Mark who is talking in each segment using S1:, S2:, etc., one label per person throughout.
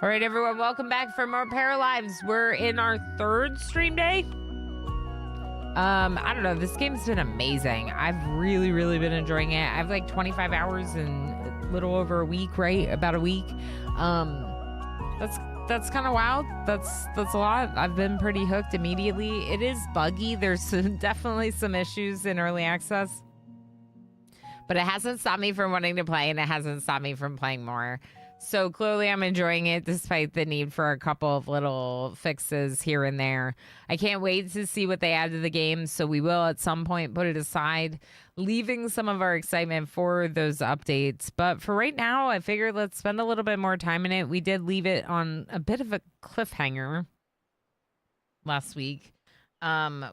S1: All right, everyone, welcome back for more Paralives. We're in our third stream day. I don't know, this game's been amazing. I've really been enjoying it. I have like 25 hours in a little over a week, right? About a week. That's kind of wild. That's a lot. I've been pretty hooked immediately. It is buggy. There's definitely some issues in early access, but it hasn't stopped me from wanting to play, and it hasn't stopped me from playing more. So clearly I'm enjoying it despite the need for a couple of little fixes here and there. I can't wait to see what they add to the game, so we will at some point put it aside, leaving some of our excitement for those updates. But for right now, I figured let's spend a little bit more time in it. We did leave it on a bit of a cliffhanger last week.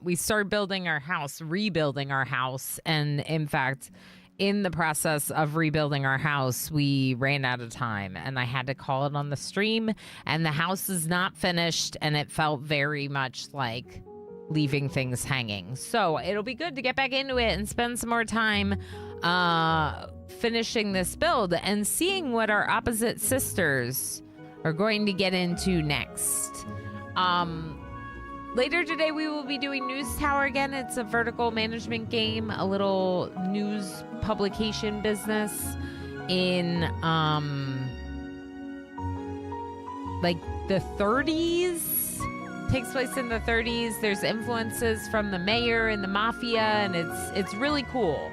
S1: We started building our house, rebuilding our house, and in fact, in the process of rebuilding our house, we ran out of time and I had to call it on the stream, and the house is not finished, and it felt very much like leaving things hanging. So it'll be good to get back into it and spend some more time finishing this build and seeing what our opposite sisters are going to get into next. Later today, we will be doing News Tower again. It's a vertical management game, a little news publication business in like the 30s. Takes place in the 30s. There's influences from the mayor and the mafia, and it's really cool.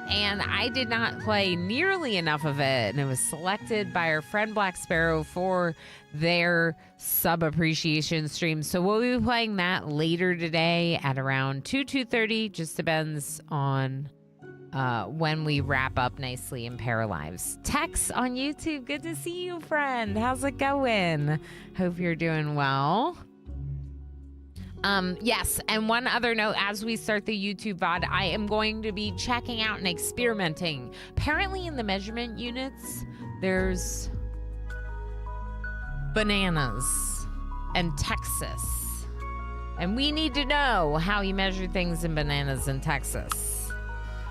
S1: And I did not play nearly enough of it, and it was selected by our friend Black Sparrow for their sub appreciation stream. So we'll be playing that later today at around 2:30. Just depends on when we wrap up nicely in Paralives. Tex on YouTube, good to see you, friend. How's it going? Hope you're doing well. Yes, and one other note, as we start the YouTube VOD, I am going to be checking out and experimenting. Apparently in the measurement units, there's bananas and Texas. And we need to know how you measure things in bananas in Texas.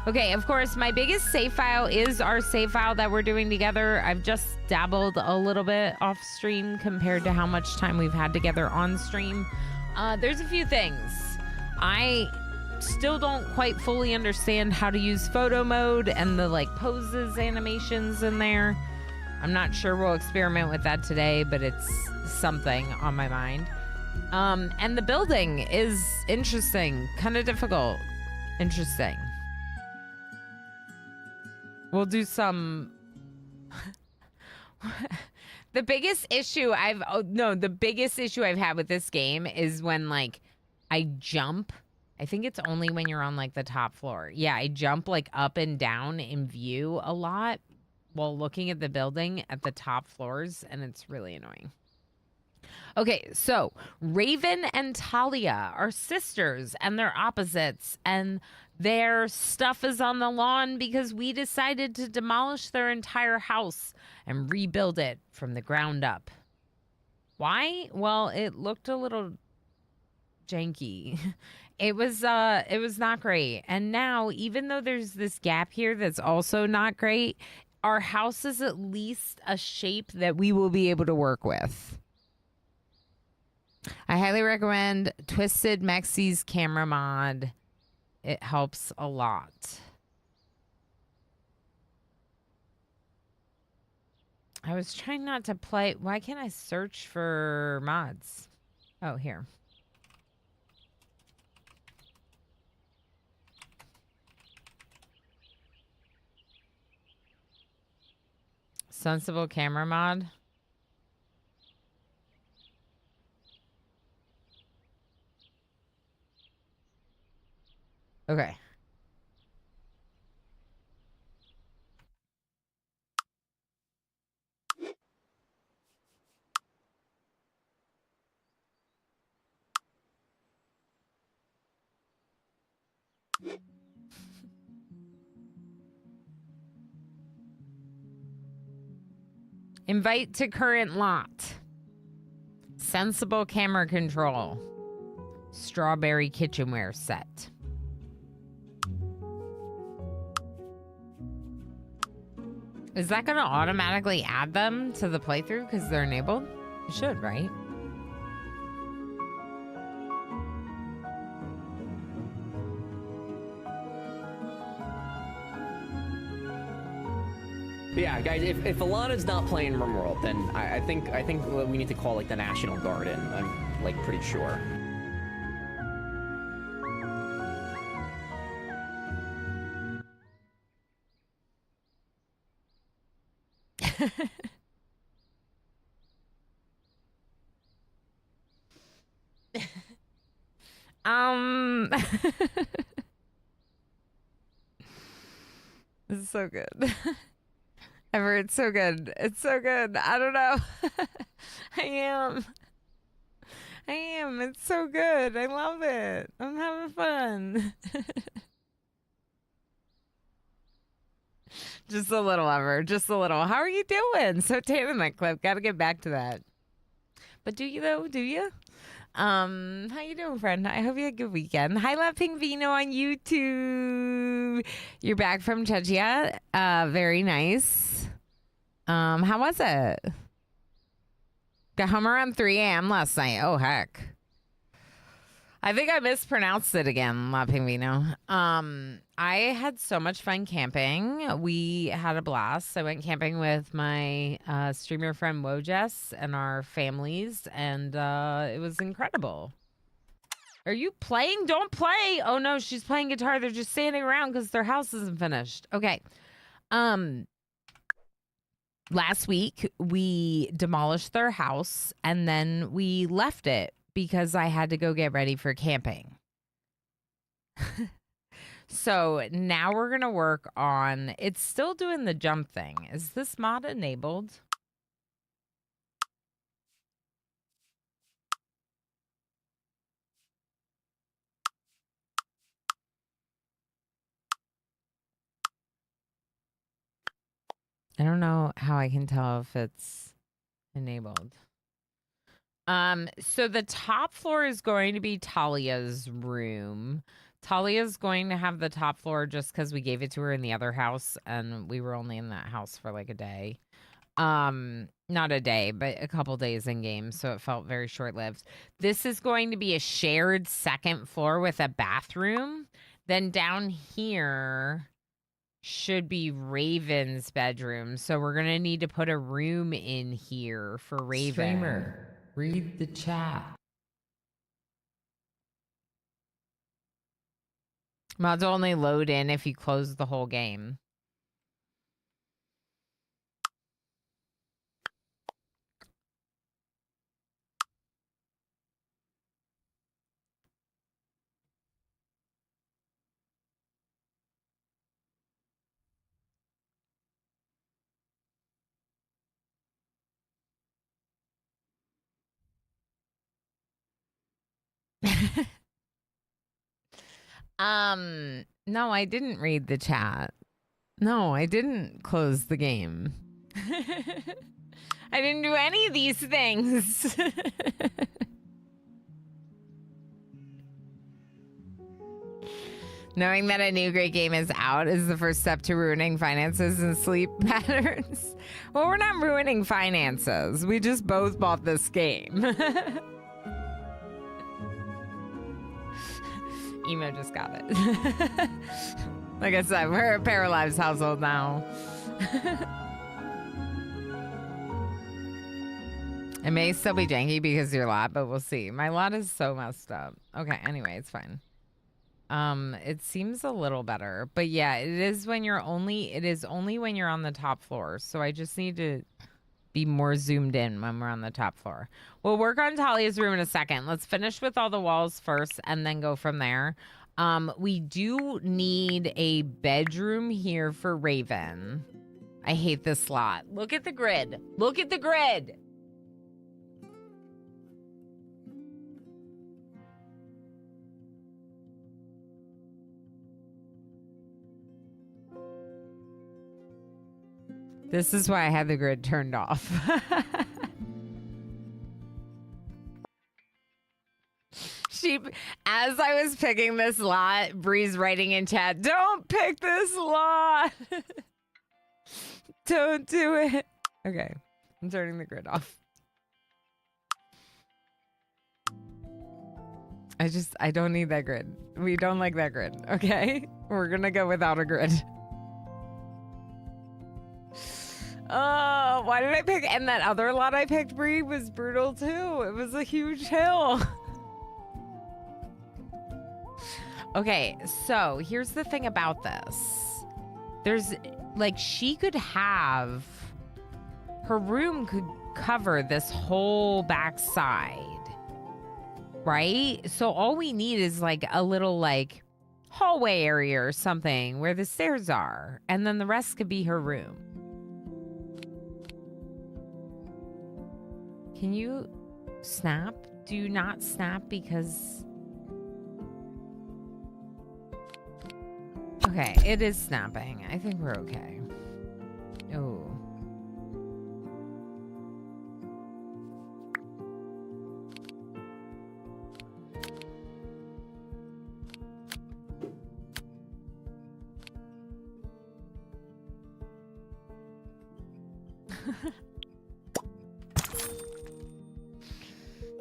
S1: Okay, of course, my biggest save file is our save file that we're doing together. I've just dabbled a little bit off stream compared to how much time we've had together on stream. There's a few things. I still don't quite fully understand how to use photo mode and the like poses animations in there. I'm not sure we'll experiment with that today, but it's something on my mind. And the building is interesting, kind of difficult. Interesting. We'll do some... The biggest issue I've had with this game is when like I jump. I think it's only when you're on like the top floor. Yeah, I jump like up and down in view a lot while looking at the building at the top floors, and it's really annoying. Okay, so Raven and Talia are sisters and they're opposites, and their stuff is on the lawn because we decided to demolish their entire house and rebuild it from the ground up. Why? Well, it looked a little janky. It was not great. And now, even though there's this gap here that's also not great, our house is at least a shape that we will be able to work with. I highly recommend Twisted Mexi's camera mod. It helps a lot. I was trying not to play. Why can't I search for mods? Oh, here. Sensible camera mod. Okay. Invite to current lot. Sensible camera control. Strawberry kitchenware set. Is that going to automatically add them to the playthrough because they're enabled? You should, right?
S2: But yeah, guys, if Alana's not playing RimWorld, then I think we need to call like the National Guard in. I'm like pretty sure.
S1: This is so good. Ever, it's so good. It's so good. I don't know. I am. It's so good. I love it. I'm having fun. Just a little, Ever. Just a little. How are you doing? So tan in that clip. Got to get back to that. But do you though? Do you? How you doing, friend? I hope you had a good weekend. Hi, Love Pink Vino on YouTube. You're back from Czechia. Very nice. How was it? Got home around 3 a.m. last night. Oh, heck. I think I mispronounced it again, La Pingvino. I had so much fun camping. We had a blast. I went camping with my streamer friend Wojess and our families, and it was incredible. Are you playing? Don't play. Oh, no, she's playing guitar. They're just standing around because their house isn't finished. Okay. Last week, we demolished their house, and then we left it because I had to go get ready for camping. So now we're going to work on, it's still doing the jump thing. Is this mod enabled? I don't know how I can tell if it's enabled. So the top floor is going to be Talia's room. Talia's going to have the top floor just because we gave it to her in the other house, and we were only in that house for like a day. Not a day, but a couple days in game, so it felt very short-lived. This is going to be a shared second floor with a bathroom. Then down here should be Raven's bedroom, so we're gonna need to put a room in here for Raven. Streamer, read the chat. Mods only load in if you close the whole game. No, I didn't read the chat. No, I didn't close the game. I didn't do any of these things. Knowing that a new great game is out is the first step to ruining finances and sleep patterns. Well, we're not ruining finances. We just both bought this game. Emo just got it. Like I said, we're a Paralives household now. It may still be janky because of your lot, but we'll see. My lot is so messed up. Okay, anyway, it's fine. It seems a little better, but yeah, it is when you're only, it is only when you're on the top floor. So I just need to be more zoomed in when we're on the top floor. We'll work on Talia's room in a second. Let's finish with all the walls first and then go from there. We do need a bedroom here for Raven. I hate this slot. Look at the grid. Look at the grid. This is why I had the grid turned off. As I was picking this lot, Bree's writing in chat, don't pick this lot. Don't do it. Okay, I'm turning the grid off. I don't need that grid. We don't like that grid, okay? We're gonna go without a grid. Oh, why did I pick? And that other lot I picked, Bree, was brutal too. It was a huge hill. Okay, so here's the thing about this. There's, like, she could have, her room could cover this whole back side, right? So all we need is like a little like hallway area or something where the stairs are, and then the rest could be her room. Can you snap? Do you not snap because... Okay, it is snapping. I think we're okay. Oh.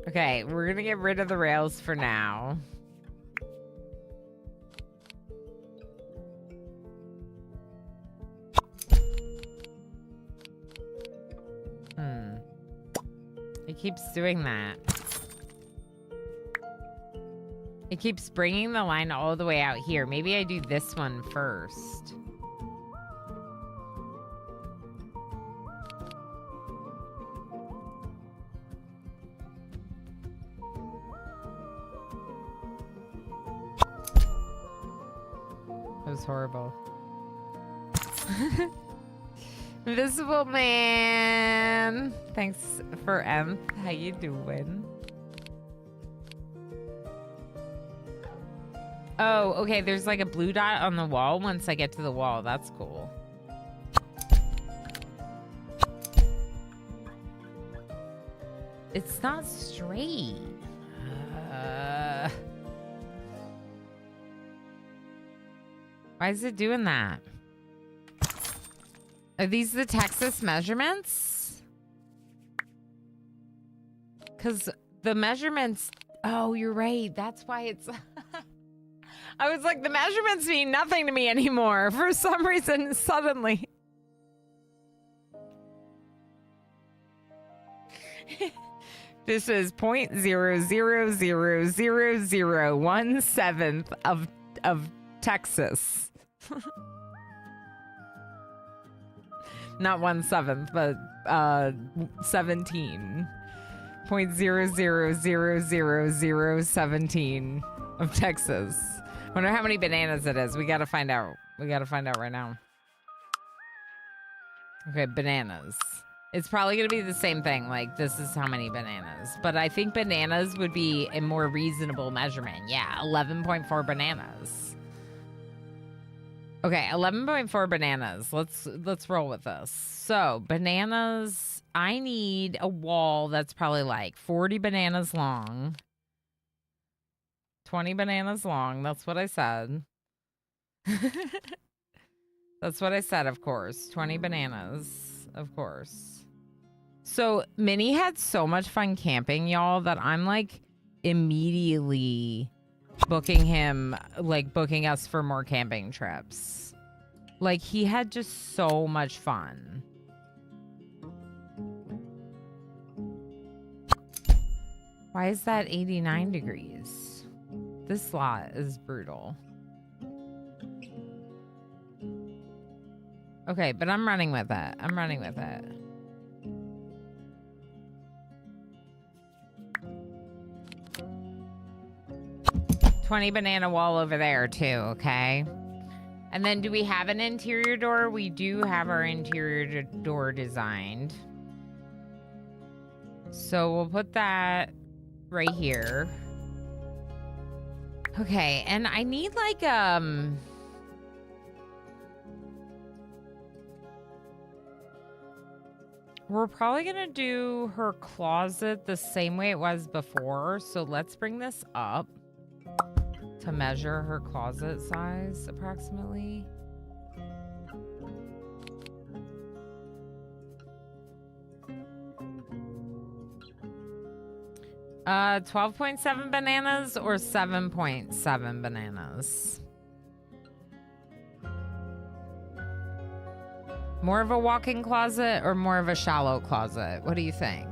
S1: Okay, we're gonna get rid of the rails for now. It keeps doing that. It keeps bringing the line all the way out here. Maybe I do this one first. That was horrible. Invisible Man. Thanks for Nth. How you doing? Oh, okay. There's like a blue dot on the wall once I get to the wall. That's cool. It's not straight. Why is it doing that? Are these the Texas measurements? Because the measurements... Oh, you're right. That's why it's... I was like, the measurements mean nothing to me anymore. For some reason, suddenly. This is 0.0000017 of Texas. Not 1/7, but 17.0000017 of Texas. Wonder how many bananas it is. We gotta find out. We gotta find out right now. Okay, bananas. It's probably gonna be the same thing. Like, this is how many bananas. But I think bananas would be a more reasonable measurement. Yeah, 11.4 bananas. Okay, 11.4 bananas. Let's roll with this. So, bananas, I need a wall that's probably like 40 bananas long. 20 bananas long. That's what I said. That's what I said, of course. 20 bananas, of course. So, Minnie had so much fun camping, y'all, that I'm like immediately booking him, like booking us for more camping trips. Like, he had just so much fun. Why is that 89 degrees? This lot is brutal. Okay, but I'm running with it. I'm running with it. $20 banana wall over there too, okay? And then do we have an interior door? We do have our interior door designed. So we'll put that right here. Okay, and I need like we're probably gonna do her closet the same way it was before. So let's bring this up to measure her closet size approximately. 12.7 bananas or 7.7 bananas? More of a walk-in closet or more of a shallow closet? What do you think?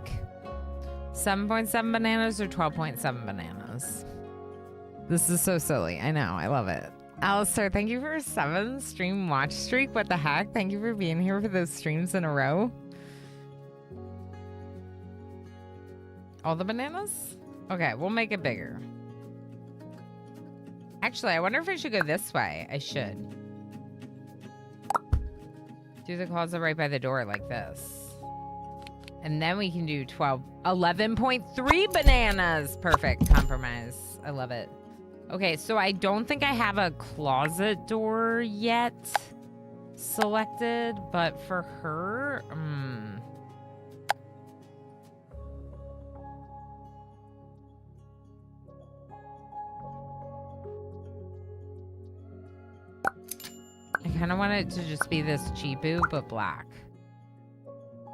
S1: 7.7 bananas or 12.7 bananas? This is so silly. I know. I love it. Alistair, thank you for a 7 stream watch streak. What the heck? Thank you for being here for those streams in a row. All the bananas? Okay, we'll make it bigger. Actually, I wonder if I should go this way. I should. Do the closet right by the door like this. And then we can do 11.3 bananas. Perfect. Compromise. I love it. Okay, so I don't think I have a closet door yet selected, but for her, I kind of want it to just be this cheapoo, but black.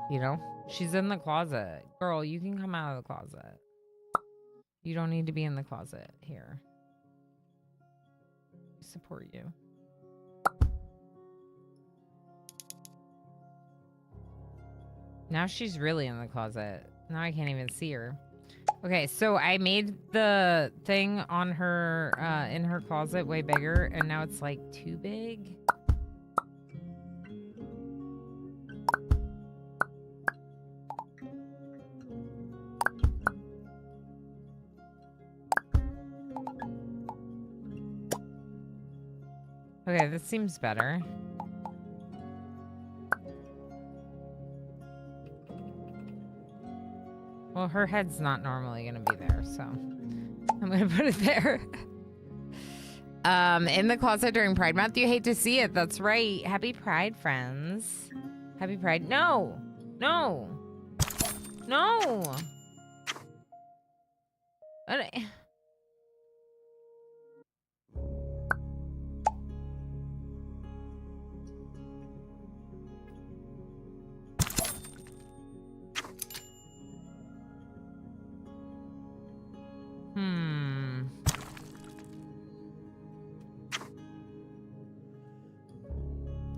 S1: You know? She's in the closet. Girl, you can come out of the closet. You don't need to be in the closet here. I support you. Now she's really in the closet. Now I can't even see her. Okay, so I made the thing on her, in her closet way bigger, and now it's like too big. Okay, this seems better. Well, her head's not normally gonna be there, so I'm gonna put it there. In the closet during Pride Month, you hate to see it. That's right. Happy Pride, friends. Happy Pride. No! No! No!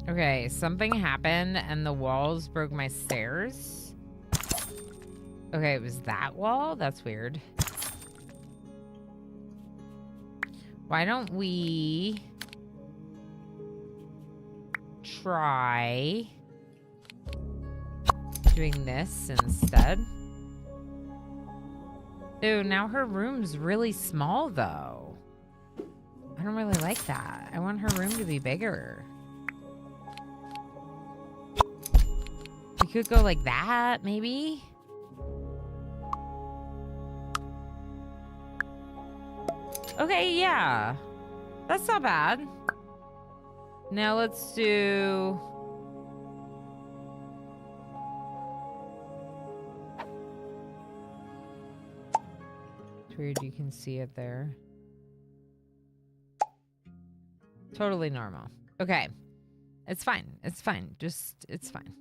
S1: Okay, something happened and the walls broke my stairs. Okay, it was that wall? That's weird. Why don't we try doing this instead? Ooh, now her room's really small though. I don't really like that. I want her room to be bigger. We could go like that, maybe? Okay, yeah. That's not bad. Now let's do... It's weird you can see it there. Totally normal. Okay. It's fine. It's fine. Just, it's fine.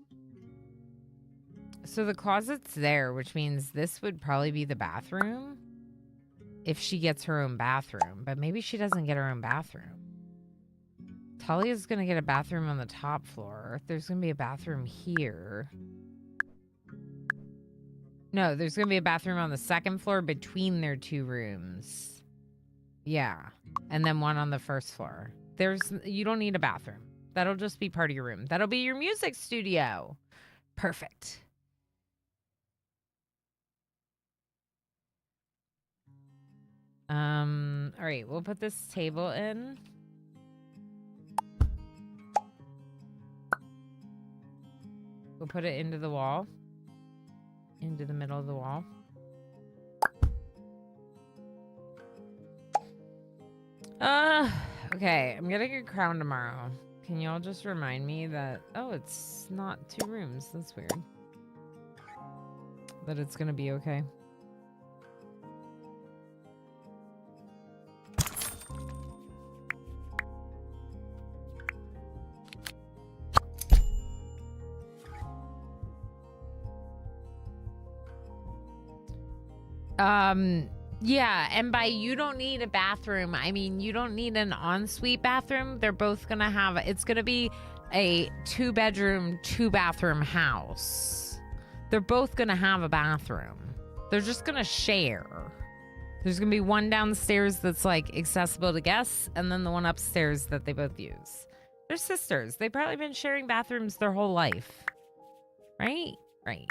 S1: So the closet's there, which means this would probably be the bathroom if she gets her own bathroom. But maybe she doesn't get her own bathroom. Talia's going to get a bathroom on the top floor. There's going to be a bathroom here. No, there's going to be a bathroom on the second floor between their two rooms. Yeah. And then one on the first floor. You don't need a bathroom. That'll just be part of your room. That'll be your music studio. Perfect. All right, we'll put this table in. We'll put it into the wall. Into the middle of the wall. Okay, I'm getting a crown tomorrow. Can y'all just remind me that, oh, it's not 2 rooms. That's weird. That it's gonna be okay. Yeah, and by you don't need a bathroom, I mean you don't need an ensuite bathroom. They're both gonna have, it's gonna be a 2-bedroom, 2-bathroom house. They're both gonna have a bathroom. They're just gonna share. There's gonna be one downstairs that's like accessible to guests, and then the one upstairs that they both use. They're sisters. They've probably been sharing bathrooms their whole life. Right? Right.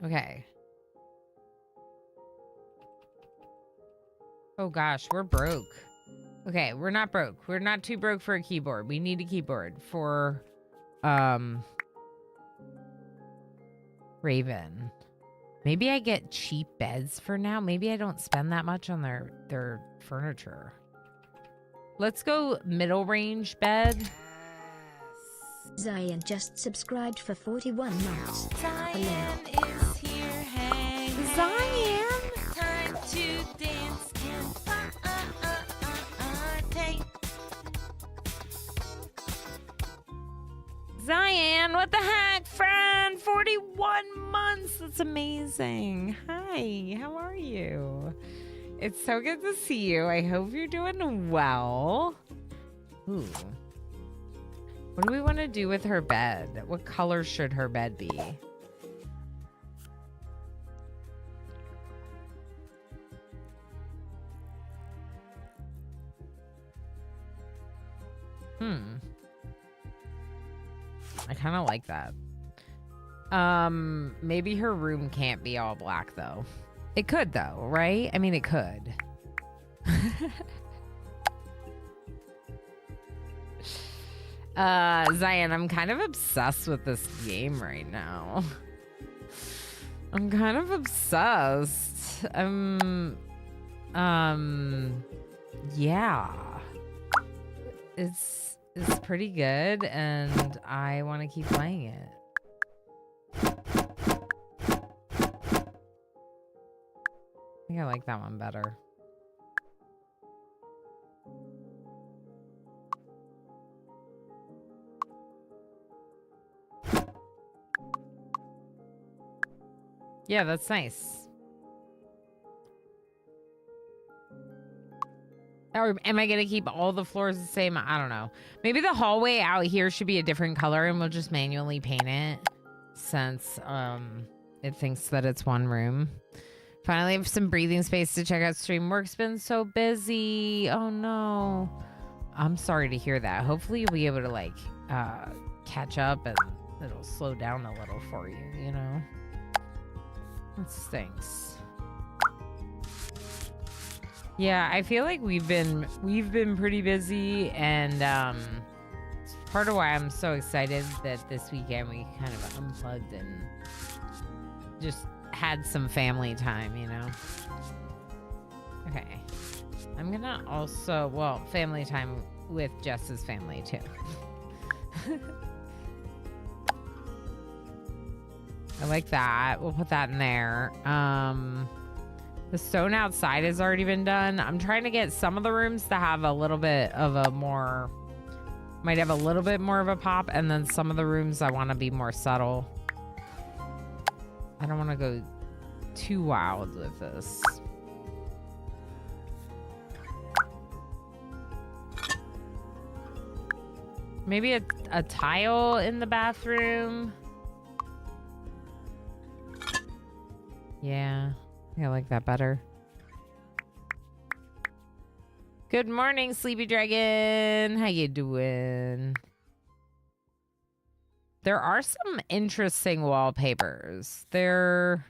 S1: Okay. Oh gosh, we're broke. Okay, we're not broke. We're not too broke for a keyboard. We need a keyboard for Raven. Maybe I get cheap beds for now. Maybe I don't spend that much on their furniture. Let's go middle range bed.
S3: Zion just subscribed for 41 months.
S1: Zion is here. Hey, Zion. Time to dance and party. Zion, what the heck, friend? 41 months. That's amazing. Hi, how are you? It's so good to see you. I hope you're doing well. Ooh. What do we want to do with her bed? What color should her bed be? I kind of like that. Maybe her room can't be all black though. It could though, right? I mean, it could. Zion, I'm kind of obsessed with this game right now. I'm kind of obsessed. Yeah. It's pretty good and I want to keep playing it. I think I like that one better. Yeah, that's nice. Or am I going to keep all the floors the same? I don't know. Maybe the hallway out here should be a different color and we'll just manually paint it since it thinks that it's one room. Finally have some breathing space to check out stream. Work's been so busy. Oh no. I'm sorry to hear that. Hopefully you'll be able to like catch up and it'll slow down a little for you, you know? That stinks. Yeah, I feel like we've been pretty busy, and it's part of why I'm so excited that this weekend we kind of unplugged and just had some family time, you know. Okay, I'm gonna also, well, family time with Jess's family too. I like that. We'll put that in there. The stone outside has already been done. I'm trying to get some of the rooms to have a little bit of a more, might have a little bit more of a pop, and then some of the rooms I want to be more subtle. I don't want to go too wild with this. Maybe a tile in the bathroom. Yeah. I like that better. Good morning, Sleepy Dragon. How you doing? There are some interesting wallpapers. They're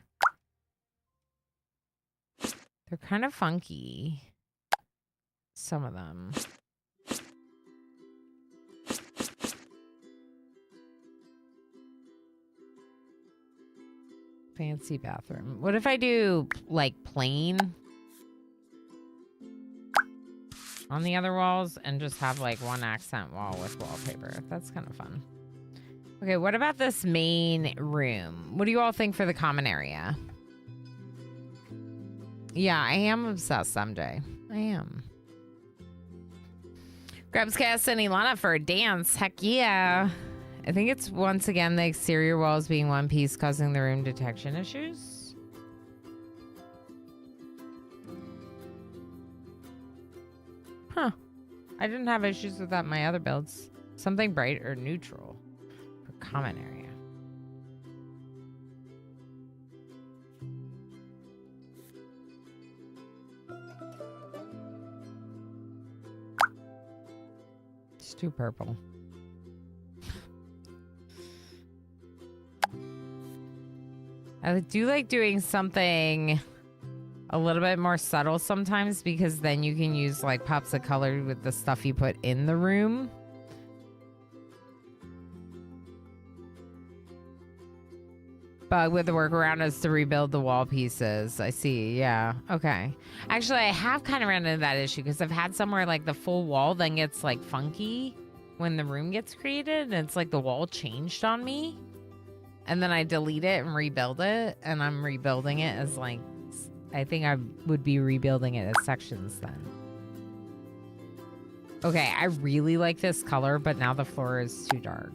S1: kind of funky. Some of them. Fancy bathroom. What if I do like plain on the other walls and just have like one accent wall with wallpaper? That's kind of fun. Okay, what about this main room? What do you all think for the common area? Yeah, I am obsessed, MJ. I am. Grabscast and Ilana for a dance. Heck yeah. I think it's once again the exterior walls being one piece causing the room detection issues. I didn't have issues with that in my other builds. Something bright or neutral for common area. It's too purple. I do like doing something a little bit more subtle sometimes because then you can use like pops of color with the stuff you put in the room. But with the workaround is to rebuild the wall pieces. I see. Yeah. Okay. Actually, I have kind of run into that issue because I've had somewhere like the full wall then gets like funky when the room gets created. And it's like the wall changed on me. And then I delete it and rebuild it. And I'm rebuilding it as like, I think I would be rebuilding it as sections then. Okay. I really like this color, but now the floor is too dark.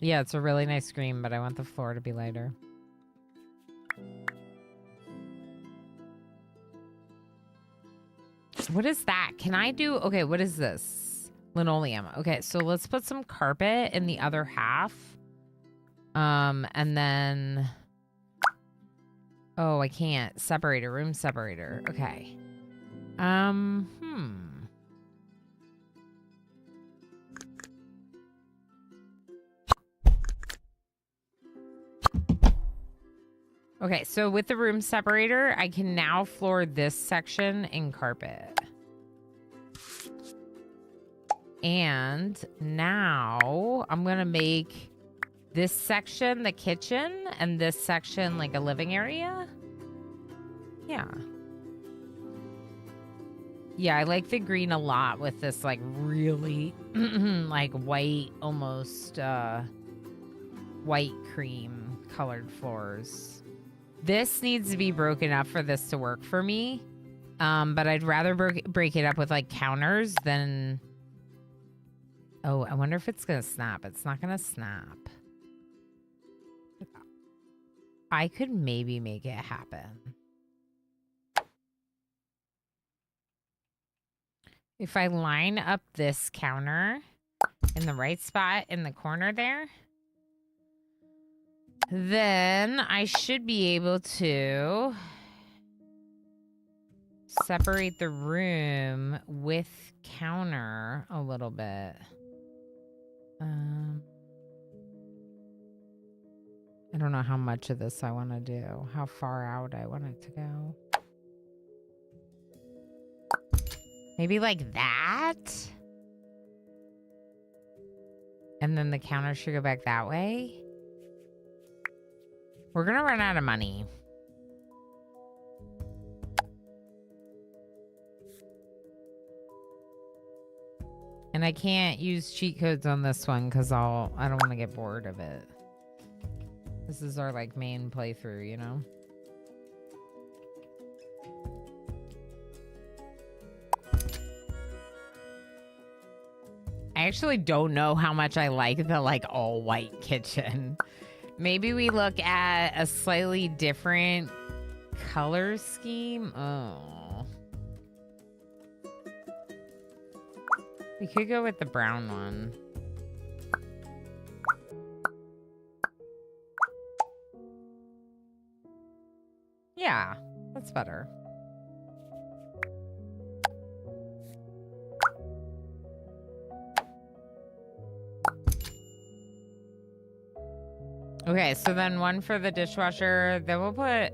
S1: Yeah, it's a really nice green, but I want the floor to be lighter. What is that? Can I do... Okay, what is this? Linoleum. Okay, so let's put some carpet in the other half. And then... Oh, I can't. Separator. Room separator. Okay. Okay, so with the room separator, I can now floor this section in carpet. And now I'm going to make this section the kitchen and this section like a living area. Yeah. Yeah, I like the green a lot with this like really like white, almost white cream colored floors. This needs to be broken up for this to work for me. But I'd rather break it up with like counters than... Oh, I wonder if it's going to snap. It's not going to snap. I could maybe make it happen. If I line up this counter in the right spot in the corner there, then I should be able to separate the room with counter a little bit. I don't know how much of this I want to do, how far out I want it to go. Maybe like that? And then the counter should go back that way? We're gonna run out of money. And I can't use cheat codes on this one because I don't want to get bored of it. This is our like main playthrough, you know? I actually don't know how much I like the like all white kitchen. Maybe we look at a slightly different color scheme. Oh. We could go with the brown one. Yeah, that's better. Okay, so then one for the dishwasher. Then we'll put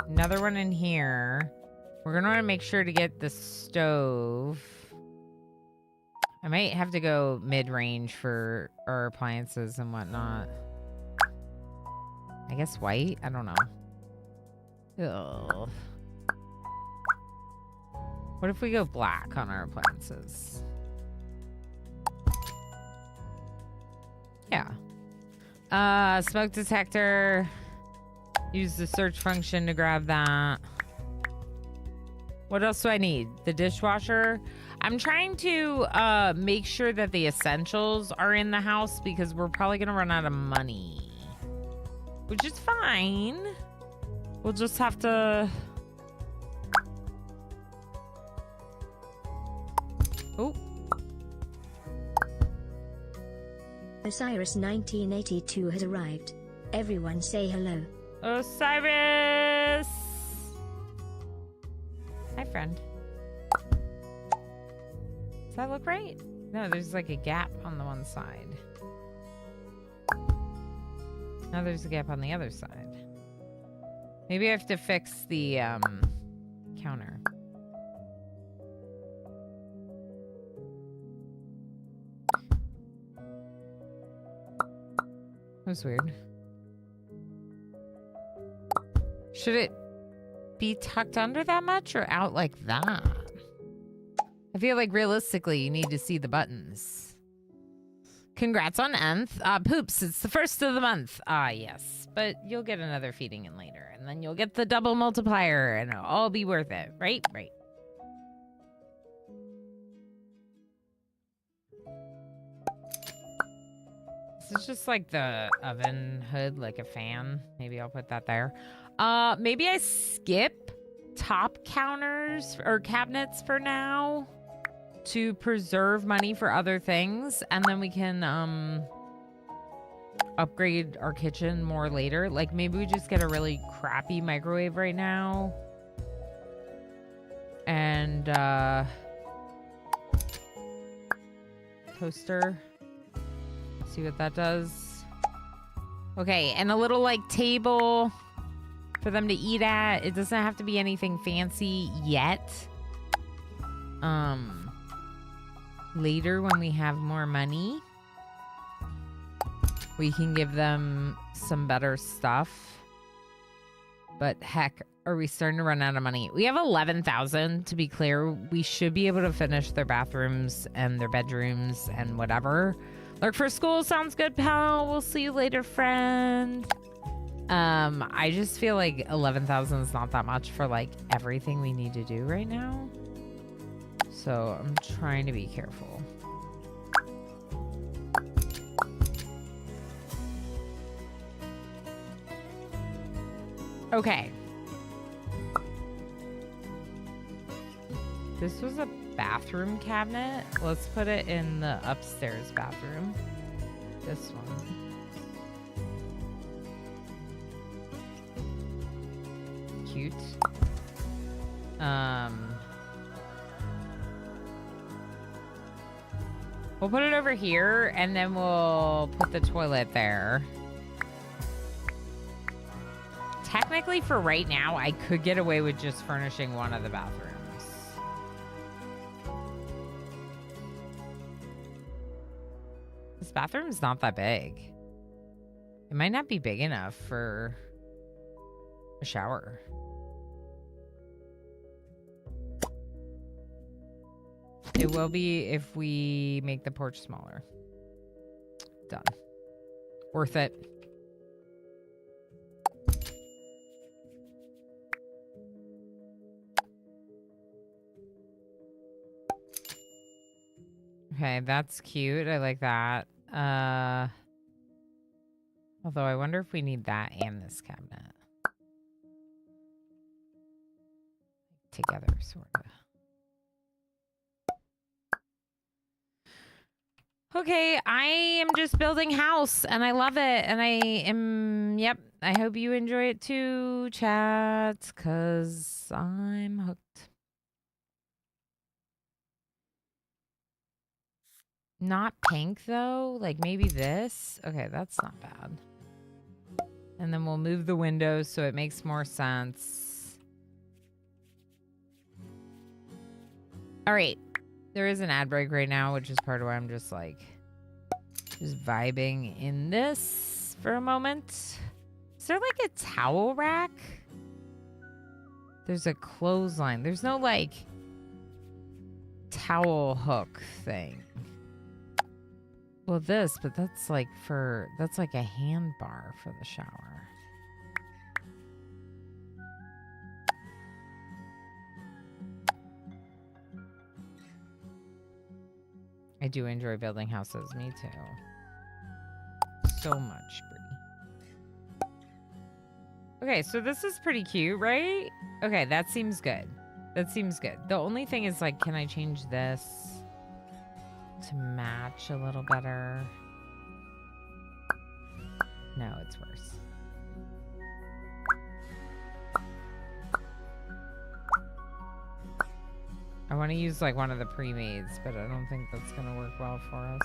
S1: another one in here. We're gonna want to make sure to get the stove. I might have to go mid-range for our appliances and whatnot. I guess white? I don't know. Ugh. What if we go black on our appliances? Yeah. Smoke detector. Use the search function to grab that. What else do I need? The dishwasher. I'm trying to make sure that the essentials are in the house because we're probably going to run out of money. Which is fine. We'll just have to... Oh.
S3: Osiris 1982 has arrived. Everyone say hello.
S1: Osiris! Hi, friend. Does that look right? No, there's like a gap on the one side. Now there's a gap on the other side. Maybe I have to fix the counter. That was weird. Should it be tucked under that much or out like that? I feel like realistically you need to see the buttons. Congrats on nth. Poops, it's the first of the month. Yes. But you'll get another feeding in later. And then you'll get the double multiplier and it'll all be worth it. Right? Right. This is just like the oven hood, like a fan. Maybe I'll put that there. Maybe I skip top counters or cabinets for now to preserve money for other things. And then we can upgrade our kitchen more later. Like maybe we just get a really crappy microwave right now. And toaster. See what that does. Okay, and a little like table for them to eat at. It doesn't have to be anything fancy yet. Later when we have more money, we can give them some better stuff. But heck, are we starting to run out of money? We have 11,000 to be clear. We should be able to finish their bathrooms and their bedrooms and whatever. Lurk for school sounds good, pal. We'll see you later, friend. I just feel like 11,000 is not that much for like everything we need to do right now. So I'm trying to be careful. Okay. This was a bathroom cabinet. Let's put it in the upstairs bathroom. This one. Cute. We'll put it over here and then we'll put the toilet there. Technically for right now, I could get away with just furnishing one of the bathrooms. This bathroom's not that big. It might not be big enough for a shower. It will be if we make the porch smaller. Done. Worth it. Okay, that's cute. I like that. Although I wonder if we need that and this cabinet. Together, sort of. Okay, I am just building house and I love it. And I am, yep, I hope you enjoy it too, chat, because I'm hooked. Not pink though, like maybe this. Okay, that's not bad. And then we'll move the windows so it makes more sense. All right. There is an ad break right now, which is part of why I'm just like, just vibing in this for a moment. Is there like a towel rack? There's a clothesline. There's no like towel hook thing. Well, this, but that's like for, that's like a hand bar for the shower. I do enjoy building houses. Me too. So much, Brie. Okay, so this is pretty cute, right? Okay, that seems good. That seems good. The only thing is, like, can I change this to match a little better? No, it's worse. I want to use, like, one of the pre-mades, but I don't think that's going to work well for us.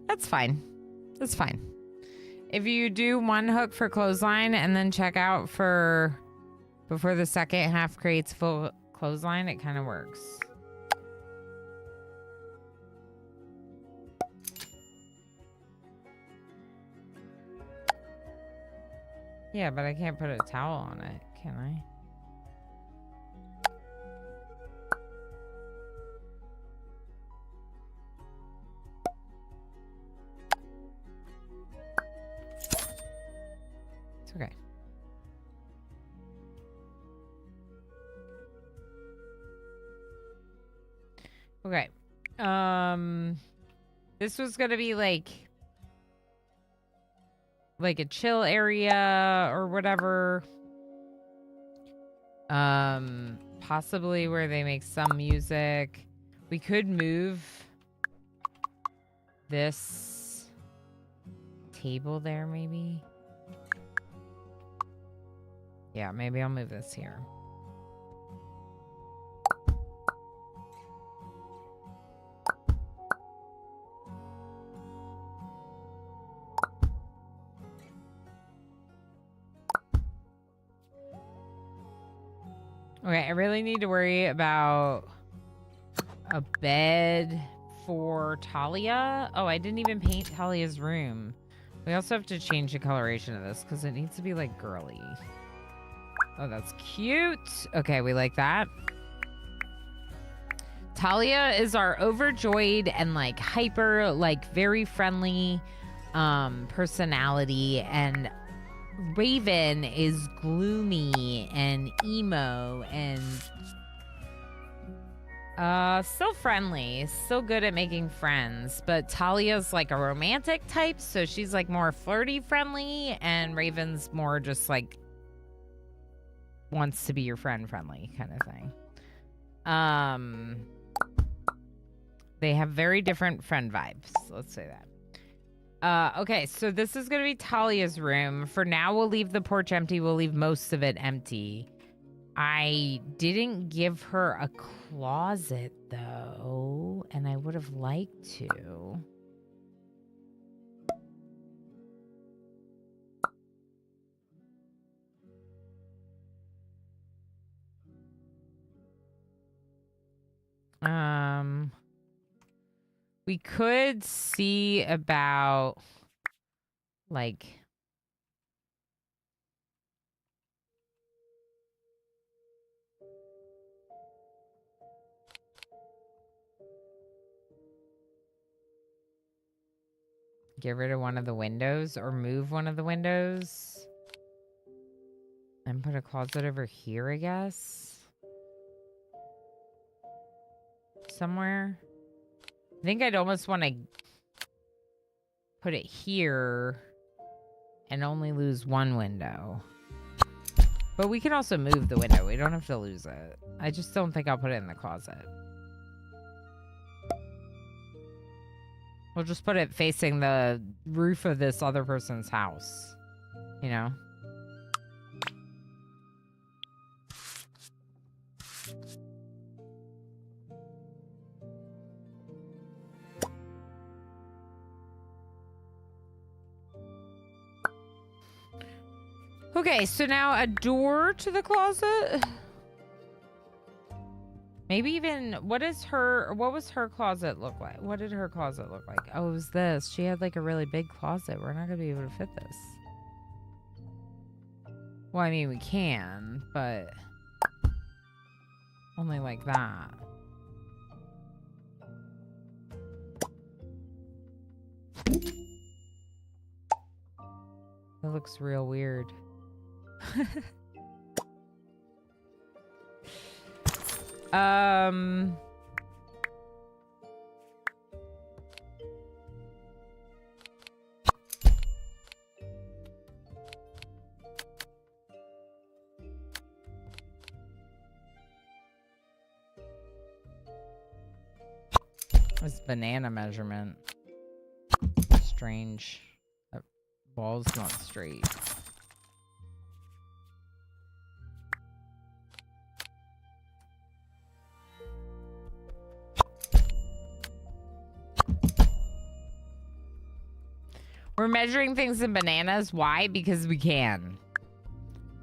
S1: That's fine. That's fine. If you do one hook for clothesline and then check out for before the second half creates full clothesline, it kind of works. Yeah, but I can't put a towel on it, can I? It's okay. Okay. This was gonna be like a chill area or whatever. Possibly where they make some music. We could move this table there, maybe. Yeah, maybe I'll move this here. Okay, I really need to worry about a bed for Talia. Oh, I didn't even paint Talia's room. We also have to change the coloration of this because it needs to be like girly. Oh, that's cute. Okay, we like that. Talia is our overjoyed and like hyper, like very friendly personality, and Raven is gloomy and emo and still friendly, still good at making friends, but Talia's like a romantic type, so she's like more flirty friendly, and Raven's more just like wants to be your friend friendly kind of thing. They have very different friend vibes, let's say that. Okay, so this is gonna be Talia's room. For now, we'll leave the porch empty. We'll leave most of it empty. I didn't give her a closet, though, and I would have liked to. We could see about, like, get rid of one of the windows or move one of the windows and put a closet over here, I guess. Somewhere. I think I'd almost want to put it here and only lose one window. But we can also move the window. We don't have to lose it. I just don't think I'll put it in the closet. We'll just put it facing the roof of this other person's house. You know? Okay, so now a door to the closet. Maybe even, what was her closet look like? What did her closet look like? Oh, it was this. She had like a really big closet. We're not going to be able to fit this. Well, I mean, we can, but only like that. That looks real weird. This banana measurement. Strange. That ball's not straight. We're measuring things in bananas. Why? Because we can.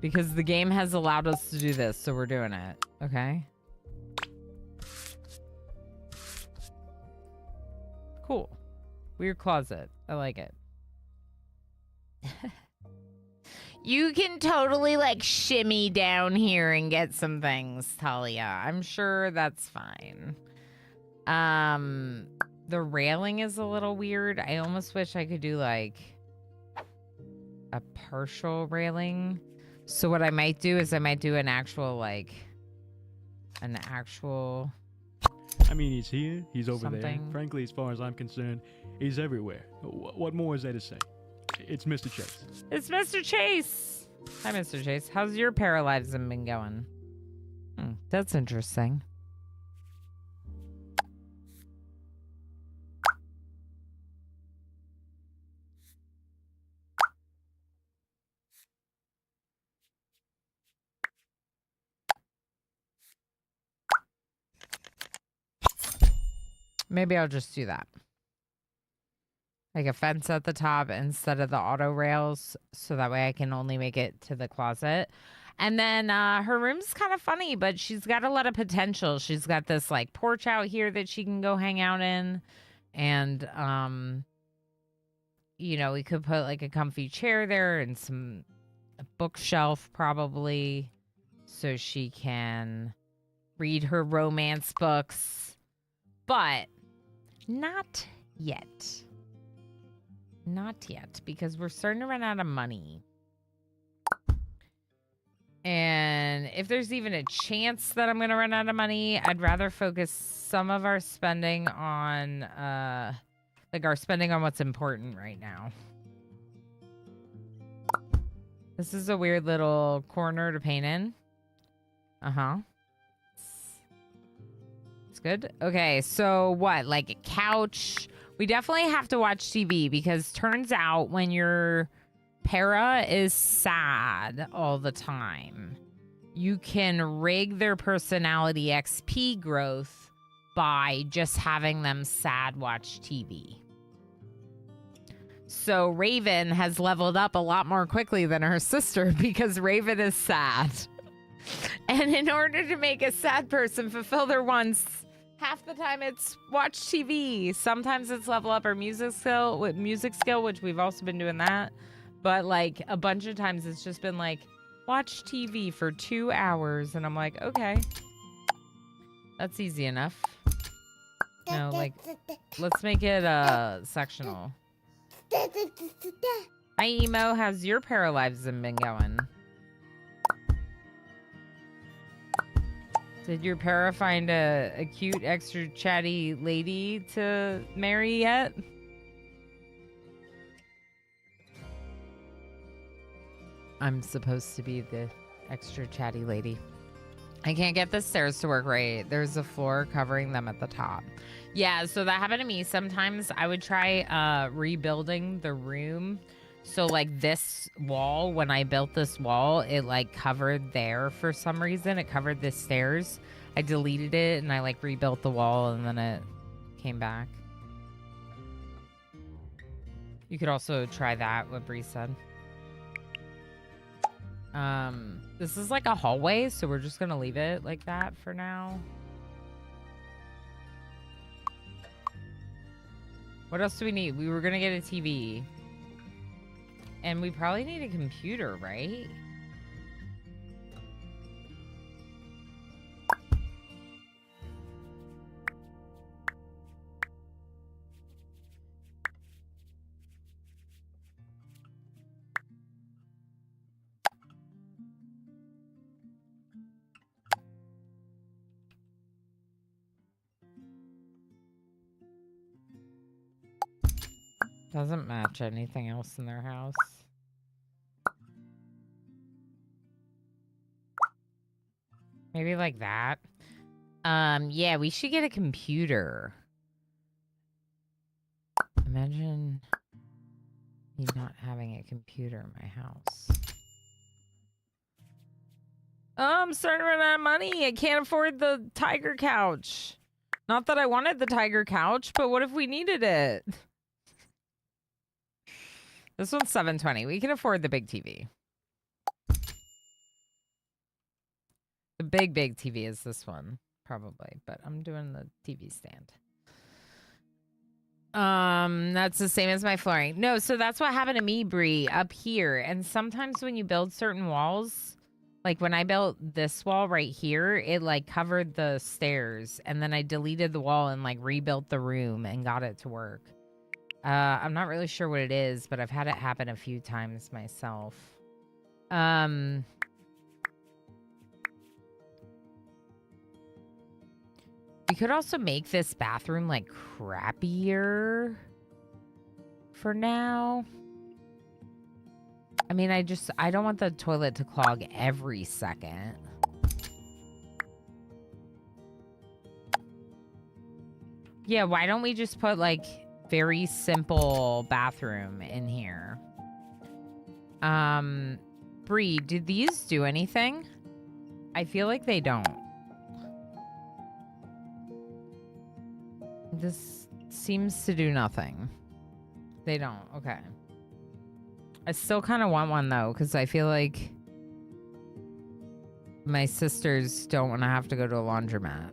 S1: Because the game has allowed us to do this, so we're doing it. Okay? Cool. Weird closet. I like it. You can totally, like, shimmy down here and get some things, Talia. I'm sure that's fine. The railing is a little weird. I almost wish I could do, like, a partial railing. So what I might do is I might do an actual, like,
S4: I mean, he's here, he's over there.
S1: something.
S4: Frankly, as far as I'm concerned, he's everywhere. What more is there to say? It's Mr. Chase.
S1: It's Mr. Chase. Hi, Mr. Chase. How's your Paralives been going? That's interesting. Maybe I'll just do that. Like a fence at the top instead of the auto rails, so that way I can only make it to the closet. And then her room's kind of funny, but she's got a lot of potential. She's got this like porch out here that she can go hang out in. And, you know, we could put like a comfy chair there and a bookshelf probably, so she can read her romance books. But not yet. Not yet, because we're starting to run out of money. And if there's even a chance that I'm going to run out of money, I'd rather focus some of our spending on, like our spending on what's important right now. This is a weird little corner to paint in. Uh-huh. It's good. Okay, so what? Like a couch? We definitely have to watch TV because turns out when your para is sad all the time, you can rig their personality XP growth by just having them sad watch TV. So Raven has leveled up a lot more quickly than her sister because Raven is sad. And in order to make a sad person fulfill their wants, half the time it's watch TV. Sometimes it's level up our music skill, which we've also been doing that. But like a bunch of times it's just been like, watch TV for 2 hours. And I'm like, okay, that's easy enough. No, like, let's make it sectional. Hi, Emo. How's your Paralives been going? Did your para find a cute, extra chatty lady to marry yet? I'm supposed to be the extra chatty lady. I can't get the stairs to work right. There's a floor covering them at the top. Yeah, so that happened to me. Sometimes I would try rebuilding the room. So like this wall, when I built this wall, it like covered there for some reason. It covered the stairs. I deleted it and I like rebuilt the wall and then it came back. You could also try that, what Bree said. This is like a hallway, so we're just gonna leave it like that for now. What else do we need? We were gonna get a TV. And we probably need a computer, right? Doesn't match anything else in their house. Maybe like that. Yeah, we should get a computer. Imagine me not having a computer in my house. Oh, I'm starting to run out of money. I can't afford the tiger couch. Not that I wanted the tiger couch, but what if we needed it? This one's $720. We can afford the big TV. The big TV is this one, probably. But I'm doing the TV stand. That's the same as my flooring. No, so that's what happened to me, Bree, up here. And sometimes when you build certain walls, like when I built this wall right here, it like covered the stairs. And then I deleted the wall and like rebuilt the room and got it to work. I'm not really sure what it is, but I've had it happen a few times myself. We could also make this bathroom like crappier for now. I mean, I don't want the toilet to clog every second. Yeah, why don't we just put like very simple bathroom in here? Bree, did these do anything? I feel like they don't. This seems to do nothing. They don't. Okay. I still kind of want one though, because I feel like my sisters don't want to have to go to a laundromat.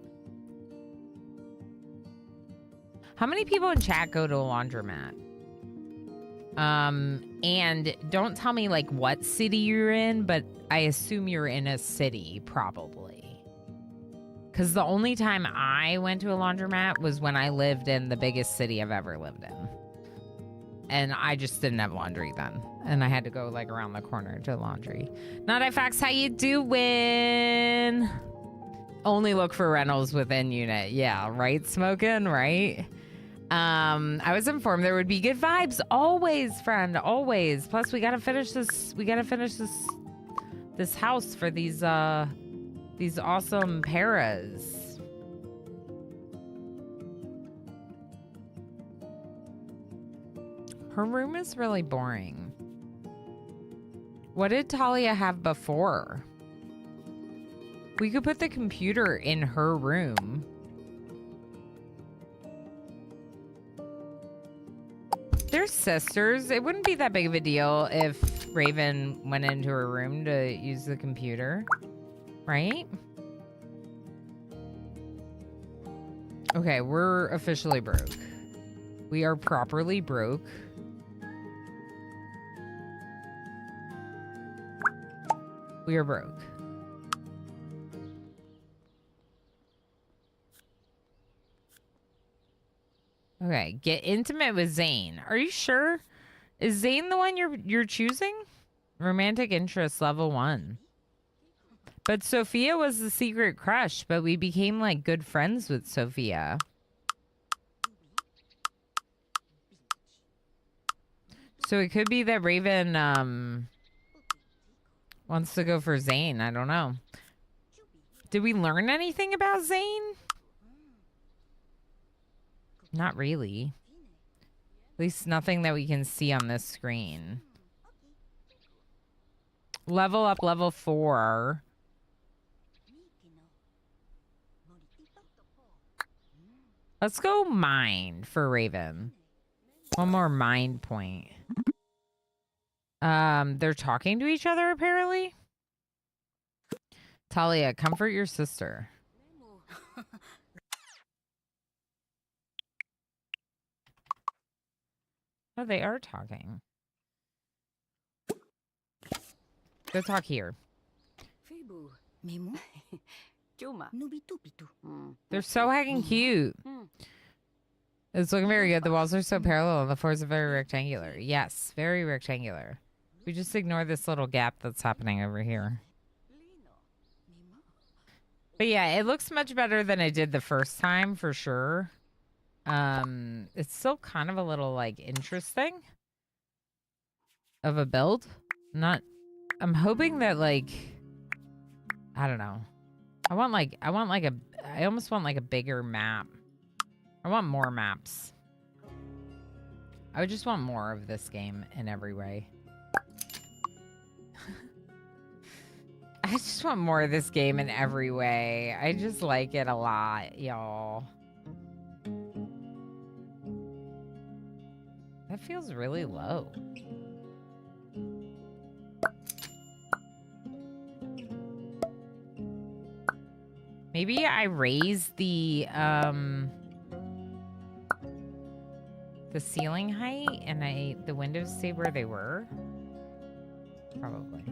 S1: How many people in chat go to a laundromat? And don't tell me like what city you're in, but I assume you're in a city probably. Because the only time I went to a laundromat was when I lived in the biggest city I've ever lived in. And I just didn't have laundry then. And I had to go like around the corner to laundry. Not FX, how you doing? Only look for rentals within unit. Yeah, right, Smokin', right? I was informed there would be good vibes. Always, friend, always. Plus, we gotta finish this. We gotta finish this house for these awesome paras. Her room is really boring. What did Talia have before? We could put the computer in her room. They're sisters. It wouldn't be that big of a deal if Raven went into her room to use the computer, right? Okay, we're officially broke. We are properly broke. We are broke. Okay, get intimate with Zane. Are you sure? Is Zane the one you're choosing? Romantic interest level 1. But Sophia was the secret crush, but we became like good friends with Sophia. So it could be that Raven wants to go for Zane. I don't know. Did we learn anything about Zane? Not really. At least nothing that we can see on this screen. Level up, level 4. Let's go mind for Raven. One more mind point. They're talking to each other apparently. Talia, comfort your sister. Oh, they are talking. Go talk here. They're so heckin' cute. It's looking very good. The walls are so parallel and the floors are very rectangular. Yes, very rectangular. We just ignore this little gap that's happening over here. But yeah, it looks much better than it did the first time for sure. It's still kind of a little like interesting of a build. I'm hoping that like, I don't know. I almost want like a bigger map. I want more maps. I would just want more of this game in every way. I just want more of this game in every way. I just like it a lot, y'all. That feels really low. Maybe I raise the ceiling height and the windows stay where they were? Probably.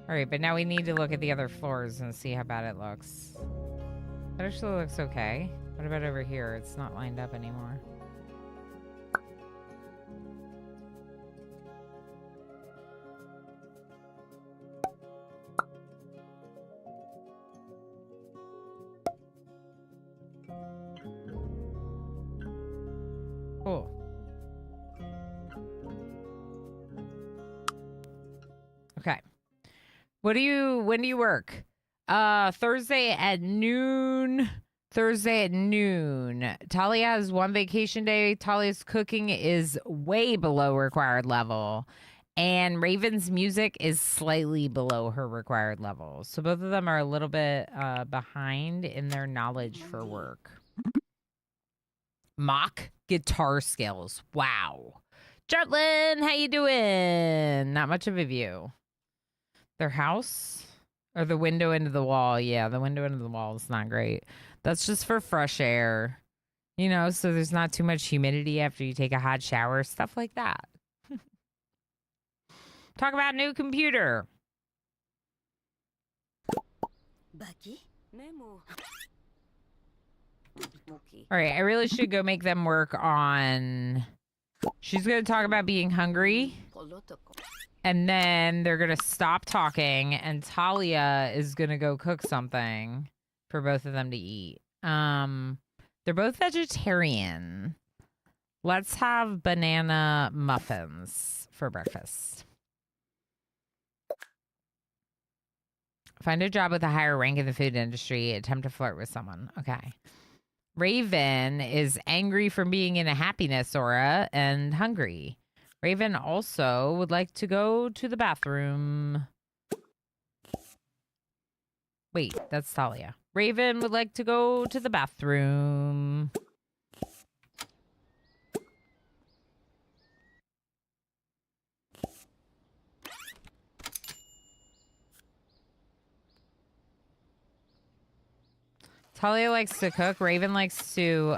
S1: All right, but now we need to look at the other floors and see how bad it looks. That actually looks okay. What about over here? It's not lined up anymore. Cool. Okay. When do you work? Thursday at noon. Thursday at noon. Talia has one vacation day. Talia's cooking is way below required level. And Raven's music is slightly below her required level. So both of them are a little bit behind in their knowledge for work. Mock guitar skills. Wow. Jutlin, how you doing? Not much of a view. Their house? Or the window into the wall. Yeah, the window into the wall is not great. That's just for fresh air. You know, so there's not too much humidity after you take a hot shower. Stuff like that. Talk about new computer. All right, I really should go make them work on... She's going to talk about being hungry. And then they're going to stop talking. And Talia is going to go cook something for both of them to eat. They're both vegetarian. Let's have banana muffins for breakfast. Find a job with a higher rank in the food industry. Attempt to flirt with someone. Okay. Raven is angry from being in a happiness aura and hungry. Raven also would like to go to the bathroom. Wait, that's Talia. Raven would like to go to the bathroom. Talia likes to cook. Raven likes to,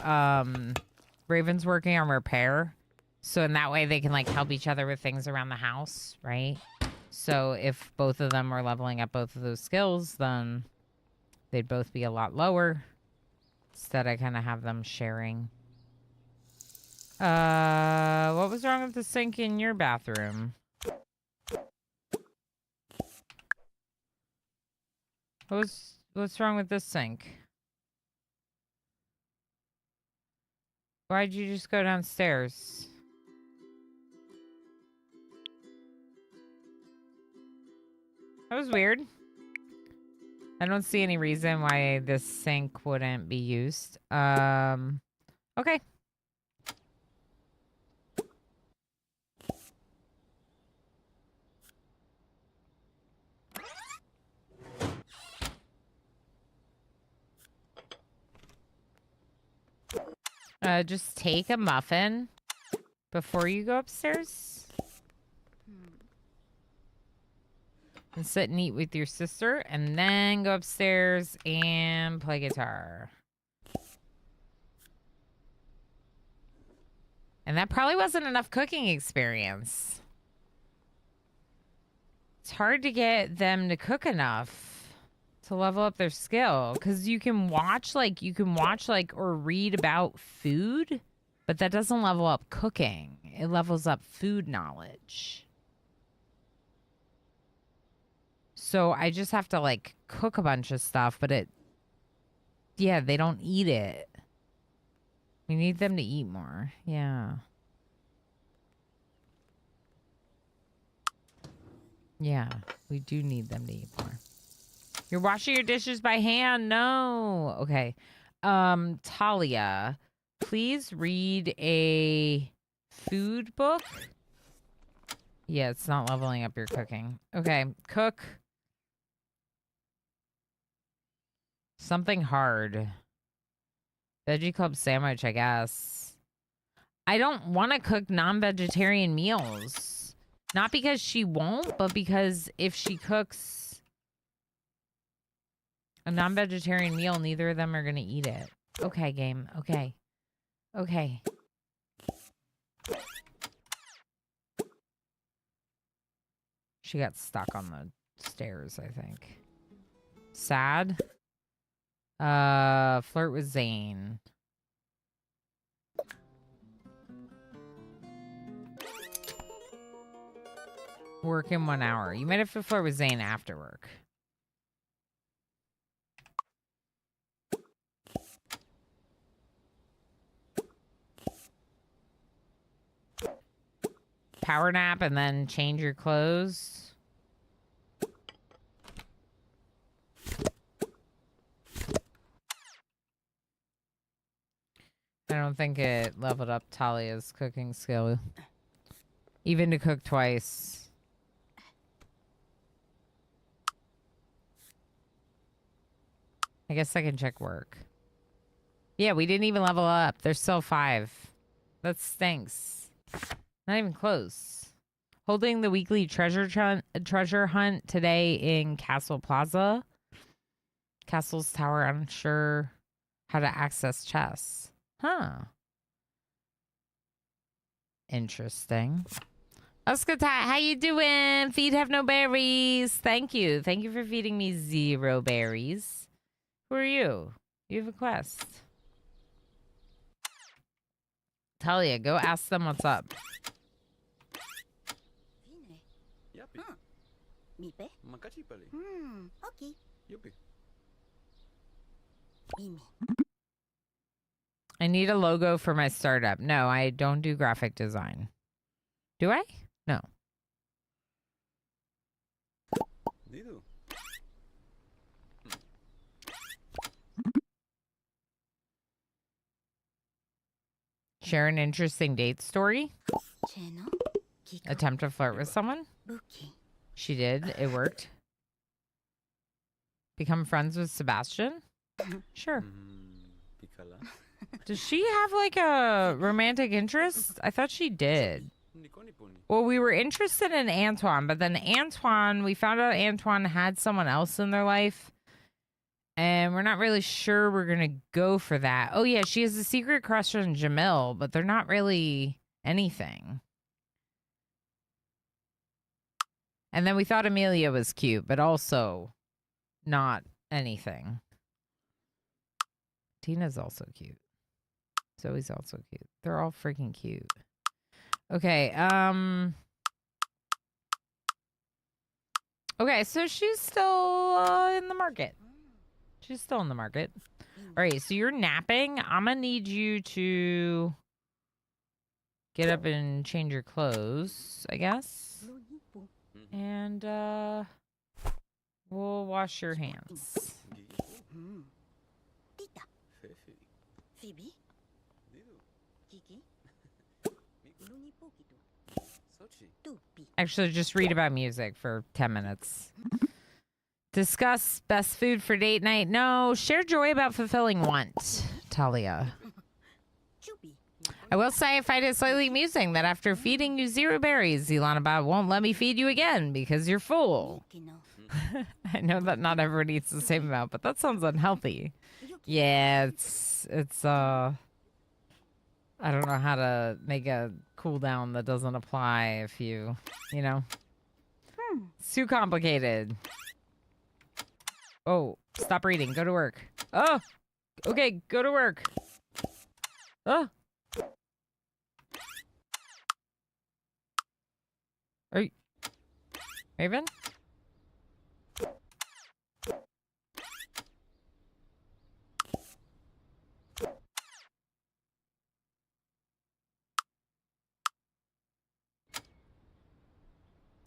S1: Raven's working on repair. So in that way they can like help each other with things around the house, right? So if both of them are leveling up both of those skills, then they'd both be a lot lower. Instead, I kind of have them sharing. What was wrong with the sink in your bathroom? What's wrong with this sink? Why'd you just go downstairs? That was weird. I don't see any reason why this sink wouldn't be used. Okay. Just take a muffin before you go upstairs. And sit and eat with your sister, and then go upstairs and play guitar. And that probably wasn't enough cooking experience. It's hard to get them to cook enough to level up their skill, because you can watch or read about food, but that doesn't level up cooking. It levels up food knowledge. So I just have to like cook a bunch of stuff, but they don't eat it. We need them to eat more. Yeah. Yeah, we do need them to eat more. You're washing your dishes by hand? No. Okay. Talia, please read a food book. Yeah, it's not leveling up your cooking. Okay, cook something hard. Veggie Club sandwich, I guess. I don't want to cook non-vegetarian meals. Not because she won't, but because if she cooks a non-vegetarian meal, neither of them are going to eat it. Okay, game. Okay. Okay. She got stuck on the stairs, I think. Sad. Flirt with Zane. Work in 1 hour. You might have to flirt with Zane after work. Power nap and then change your clothes. I don't think it leveled up Talia's cooking skill. Even to cook twice. I guess I can check work. Yeah, we didn't even level up. There's still 5. That stinks. Not even close. Holding the weekly treasure hunt today in Castle Plaza. Castle's Tower, unsure how to access chests. Huh. Interesting. Oscar, how you doing? Feed have no berries. Thank you. Thank you for feeding me 0 berries. Who are you? You have a quest. Talia, go ask them what's up.
S5: Okay.
S1: I need a logo for my startup. No, I don't do graphic design. Do I? No. Share an interesting date story. Attempt to flirt with someone. She did. It worked. Become friends with Sebastian? Sure. Does she have like a romantic interest? I thought she did. Well, we were interested in Antoine, but then we found out Antoine had someone else in their life. And we're not really sure we're going to go for that. Oh, yeah, she has a secret crush on Jamil, but they're not really anything. And then we thought Amelia was cute, but also not anything. Tina's also cute. Zoe's also cute. They're all freaking cute. Okay, okay, so she's still in the market. She's still in the market. All right, so you're napping. I'm gonna need you to get up and change your clothes, I guess. And we'll wash your hands. Actually, just read about music for 10 minutes. Discuss best food for date night. No, share joy about fulfilling want, Talia. I will say I find it slightly amusing that after feeding you 0 berries, Ilanabad won't let me feed you again because you're full. I know that not everyone eats the same amount, but that sounds unhealthy. Yeah, it's I don't know how to make a cooldown that doesn't apply if you know. It's too complicated. Oh, stop reading. Go to work. Oh, okay, go to work. Oh. Are you... Raven?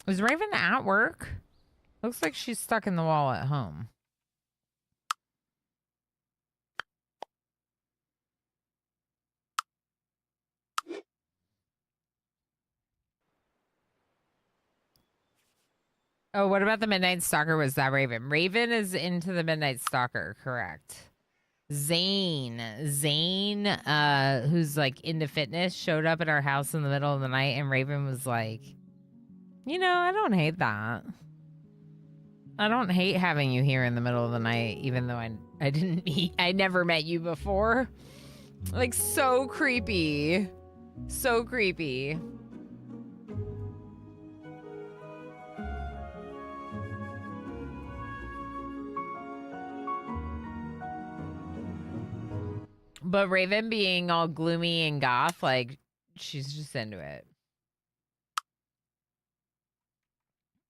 S1: Is Raven at work? Looks like she's stuck in the wall at home. Oh, what about the Midnight Stalker? Was that Raven? Raven is into the Midnight Stalker, correct. Zane, who's like into fitness, showed up at our house in the middle of the night, and Raven was like, you know, I don't hate that. I don't hate having you here in the middle of the night, even though I never met you before. Like, so creepy. So creepy. But Raven being all gloomy and goth, like, she's just into it.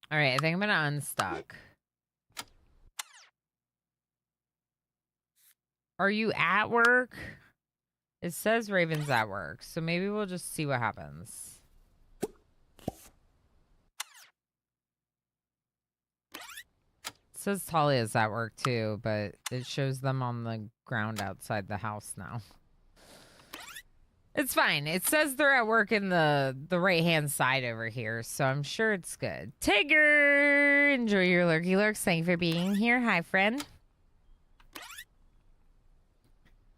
S1: All right, I think I'm gonna unstuck. Are you at work? It says Raven's at work, so maybe we'll just see what happens. It says Talia's at work too, but it shows them on the ground outside the house now. It's fine. It says they're at work in the right-hand side over here, so I'm sure it's good. Tigger! Enjoy your lurky lurks. Thank you for being here. Hi, friend.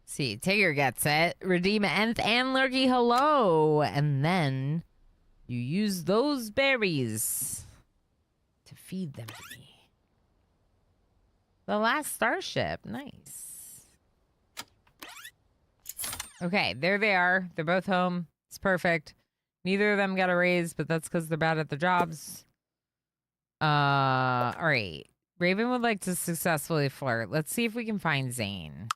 S1: See, Tigger gets it. Redeem Nth and Lurky hello. And then you use those berries to feed them to me. The last starship. Nice. Okay, there they are. They're both home. It's perfect. Neither of them got a raise, but that's because they're bad at their jobs. All right. Raven would like to successfully flirt. Let's see if we can find Zane.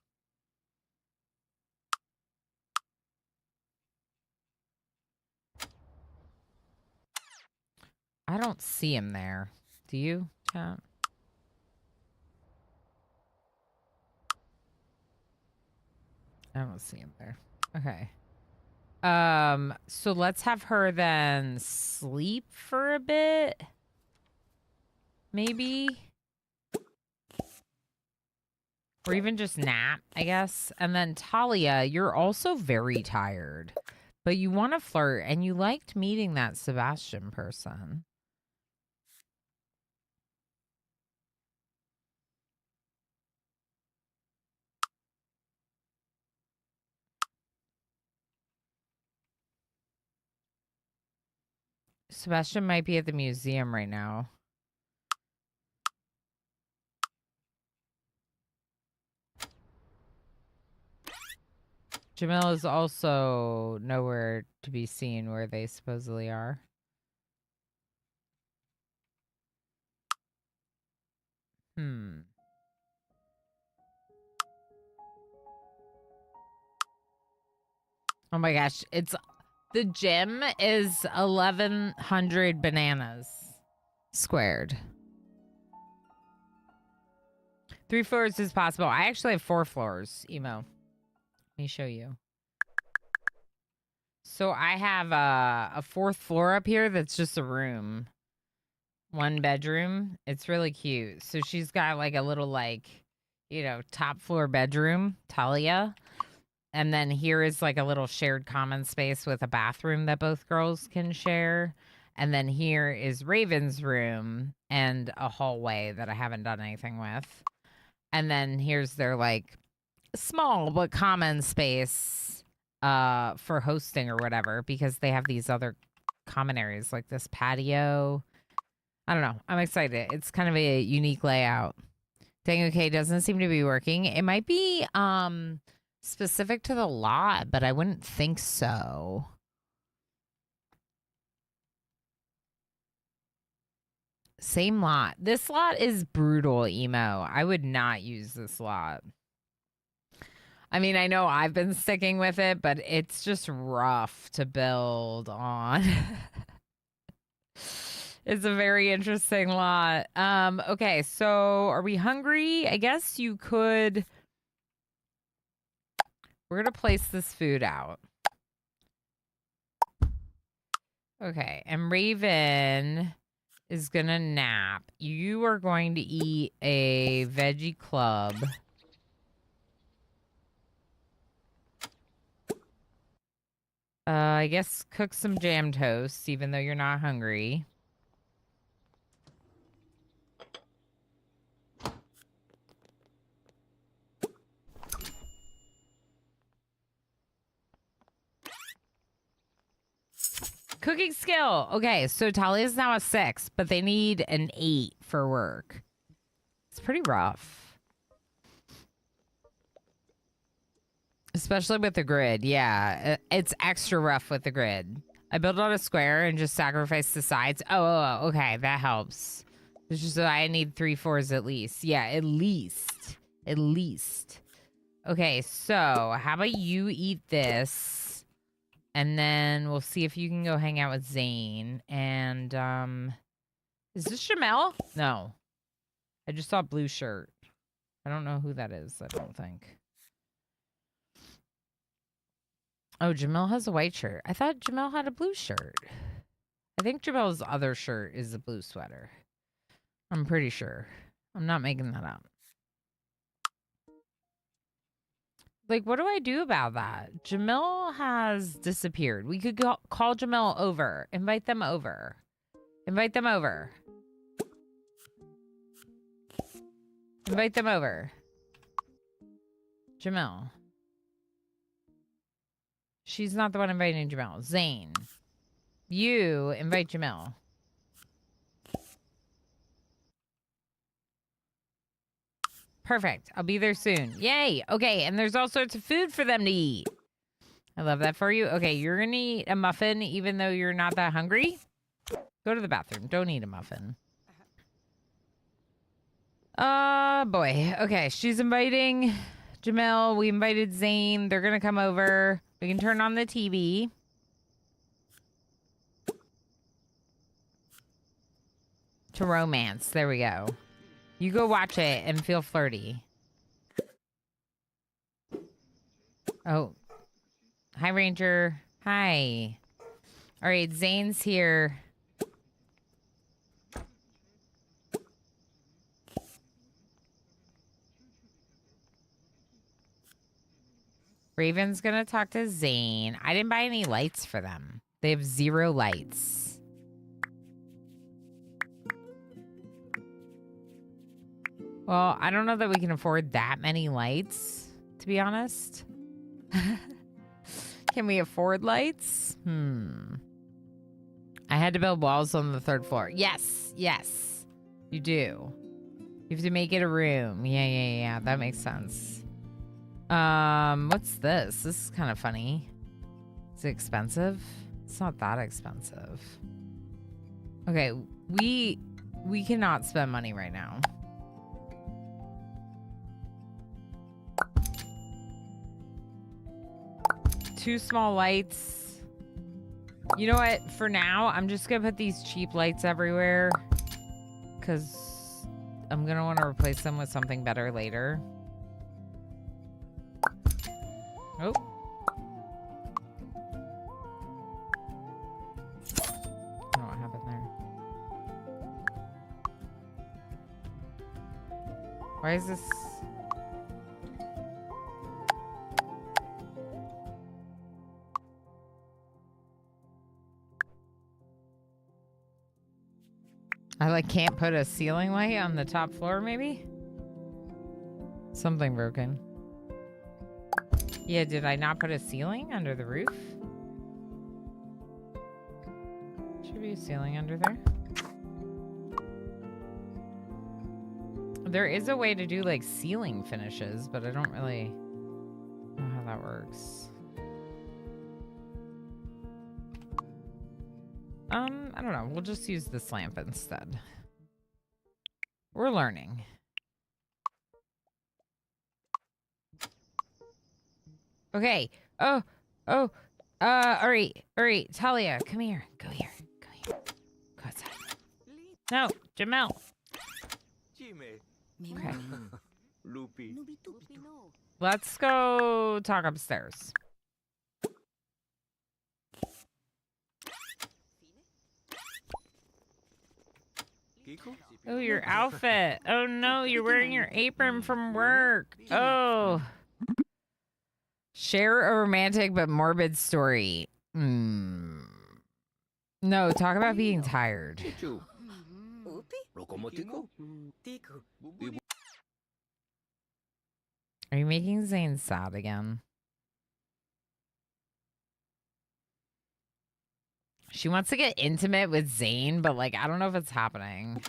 S1: I don't see him there. Do you, chat? I don't see him there. Okay. So let's have her then sleep for a bit. Maybe. Or even just nap, I guess. And then Talia, you're also very tired. But you want to flirt, and you liked meeting that Sebastian person. Sebastian might be at the museum right now. Jamil is also nowhere to be seen where they supposedly are. Oh my gosh, the gym is 1,100 bananas squared. 3 floors is possible. I actually have 4 floors, Emo. Let me show you. So I have a 4th floor up here that's just a room. 1 bedroom. It's really cute. So she's got like a little like, you know, top floor bedroom, Talia. And then here is like a little shared common space with a bathroom that both girls can share. And then here is Raven's room and a hallway that I haven't done anything with. And then here's their like small but common space for hosting or whatever, because they have these other common areas like this patio. I don't know. I'm excited. It's kind of a unique layout. Dang, okay, doesn't seem to be working. It might be specific to the lot, but I wouldn't think so. Same lot. This lot is brutal, emo. I would not use this lot. I mean, I know I've been sticking with it, but it's just rough to build on. It's a very interesting lot. Okay, so are we hungry? I guess you could... We're going to place this food out. Okay, and Raven is going to nap. You are going to eat a veggie club. I guess cook some jam toast, even though you're not hungry. Cooking skill. Okay, so Talia is now a 6, but they need an 8 for work. It's pretty rough. Especially with the grid. Yeah, it's extra rough with the grid. I built on a square and just sacrificed the sides. Oh, okay, that helps. It's just that I need 3 4s at least. Yeah, at least. At least. Okay, so how about you eat this? And then we'll see if you can go hang out with Zane. And, is this Jamel? No. I just saw a blue shirt. I don't know who that is, I don't think. Oh, Jamel has a white shirt. I thought Jamel had a blue shirt. I think Jamel's other shirt is a blue sweater. I'm pretty sure. I'm not making that up. Like, what do I do about that? Jamil has disappeared. We could call Jamil over. Invite them over. Invite them over. Invite them over. Jamil. She's not the one inviting Jamil. Zane. You invite Jamil. Perfect. I'll be there soon. Yay. Okay, and there's all sorts of food for them to eat. I love that for you. Okay, you're going to eat a muffin even though you're not that hungry. Go to the bathroom. Don't eat a muffin. Boy. Okay, she's inviting Jamil. We invited Zane. They're going to come over. We can turn on the TV. To romance. There we go. You go watch it and feel flirty. Oh. Hi, Ranger. Hi. All right, Zane's here. Raven's gonna talk to Zane. I didn't buy any lights for them. They have 0 lights. Well, I don't know that we can afford that many lights, to be honest. Can we afford lights? I had to build walls on the 3rd floor. Yes, yes, you do. You have to make it a room. Yeah. That makes sense. What's this? This is kind of funny. Is it expensive? It's not that expensive. Okay, we cannot spend money right now. Two small lights. You know what? For now, I'm just gonna put these cheap lights everywhere because I'm gonna want to replace them with something better later. Oh. I don't know what happened there. Why is this? I can't put a ceiling light on the top floor, maybe? Something broken. Yeah, did I not put a ceiling under the roof? Should be a ceiling under there. There is a way to do like ceiling finishes, but I don't really know how that works. I don't know. We'll just use this lamp instead. We're learning. Okay. Oh. All right. Talia, come here. Go here. Go outside. No, Jamel. Okay. Let's go talk upstairs. Oh, your outfit. Oh no, you're wearing your apron from work. Oh. Share a romantic but morbid story. No, talk about being tired. Are you making Zane sad again? She wants to get intimate with Zane, but like, I don't know if it's happening.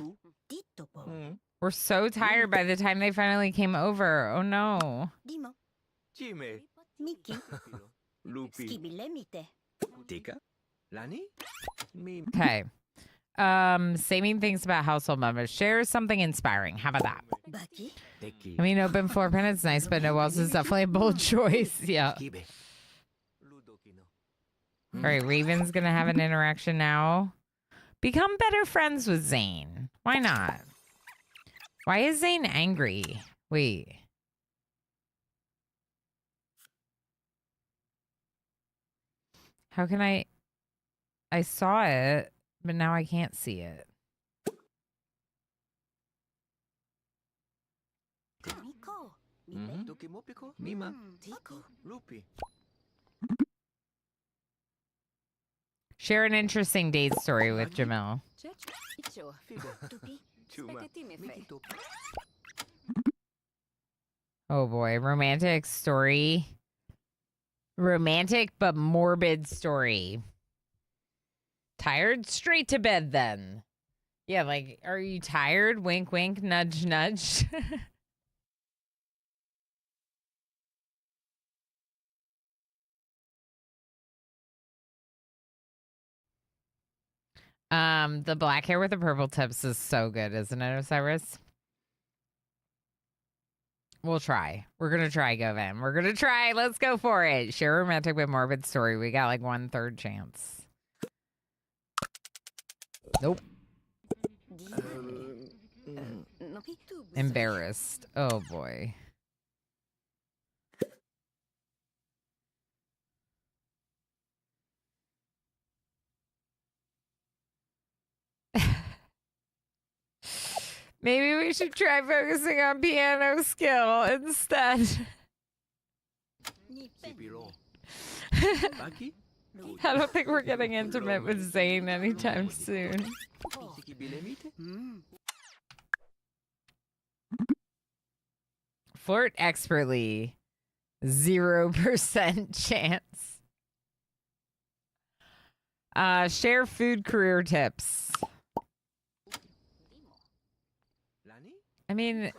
S1: We're so tired by the time they finally came over. Oh no. Okay. Saving things about household members. Share something inspiring. How about that? I mean, open floor pen is nice, but no else is definitely a bold choice. Yeah. All right, Raven's gonna have an interaction now. Become better friends with Zane. Why not? Why is Zane angry? Wait. How can I saw it, but now I can't see it. Share an interesting date story with Jamil. Oh boy, romantic story. Romantic but morbid story. Tired? Straight to bed then. Yeah, like, are you tired? Wink, wink, nudge, nudge. The black hair with the purple tips is so good, isn't it, Osiris? We'll try. We're gonna try, Govan. We're gonna try. Let's go for it. Share a romantic but morbid story. We got like 1/3 chance. Nope. Embarrassed. Oh boy. Maybe we should try focusing on piano skill instead. I don't think we're getting intimate with Zane anytime soon. Flirt expertly. 0% chance. Share food career tips. I mean,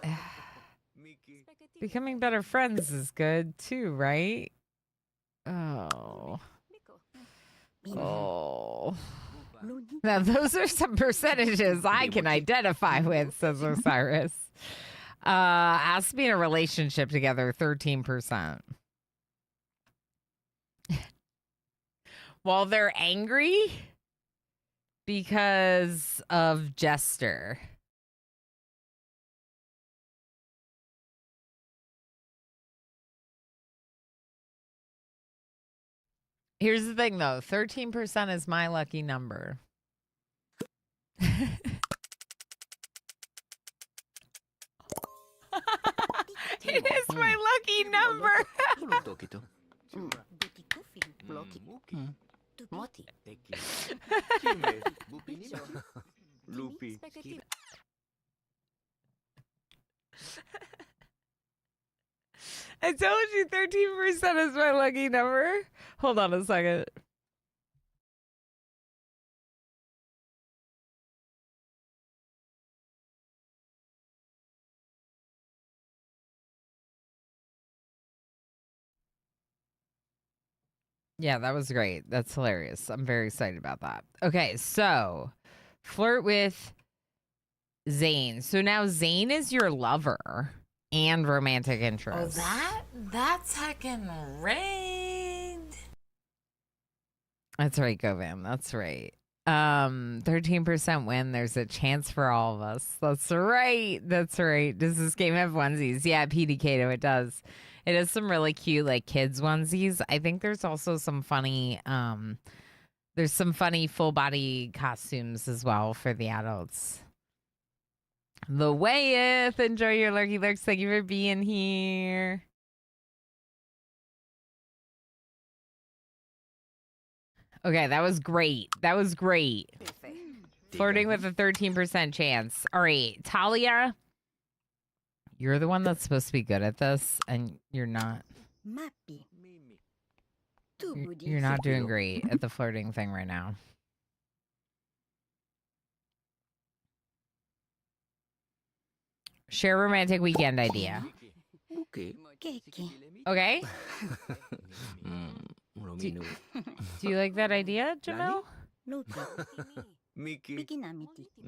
S1: becoming better friends is good too, right? Oh. Now, those are some percentages I can identify with, says Osiris. Has to be in a relationship together, 13%. While they're angry because of Jester. Here's the thing, though. 13% is my lucky number. It is my lucky number. I told you 13% is my lucky number. Hold on a second. Yeah, that was great. That's hilarious. I'm very excited about that. Okay, so flirt with Zane. So now Zane is your lover and romantic
S5: Oh,
S1: interest.
S5: that's heckin' rigged.
S1: That's right, Govan. That's right. 13% win. There's a chance for all of us. That's right. That's right. Does this game have onesies? Yeah, PDK, it does. It has some really cute like kids onesies. I think there's also some funny there's some funny full body costumes as well for the adults. The Wayeth, enjoy your lurky lurks. Thank you for being here. Okay, that was great. That was great. Flirting with a 13% chance. All right, Talia, you're the one that's supposed to be good at this, and you're not. You're not doing great at the flirting thing right now. Share romantic weekend idea. Okay. Do you like that idea, Jamel?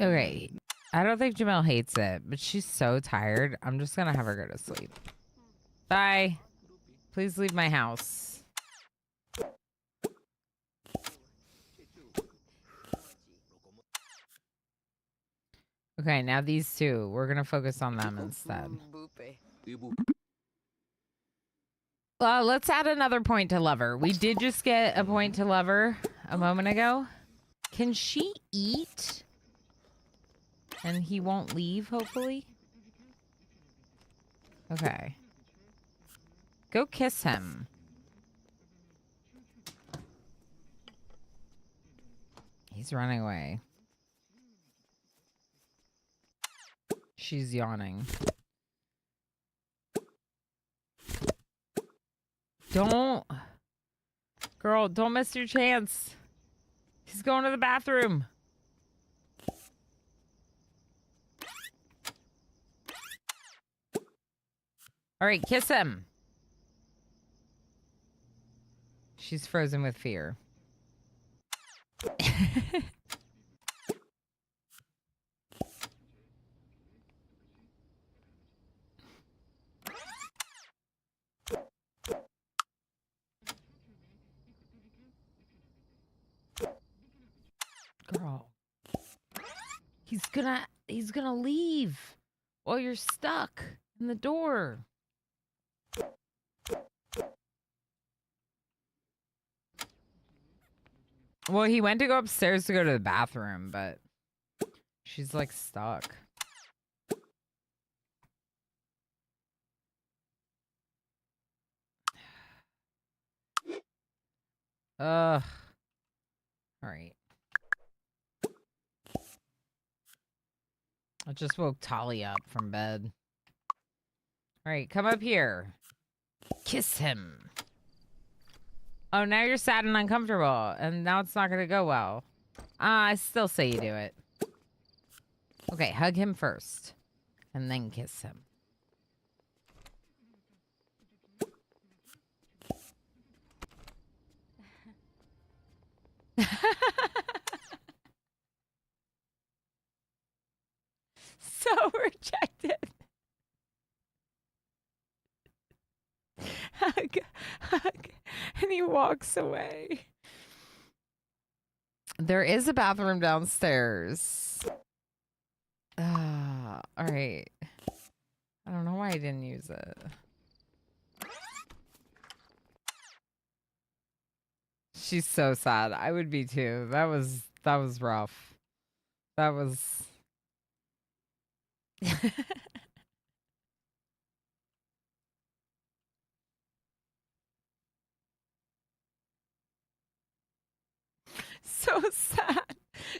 S1: Okay. I don't think Jamel hates it, but she's so tired. I'm just going to have her go to sleep. Bye. Please leave my house. Okay, now these two. We're going to focus on them instead. Let's add another point to lover. We did just get a point to lover a moment ago. Can she eat? And he won't leave, hopefully? Okay. Go kiss him. He's running away. She's yawning. Girl, don't miss your chance. He's going to the bathroom. All right, kiss him. She's frozen with fear. Girl. He's gonna leave while you're stuck in the door. Well, he went to go upstairs to go to the bathroom, but she's like stuck. Ugh. All right. I just woke Talia up from bed. All right, come up here. Kiss him. Oh, now you're sad and uncomfortable, and now it's not going to go well. I still say you do it. Okay, hug him first, and then kiss him. So rejected. Hug, hug, and he walks away. There is a bathroom downstairs. All right. I don't know why I didn't use it. She's so sad. I would be too. That was rough. That was so sad.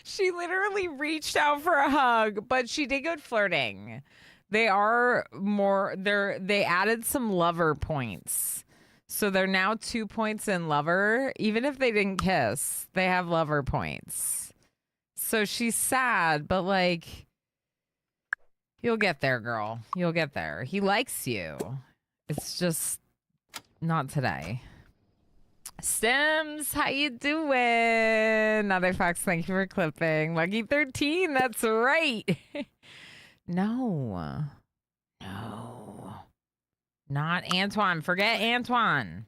S1: She literally reached out for a hug, but she did good flirting. They added some lover points. So they're now 2 points in lover. Even if they didn't kiss, they have lover points. So she's sad, but like, you'll get there, girl. You'll get there. He likes you. It's just not today. Sims, how you doing? Another Fox, thank you for clipping. Lucky 13, that's right. No. No. Not Antoine. Forget Antoine.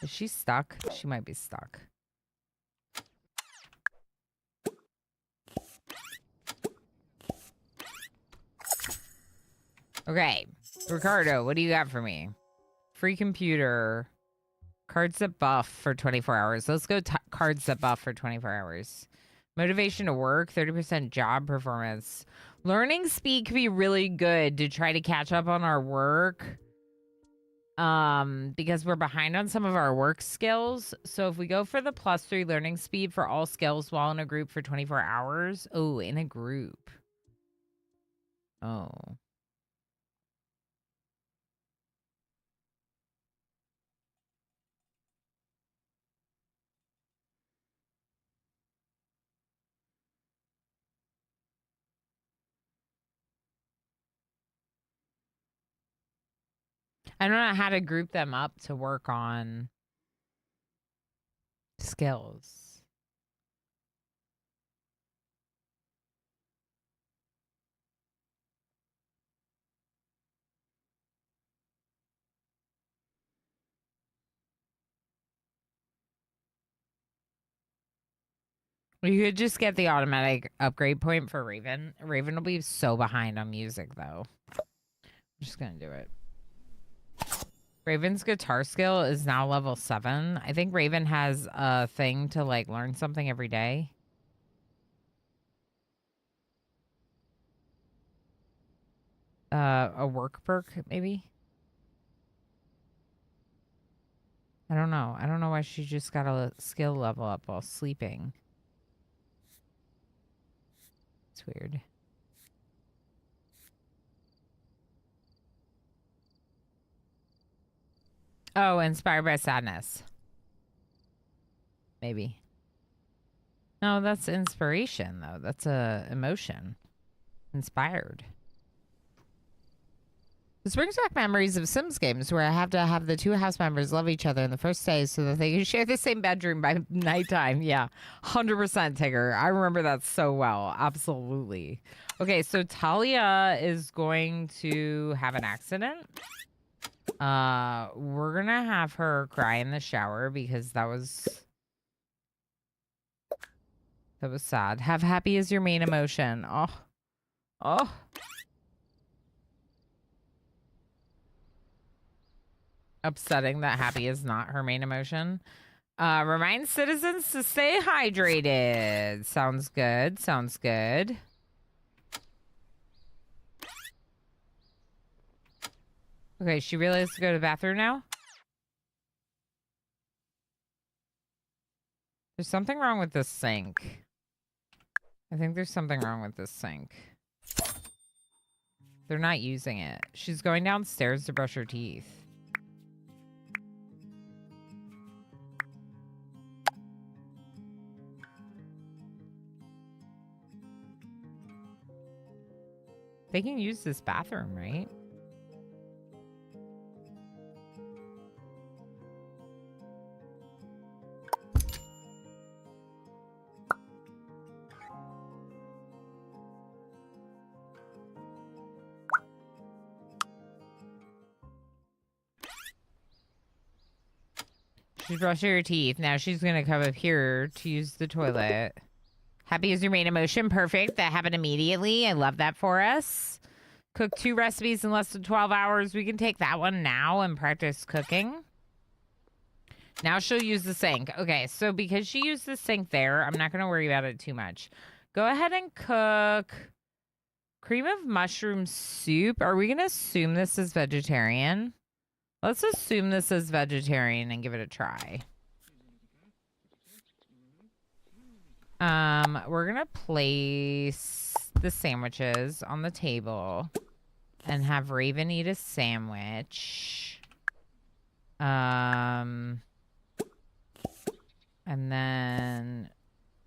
S1: Is she stuck? She might be stuck. Okay. Ricardo, what do you got for me? Free computer. Cards that buff for 24 hours. Let's go cards that buff for 24 hours. Motivation to work, 30% job performance. Learning speed could be really good to try to catch up on our work. Because we're behind on some of our work skills. So if we go for the +3 learning speed for all skills while in a group for 24 hours. Oh, in a group. Oh. I don't know how to group them up to work on skills. You could just get the automatic upgrade point for Raven. Raven will be so behind on music, though. I'm just going to do it. Raven's guitar skill is now level 7. I think Raven has a thing to, like, learn something every day. A work perk, maybe? I don't know. I don't know why she just got a skill level up while sleeping. It's weird. Oh, inspired by sadness. Maybe. No, that's inspiration, though. That's a emotion. Inspired. This brings back memories of Sims games where I have to have the 2 house members love each other in the first day so that they can share the same bedroom by nighttime. Yeah, 100% Tigger. I remember that so well. Absolutely. Okay, so Talia is going to have an accident. We're gonna have her cry in the shower because that was sad. Have happy as your main emotion. Oh. Upsetting that happy is not her main emotion. Remind citizens to stay hydrated. Sounds good. Sounds good. Okay, she really has to go to the bathroom now? There's something wrong with this sink. I think there's something wrong with this sink. They're not using it. She's going downstairs to brush her teeth. They can use this bathroom, right? She's brushing her teeth. Now she's going to come up here to use the toilet. Happy is your main emotion. Perfect. That happened immediately. I love that for us. Cook 2 recipes in less than 12 hours. We can take that one now and practice cooking. Now she'll use the sink. Okay, so because she used the sink there, I'm not going to worry about it too much. Go ahead and cook cream of mushroom soup. Are we going to assume this is vegetarian? Let's assume this is vegetarian and give it a try. We're gonna place the sandwiches on the table and have Raven eat a sandwich. And then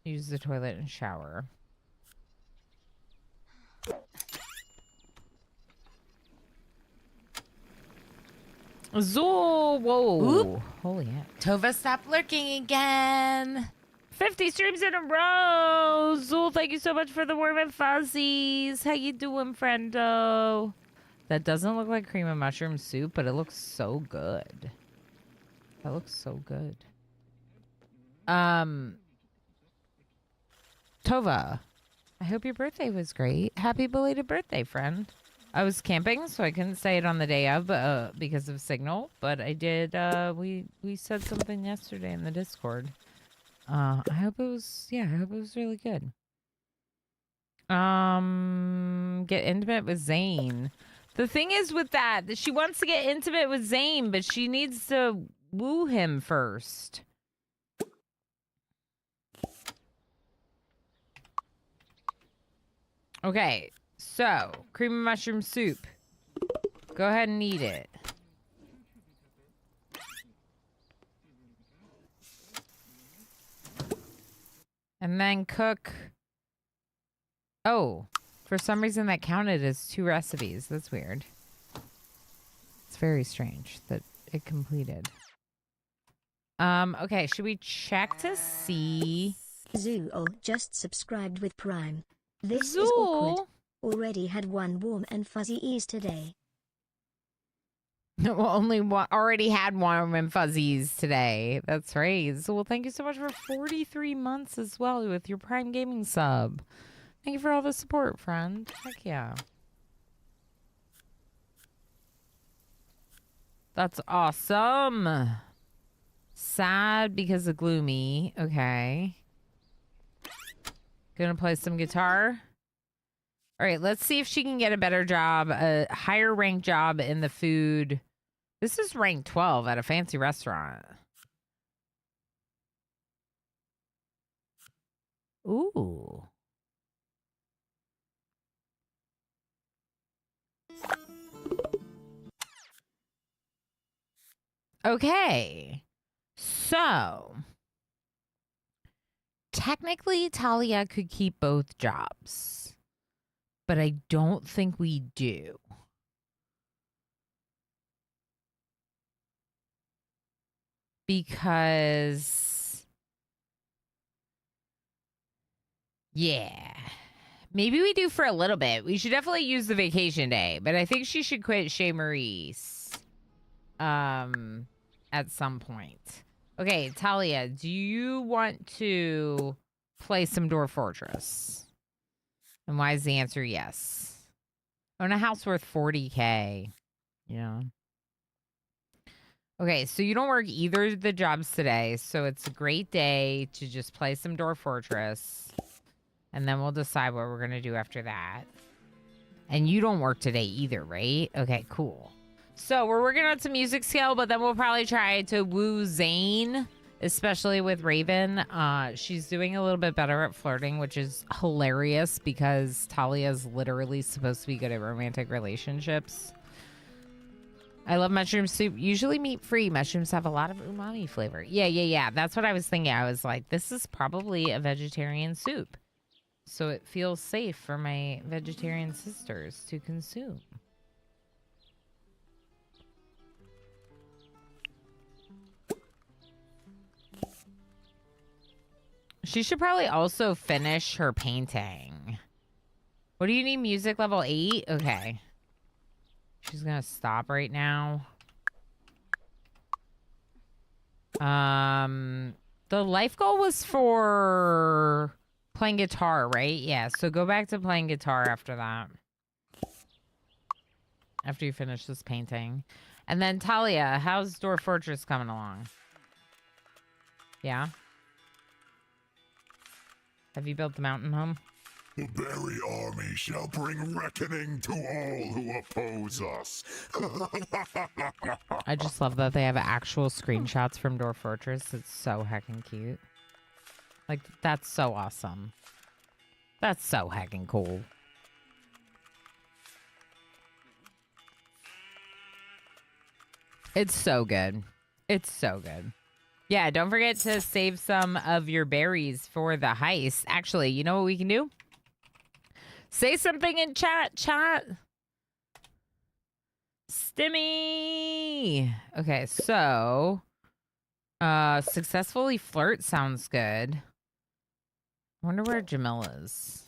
S1: use the toilet and shower. Zool, whoa.
S5: Oop.
S1: Holy heck.
S5: Tova, stop lurking again.
S1: 50 streams in a row. Zool, thank you so much for the warm and fuzzies. How you doing, friendo? That doesn't look like cream and mushroom soup, but it looks so good. That looks so good. Tova, I hope your birthday was great. Happy belated birthday, friend. I was camping, so I couldn't say it on the day of because of signal, but I did. We said something yesterday in the Discord. I hope it was. Yeah, I hope it was really good. Get intimate with Zane. The thing is with that she wants to get intimate with Zane, but she needs to woo him first. Okay, so cream and mushroom soup. Go ahead and eat it. And then cook. Oh, for some reason that counted as 2 recipes. That's weird. It's very strange that it completed. Okay, should we check to see?
S3: Zool just subscribed with Prime. This is
S1: Zool?
S3: awkward. Already had one warm and fuzzy ease today.
S1: No, only one. Already had warm and fuzzies today. That's right. So, well, thank you so much for 43 months as well with your Prime Gaming sub. Thank you for all the support, friend. Heck yeah. That's awesome. Sad because of Gloomy. Okay. Gonna play some guitar. All right, let's see if she can get a better job, a higher ranked job in the food. This is rank 12 at a fancy restaurant. Ooh. Okay. So, technically, Talia could keep both jobs, but I don't think we do. Because, yeah, maybe we do for a little bit. We should definitely use the vacation day, but I think she should quit Chez Maurice at some point. Okay, Talia, do you want to play some Dwarf Fortress? And why is the answer yes? Own a house worth 40K. Yeah. Okay, so you don't work either of the jobs today, so it's a great day to just play some Dwarf Fortress. And then we'll decide what we're going to do after that. And you don't work today either, right? Okay, cool. So we're working on some music skill, but then we'll probably try to woo Zane, especially with Raven. She's doing a little bit better at flirting, which is hilarious because Talia's literally supposed to be good at romantic relationships. I love mushroom soup. Usually meat-free. Mushrooms have a lot of umami flavor. Yeah. That's what I was thinking. I was like, this is probably a vegetarian soup. So it feels safe for my vegetarian sisters to consume. She should probably also finish her painting. What do you need? Music level 8? Okay. She's gonna stop right now. The life goal was for playing guitar, right? Yeah, so go back to playing guitar after that. After you finish this painting. And then Talia, how's Dwarf Fortress coming along? Yeah? Have you built the mountain home?
S6: The Berry Army shall bring reckoning to all who oppose us.
S1: I just love that they have actual screenshots from Dwarf Fortress. It's so heckin' cute. Like, that's so awesome. That's so heckin' cool. It's so good. It's so good. Yeah, don't forget to save some of your berries for the heist. Actually, you know what we can do? Say something in chat. Stimmy. Okay, so successfully flirt sounds good. I wonder where Jamil is.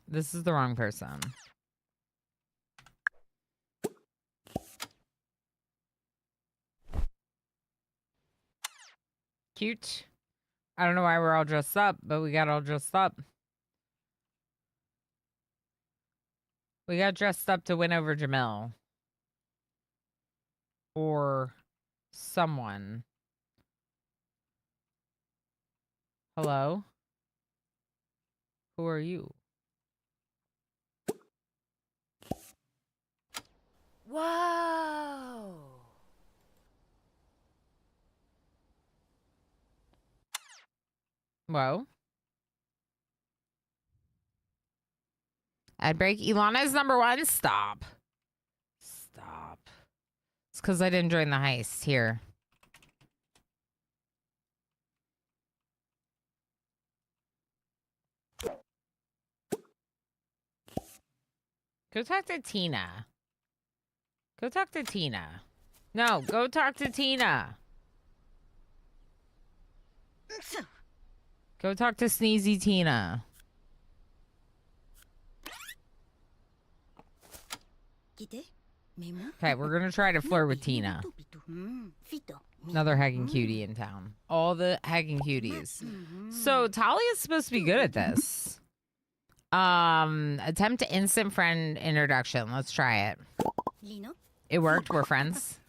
S1: This is the wrong person. Cute. I don't know why we're all dressed up, but we got all dressed up. We got dressed up to win over Jamil. Or someone. Hello? Who are you?
S5: Whoa.
S1: Whoa. Ad break. Ilana is number 1. Stop. Stop. It's because I didn't join the heist. Here. Go talk to Tina. Go talk to Tina. No, go talk to Tina. Go talk to Sneezy Tina. Okay, we're gonna try to flirt with Tina. Another hacking cutie in town. All the hacking cuties. So Talia's supposed to be good at this. Attempt to instant friend introduction. Let's try it. It worked. We're friends.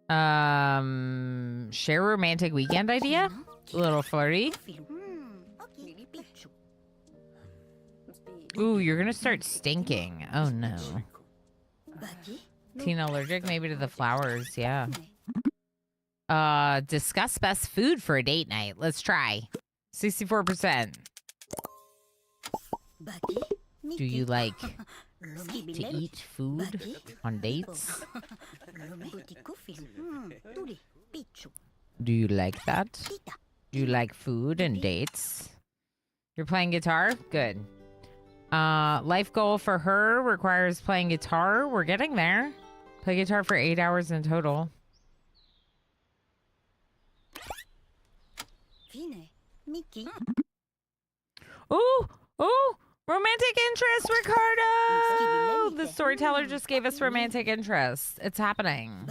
S1: Share romantic weekend idea? A little flirty. Ooh, you're gonna start stinking. Oh no. Tina allergic maybe to the flowers, yeah. Discuss best food for a date night. Let's try. 64%. Do you like to eat food on dates? Do you like that? Do you like food and dates? You're playing guitar? Good. Life goal for her requires playing guitar. We're getting there. Play guitar for 8 hours in total. Ooh, ooh, romantic interest, Ricardo. The storyteller just gave us romantic interest. It's happening.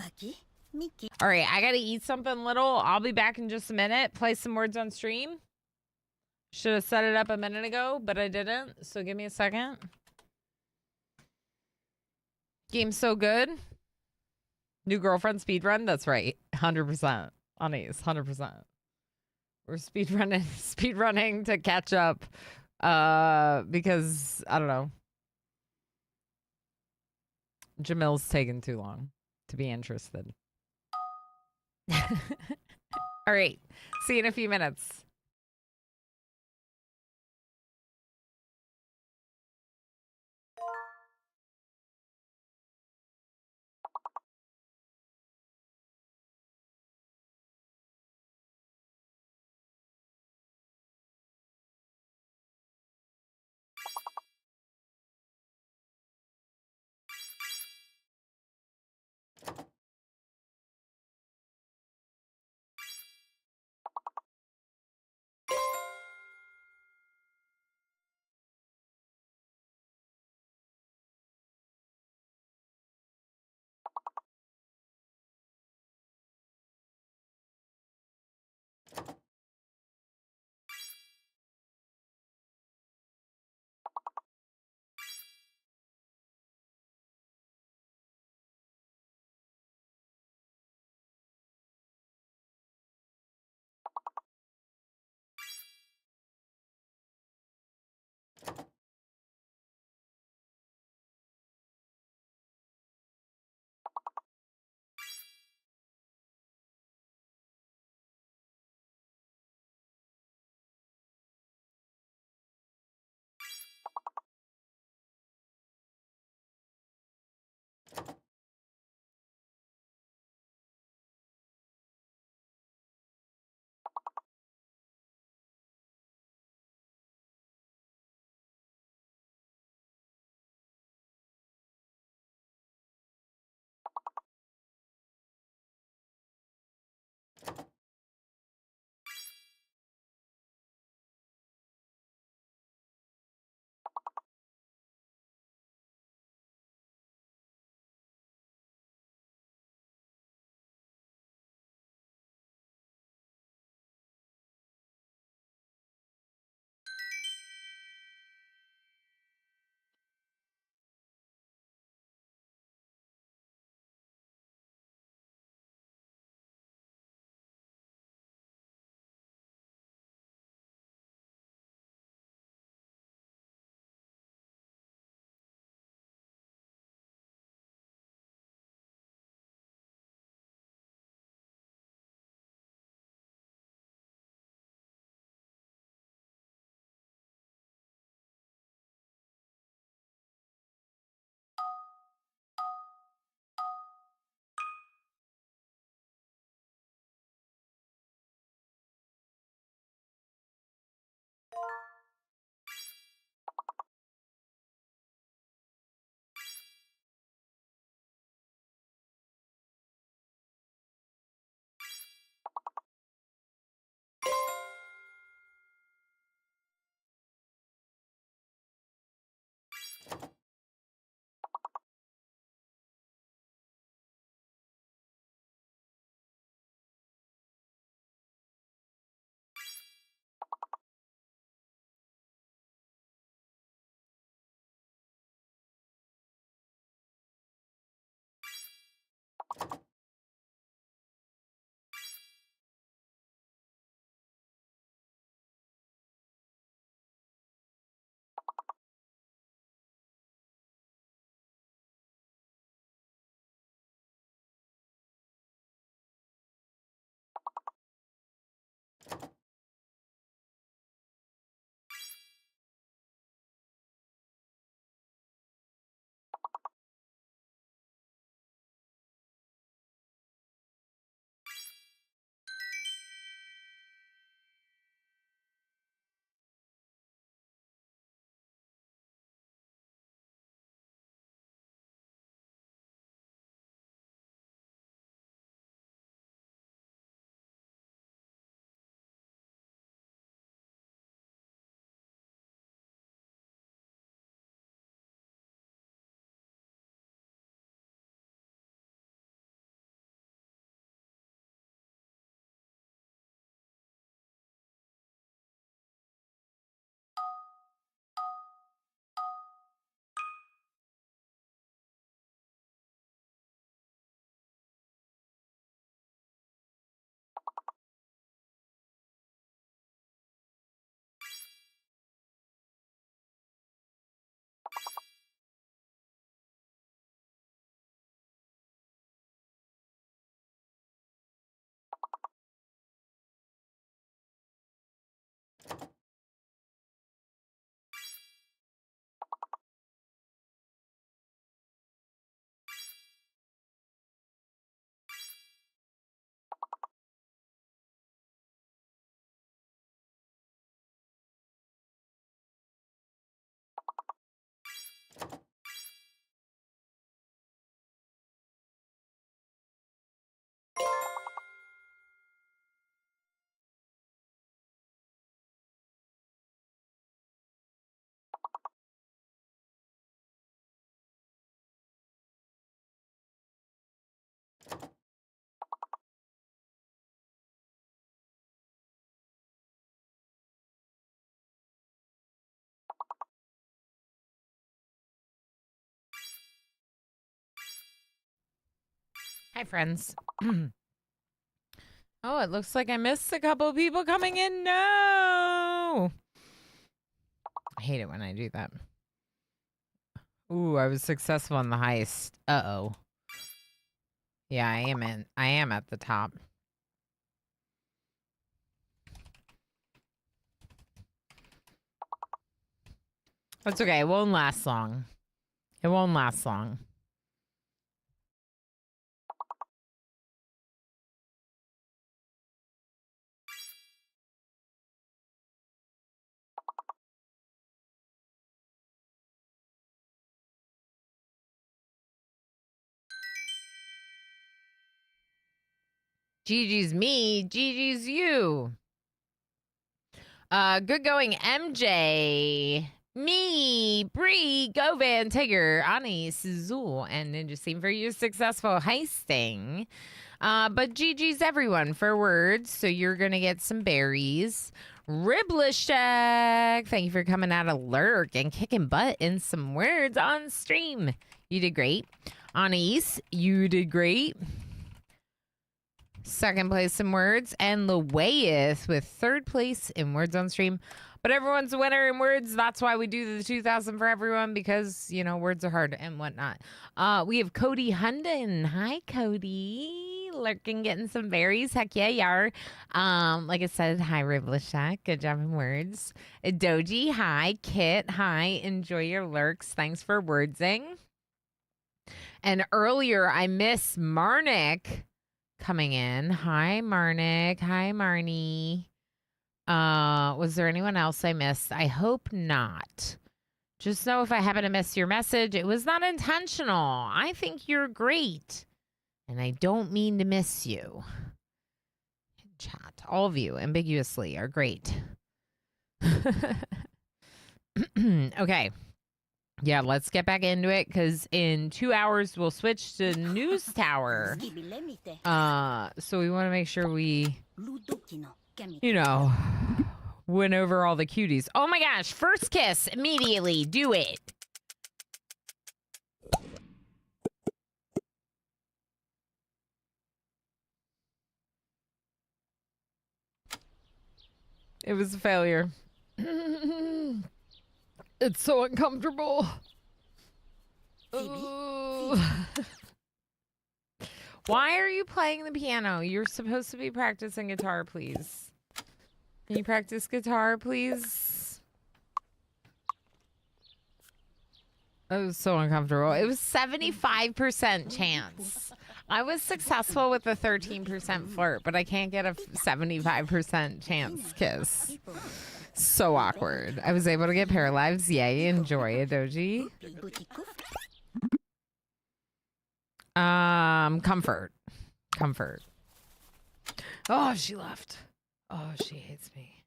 S1: All right, I gotta eat something little. I'll be back in just a minute. Play some words on stream. Should have set it up a minute ago, but I didn't. So give me a second. Game's so good. New girlfriend speedrun. That's right. 100%. Honeys, 100%. We're speedrunning to catch up. Because I don't know. Jamil's taking too long to be interested. All right. See you in a few minutes. Hi, friends. Oh, it looks like I missed a couple people coming in. No. I hate it when I do that. Ooh, I was successful in the heist. Uh-oh. Yeah, I am at the top. That's okay. It won't last long. It won't last long. Gigi's me, Gigi's you. Good going, MJ. Me, Bree, Govan, Tigger, Ani, Suzul, and Ninja Scene for your successful heisting. But Gigi's everyone for words, so you're gonna get some berries. Riblishek, thank you for coming out of lurk and kicking butt in some words on stream. You did great. Anise, you did great. Second place in words, and Luwayeth with third place in words on stream. But everyone's a winner in words. That's why we do the 2,000 for everyone, because, you know, words are hard and whatnot. We have Cody Hunden. Hi, Cody. Lurking, getting some berries. Heck yeah, yar. Like I said, hi, Riblishak. Good job in words. Doji, hi. Kit, hi. Enjoy your lurks. Thanks for wordsing. And earlier, I miss Marnik coming in. Hi, Marnik. Hi, Marnie. Was there anyone else I missed? I hope not. Just know if I happen to miss your message, it was not intentional. I think you're great. And I don't mean to miss you. Chat. All of you, ambiguously, are great. Okay. Yeah, let's get back into it because in 2 hours we'll switch to News Tower. So we want to make sure we, you know, win over all the cuties. Oh my gosh, first kiss immediately. Do it. It was a failure. It's so uncomfortable. Why are you playing the piano? You're supposed to be practicing guitar, please. Can you practice guitar, please? That was so uncomfortable. It was 75% chance. I was successful with the 13% flirt, but I can't get a 75% chance kiss. So awkward. I was able to get Paralives. Yay, enjoy Doji. Comfort. Comfort. Oh, she left. Oh, she hates me.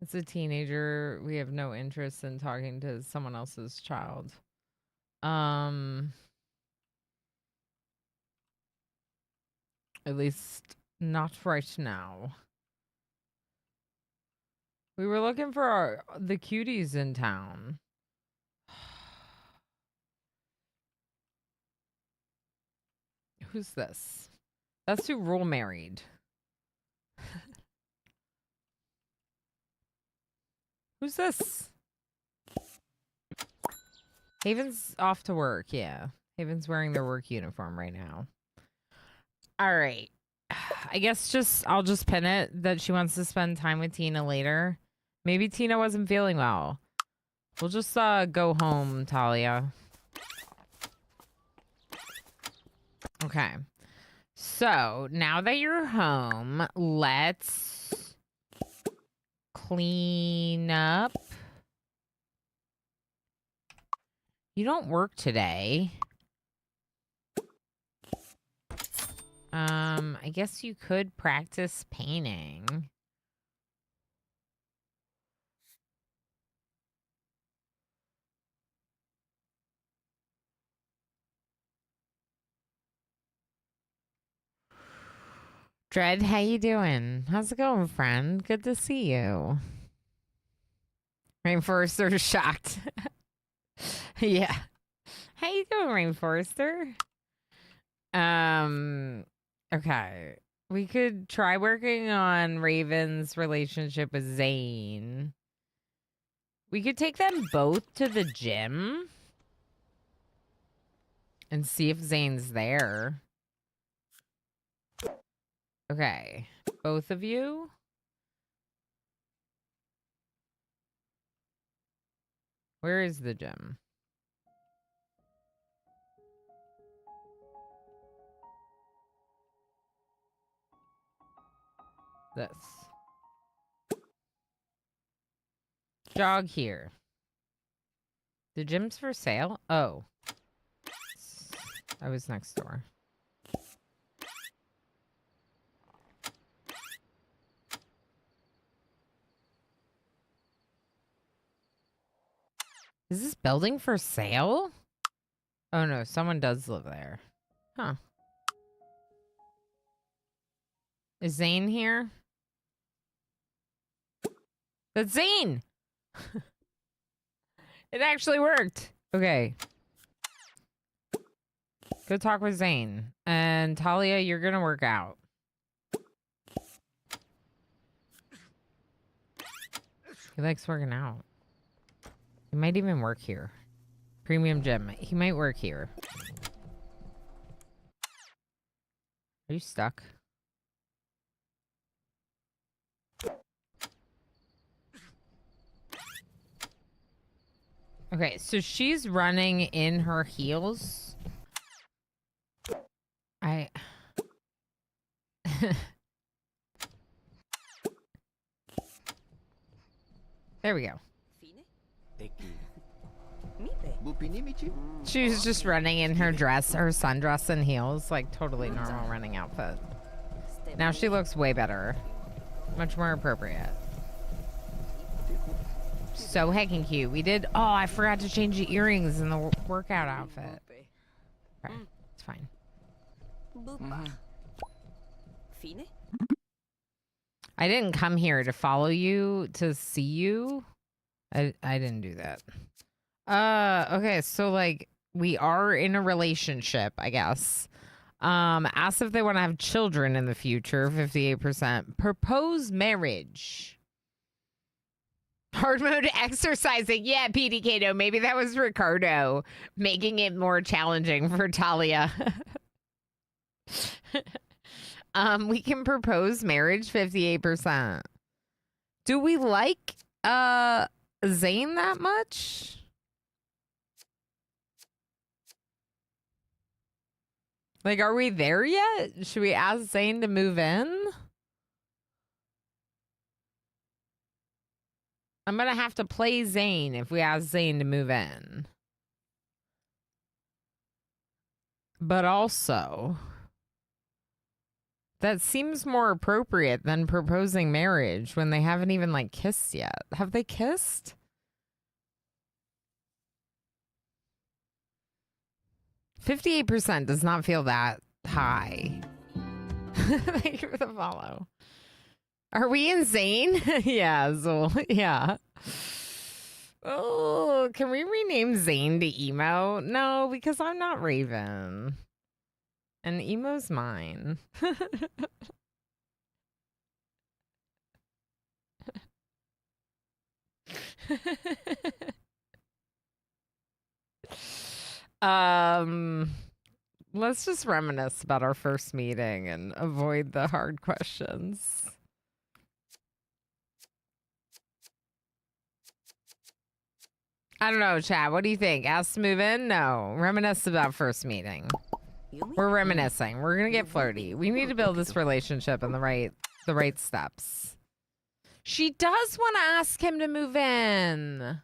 S1: It's a teenager. We have no interest in talking to someone else's child. At least not right now. We were looking for the cuties in town. Who's this? That's who Rule married. Who's this? Haven's off to work, yeah. Haven's wearing their work uniform right now. All right. I guess I'll just pin it that she wants to spend time with Tina later. Maybe Tina wasn't feeling well. We'll just go home, Talia. Okay. So, now that you're home, let's clean up. You don't work today. I guess you could practice painting. Dread, how you doing? How's it going, friend? Good to see you. Rainforester shocked. Yeah. How you doing, Rainforester? Okay. We could try working on Raven's relationship with Zane. We could take them both to the gym and see if Zane's there. Okay. Both of you? Where is the gym? This. Jog here. The gym's for sale? Oh. I was next door. Is this building for sale? Oh no, someone does live there. Huh. Is Zane here? That's Zane! It actually worked. Okay. Go talk with Zane. And Talia, you're gonna work out. He likes working out. He might even work here. Premium gym. He might work here. Are you stuck? Okay, so she's running in her heels. There we go. She's just running in her dress, her sundress and heels, like totally normal running outfit. Now she looks way better. Much more appropriate. So so heckin' cute. We did. Oh, I forgot to change the earrings in the workout outfit. Okay, it's fine. I didn't come here to follow you to see you. I didn't do that. Okay, so like we are in a relationship, I guess. Asked if they want to have children in the future, 58%. Propose marriage. Hard mode exercising. Yeah, PD Kato. Maybe that was Ricardo making it more challenging for Talia. We can propose marriage, 58%. Do we like Zane that much? Like, are we there yet? Should we ask Zane to move in? I'm gonna have to play Zane if we ask Zane to move in. But also, that seems more appropriate than proposing marriage when they haven't even, like, kissed yet. Have they kissed? %58 does not feel that high. Thank you for the follow. Are we insane? Yeah, so yeah. Oh, can we rename Zane to Emo? No, because I'm not Raven. And Emo's mine. Let's just reminisce about our first meeting and avoid the hard questions. I don't know, Chad. What do you think? Ask to move in? No. Reminisce about first meeting. We're reminiscing. We're gonna get flirty. We need to build this relationship in the right steps. She does want to ask him to move in.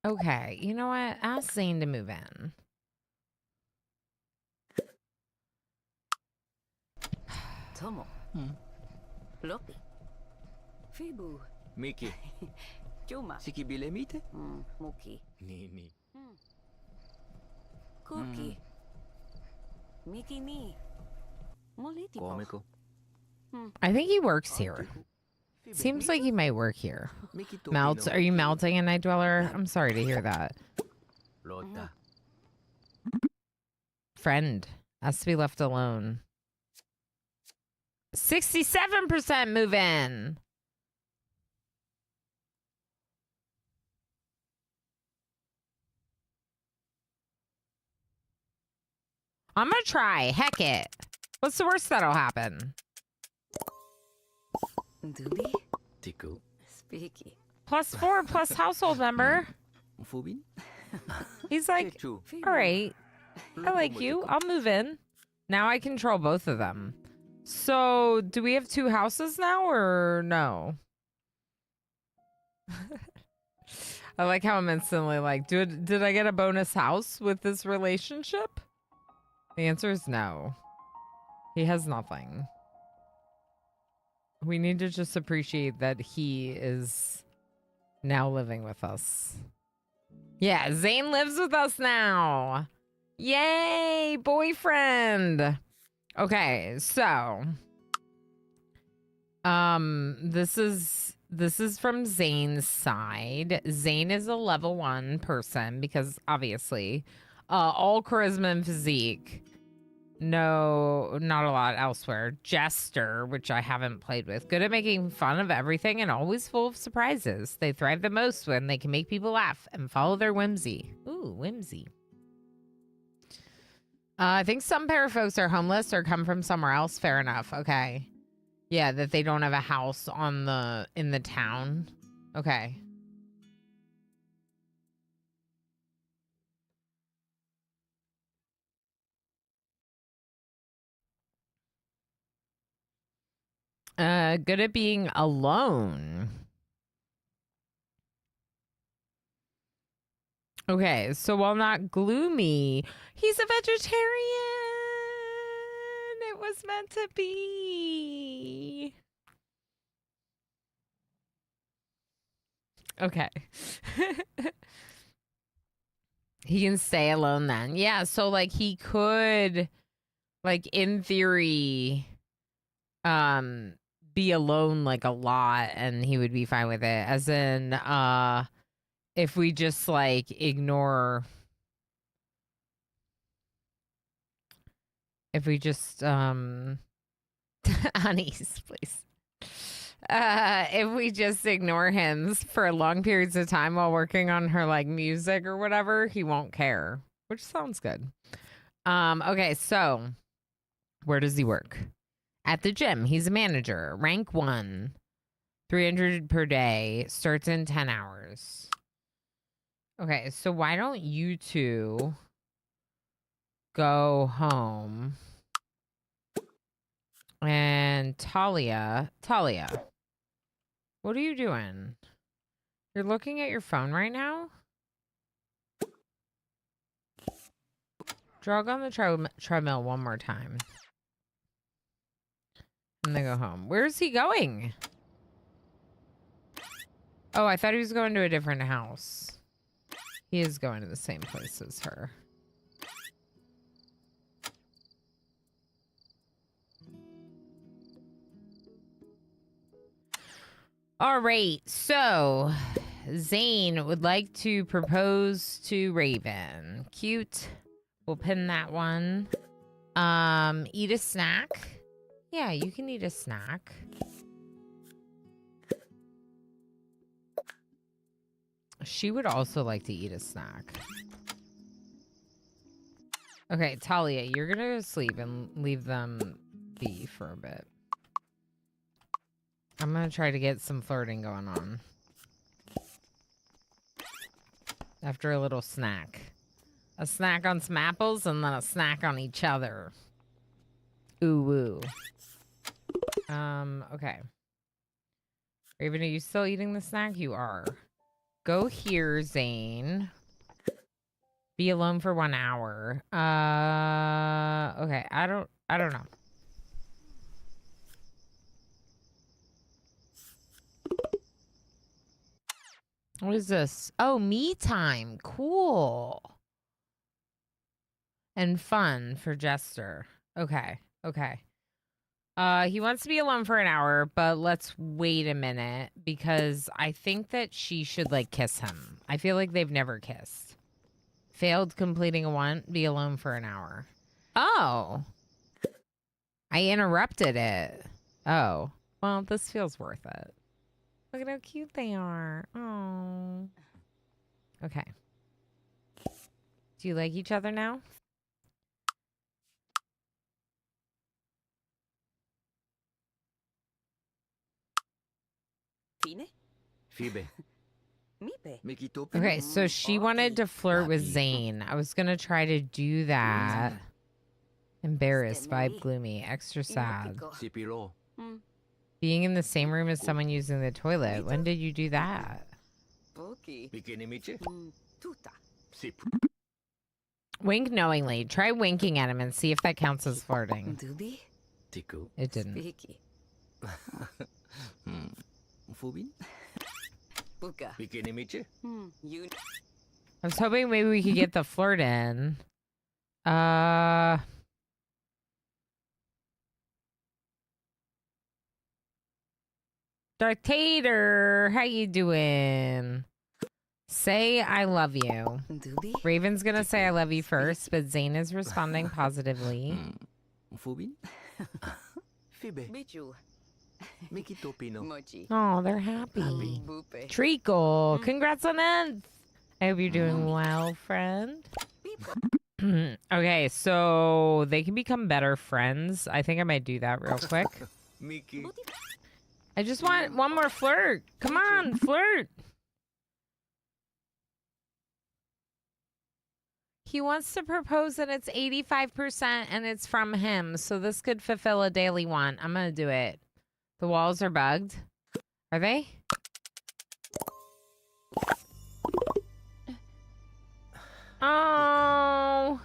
S1: Okay, you know what? Ask Zane to move in.
S7: Tomo. Lopi. Fibu.
S8: Miki.
S7: Chuma.
S8: Sikibilemite?
S7: Muki.
S8: Nini.
S7: Cookie. Miki ni. Moliti.
S8: Komiko.
S1: I think he works here. Seems like he might work here. Melts. Are you melting a night dweller? I'm sorry to hear that.
S8: Lota.
S1: Friend has to be left alone. 67% move in. I'm gonna try. Heck it. What's the worst that'll happen?
S7: Dubi.
S8: Tiku.
S7: Speaky.
S1: +4 plus household member.
S8: Fubin?
S1: He's like, all right, I like you. I'll move in. Now I control both of them. So, do we have 2 houses now or no? I like how I'm instantly like, did I get a bonus house with this relationship? The answer is no. He has nothing. We need to just appreciate that he is now living with us. Yeah, Zane lives with us now. Yay, boyfriend. Okay, so this is from Zane's side. Zane is a level 1 person because obviously all charisma and physique. No, not a lot elsewhere. Jester, which I haven't played with. Good at making fun of everything and always full of surprises. They thrive the most when they can make people laugh and follow their whimsy. Ooh, whimsy. I think some parafolks are homeless or come from somewhere else. Fair enough. Okay. Yeah, that they don't have a house in the town. Okay. Good at being alone. Okay, so while not gloomy, he's a vegetarian. It was meant to be. Okay. He can stay alone then. Yeah, so like he could like in theory be alone like a lot and he would be fine with it. As in if we just like ignore if we just Honey's please. If we just ignore him for long periods of time while working on her like music or whatever, he won't care, which sounds good. Okay, so where does he work? At the gym. He's a manager, rank 1, 300 per day, starts in 10 hours. Okay, so why don't you two go home? And Talia, what are you doing? You're looking at your phone right now? Jog on the treadmill one more time. And then go home. Where's he going? Oh, I thought he was going to a different house. He is going to the same place as her. All right, so Zane would like to propose to Raven. Cute. We'll pin that one. Eat a snack. Yeah, you can eat a snack. She would also like to eat a snack. Okay, Talia, you're gonna go sleep and leave them be for a bit. I'm gonna try to get some flirting going on. After a little snack. A snack on some apples and then a snack on each other. Ooh woo. Okay. Raven, are you still eating the snack? You are. Go here, Zane. Be alone for 1 hour. Okay, I don't know. What is this? Oh, me time. Cool. And fun for Jester. Okay. Okay. He wants to be alone for an hour, but let's wait a minute because I think that she should like kiss him. I feel like they've never kissed. Failed completing a one, be alone for an hour. Oh. I interrupted it. Oh. Well, this feels worth it. Look at how cute they are. Oh. Okay. Do you like each other now?
S7: Fine?
S8: Fibe.
S7: Mipe.
S8: Me quitó.
S1: Okay, so she wanted to flirt with Zane. I was gonna try to do that. Embarrassed, vibe gloomy, extra sad.
S8: Sipiro.
S1: Being in the same room as someone using the toilet. When did you do that?
S7: Poki.
S8: Bikini miche.
S7: Tuta.
S8: Sip.
S1: Wink knowingly. Try winking at him and see if that counts as flirting.
S7: Dubi.
S8: Tico.
S1: It didn't.
S7: Spiki.
S8: Fubin.
S7: Puka.
S8: Bikini miche.
S7: You.
S1: I was hoping maybe we could get the flirt in. Dictator, how you doing? Say I love you.
S7: Dubi.
S1: Raven's gonna say I love you first, but Zane is responding positively.
S8: Fubin. Fibe.
S7: Bichu.
S8: Me quitó pino.
S7: Mochi.
S1: Oh, they're happy.
S7: Bupe.
S1: Treacle, congrats on nth. I hope you're doing well, friend. Okay, so they can become better friends. I think I might do that real quick.
S8: Mickey.
S1: I just want one more flirt. Come on, flirt. He wants to propose and it's 85% and it's from him. So this could fulfill a daily want. I'm going to do it. The walls are bugged. Are they? Oh.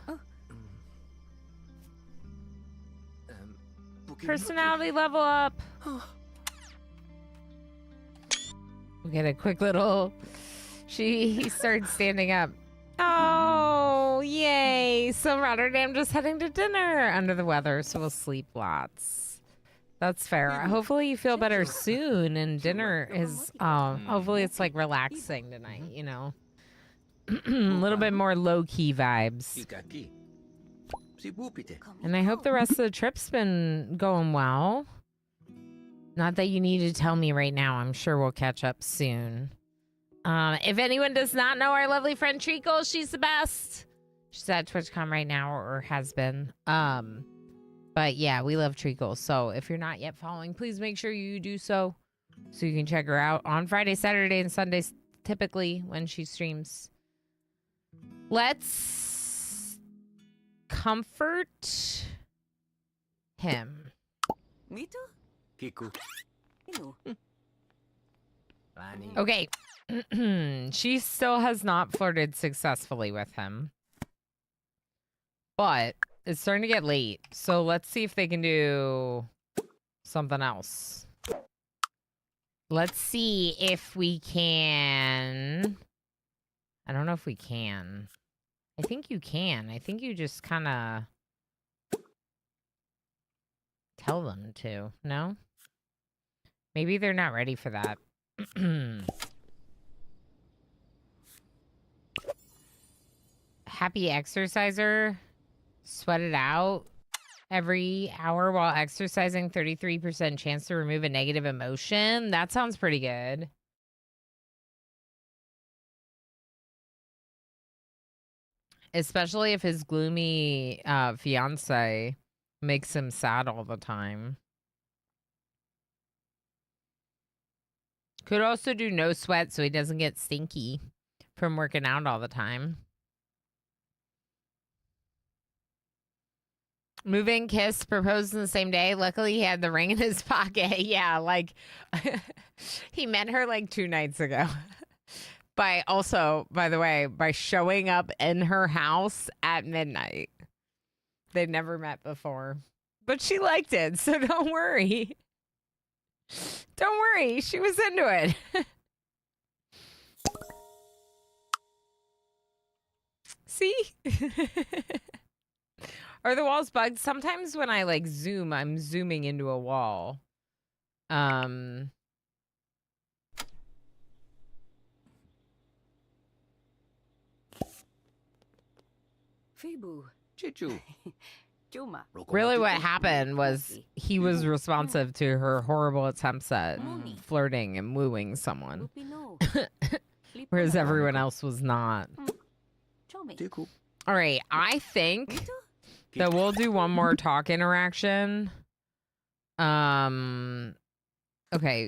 S1: Personality level up. get a quick little. He started standing up. Oh, yay! So Rotterdam just heading to dinner under the weather, so we'll sleep lots. That's fair. Hopefully you feel better soon, and dinner is. Hopefully it's like relaxing tonight. You know, a little bit more low key vibes.
S8: Ikaki. Si Bupite.
S1: And I hope the rest of the trip's been going well. Not that you need to tell me right now. I'm sure we'll catch up soon. If anyone does not know our lovely friend Treacle, she's the best. She's at TwitchCon right now, or has been. But yeah, we love Treacle. So if you're not yet following, please make sure you do so you can check her out on Friday, Saturday, and Sundays, typically when she streams. Let's comfort him.
S7: Mito?
S8: Kiku.
S7: Inu.
S8: Rani.
S1: Okay. She still has not flirted successfully with him. But it's starting to get late. So let's see if they can do something else. Let's see if we can. I don't know if we can. I think you can. I think you just kind of tell them to. No? Maybe they're not ready for that. Happy exerciser. Sweat it out. Every hour while exercising, 33% chance to remove a negative emotion. That sounds pretty good. Especially if his gloomy fiance makes him sad all the time. Could also do no sweat so he doesn't get stinky from working out all the time. Move in, kiss, proposed in the same day. Luckily, he had the ring in his pocket. Yeah, like he met her like 2 nights ago. By the way, by showing up in her house at midnight. They'd never met before. But she liked it, so don't worry. Don't worry, she was into it. See? Are the walls bugged? Sometimes when I like zoom, I'm zooming into a wall.
S7: Fibu.
S8: Chichu.
S7: Juma.
S1: Really what happened was he was responsive to her horrible attempts at flirting and wooing someone.
S7: Lupino.
S1: Whereas everyone else was not.
S7: Chomi.
S8: Tiku.
S1: All right, I think
S7: Mito?
S1: that we'll do one more talk interaction. Okay,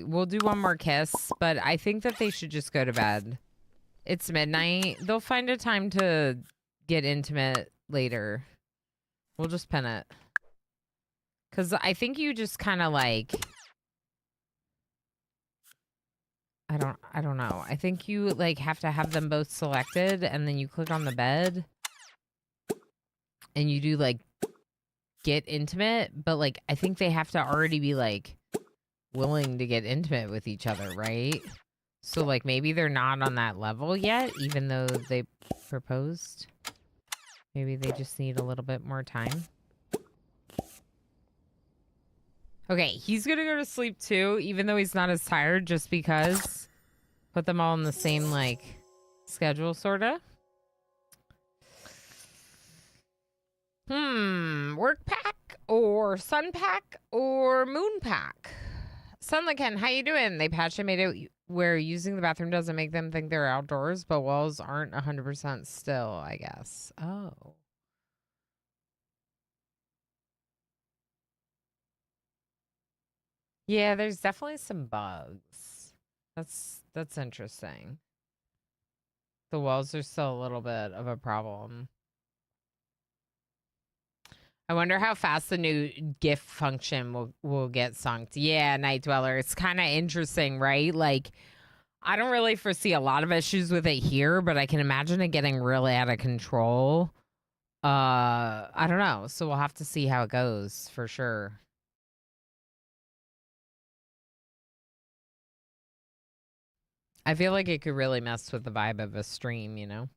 S1: we'll do one more kiss, but I think that they should just go to bed. It's midnight. They'll find a time to get intimate later. We'll just pin it. Because I think you just kind of like... I don't know. I think you like have to have them both selected and then you click on the bed. And you do like get intimate, but like I think they have to already be like willing to get intimate with each other, right? So like maybe they're not on that level yet, even though they proposed. Maybe they just need a little bit more time. Okay, he's gonna go to sleep too, even though he's not as tired, just because. Put them all in the same like schedule, sorta. Work pack or sun pack or moon pack? Sunliken, how you doing? They patched and made it where using the bathroom doesn't make them think they're outdoors, but walls aren't 100% still, I guess. Oh. Yeah, there's definitely some bugs. That's interesting. The walls are still a little bit of a problem. I wonder how fast the new GIF function will get synced. Yeah, Night Dweller. It's kind of interesting, right? Like, I don't really foresee a lot of issues with it here, but I can imagine it getting really out of control. I don't know. So we'll have to see how it goes for sure. I feel like it could really mess with the vibe of a stream, you know?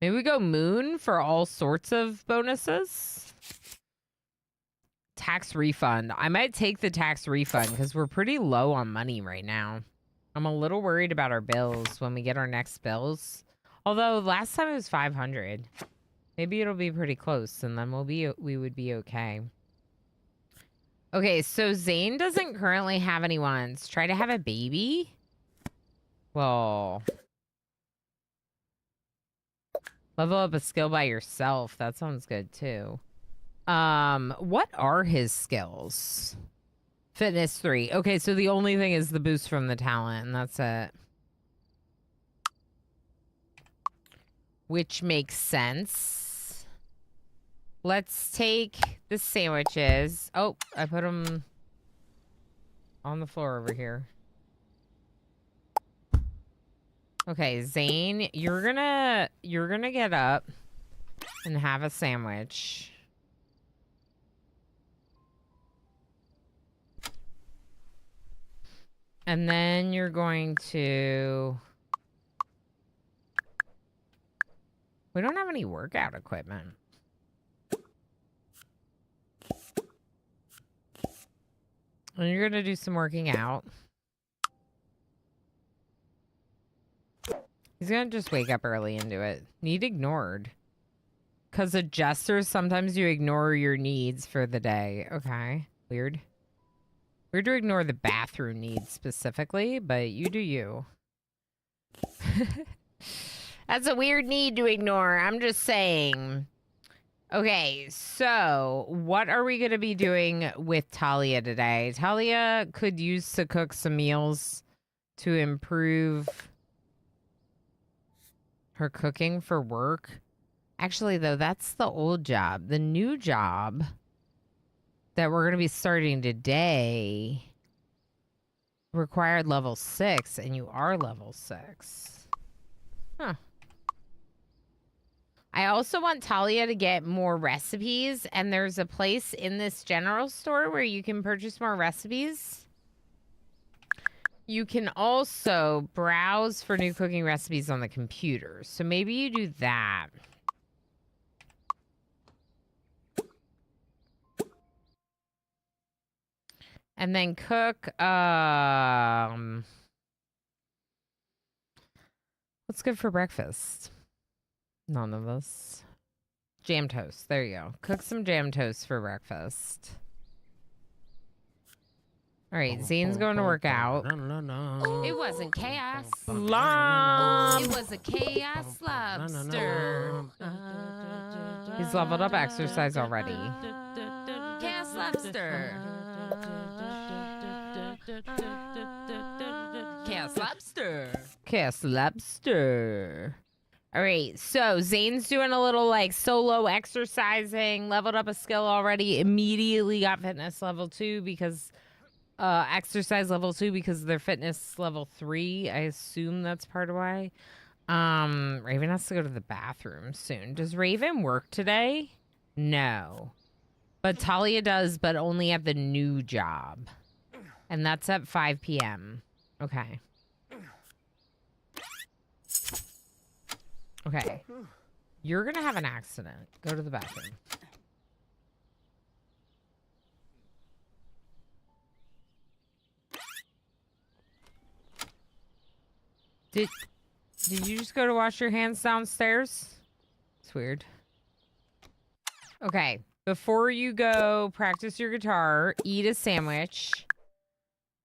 S1: Maybe we go moon for all sorts of bonuses. Tax refund. I might take the tax refund because we're pretty low on money right now. I'm a little worried about our bills when we get our next bills. Although last time it was 500. Maybe it'll be pretty close and then we would be okay. Okay, so Zane doesn't currently have any wants. Try to have a baby? Well, level up a skill by yourself. That sounds good too. What are his skills? Fitness 3. Okay, so the only thing is the boost from the talent, and that's it. Which makes sense. Let's take the sandwiches. Oh, I put them on the floor over here. Okay, Zane, you're gonna get up and have a sandwich. And then you're going to... We don't have any workout equipment. And you're going to do some working out. He's going to just wake up early and do it. Need ignored. Because adjusters, sometimes you ignore your needs for the day. Okay. Weird. Weird to ignore the bathroom needs specifically, but you do you. That's a weird need to ignore. I'm just saying. Okay, so what are we going to be doing with Talia today? Talia could use to cook some meals to improve her cooking for work. Actually, though, that's the old job. The new job that we're going to be starting today required level 6, and you are level 6. Huh. I also want Talia to get more recipes, and there's a place in this general store where you can purchase more recipes. You can also browse for new cooking recipes on the computer. So maybe you do that. And then cook, what's good for breakfast? None of us. Jam toast. There you go. Cook some jam toast for breakfast. All right, Zane's going to work out.
S5: It wasn't chaos.
S1: Love.
S5: It was a chaos lobster.
S1: He's leveled up exercise already.
S5: Chaos lobster. Chaos lobster.
S1: Chaos lobster. All right, so Zane's doing a little like solo exercising, leveled up a skill already, immediately got fitness level 2 because exercise level 2 because their fitness level 3. I assume that's part of why. Raven has to go to the bathroom soon. Does Raven work today? No. But Talia does, but only at the new job. And that's at 5 p.m. Okay. Okay. You're going to have an accident. Go to the bathroom. Did you just go to wash your hands downstairs? It's weird. Okay. Before you go practice your guitar, eat a sandwich,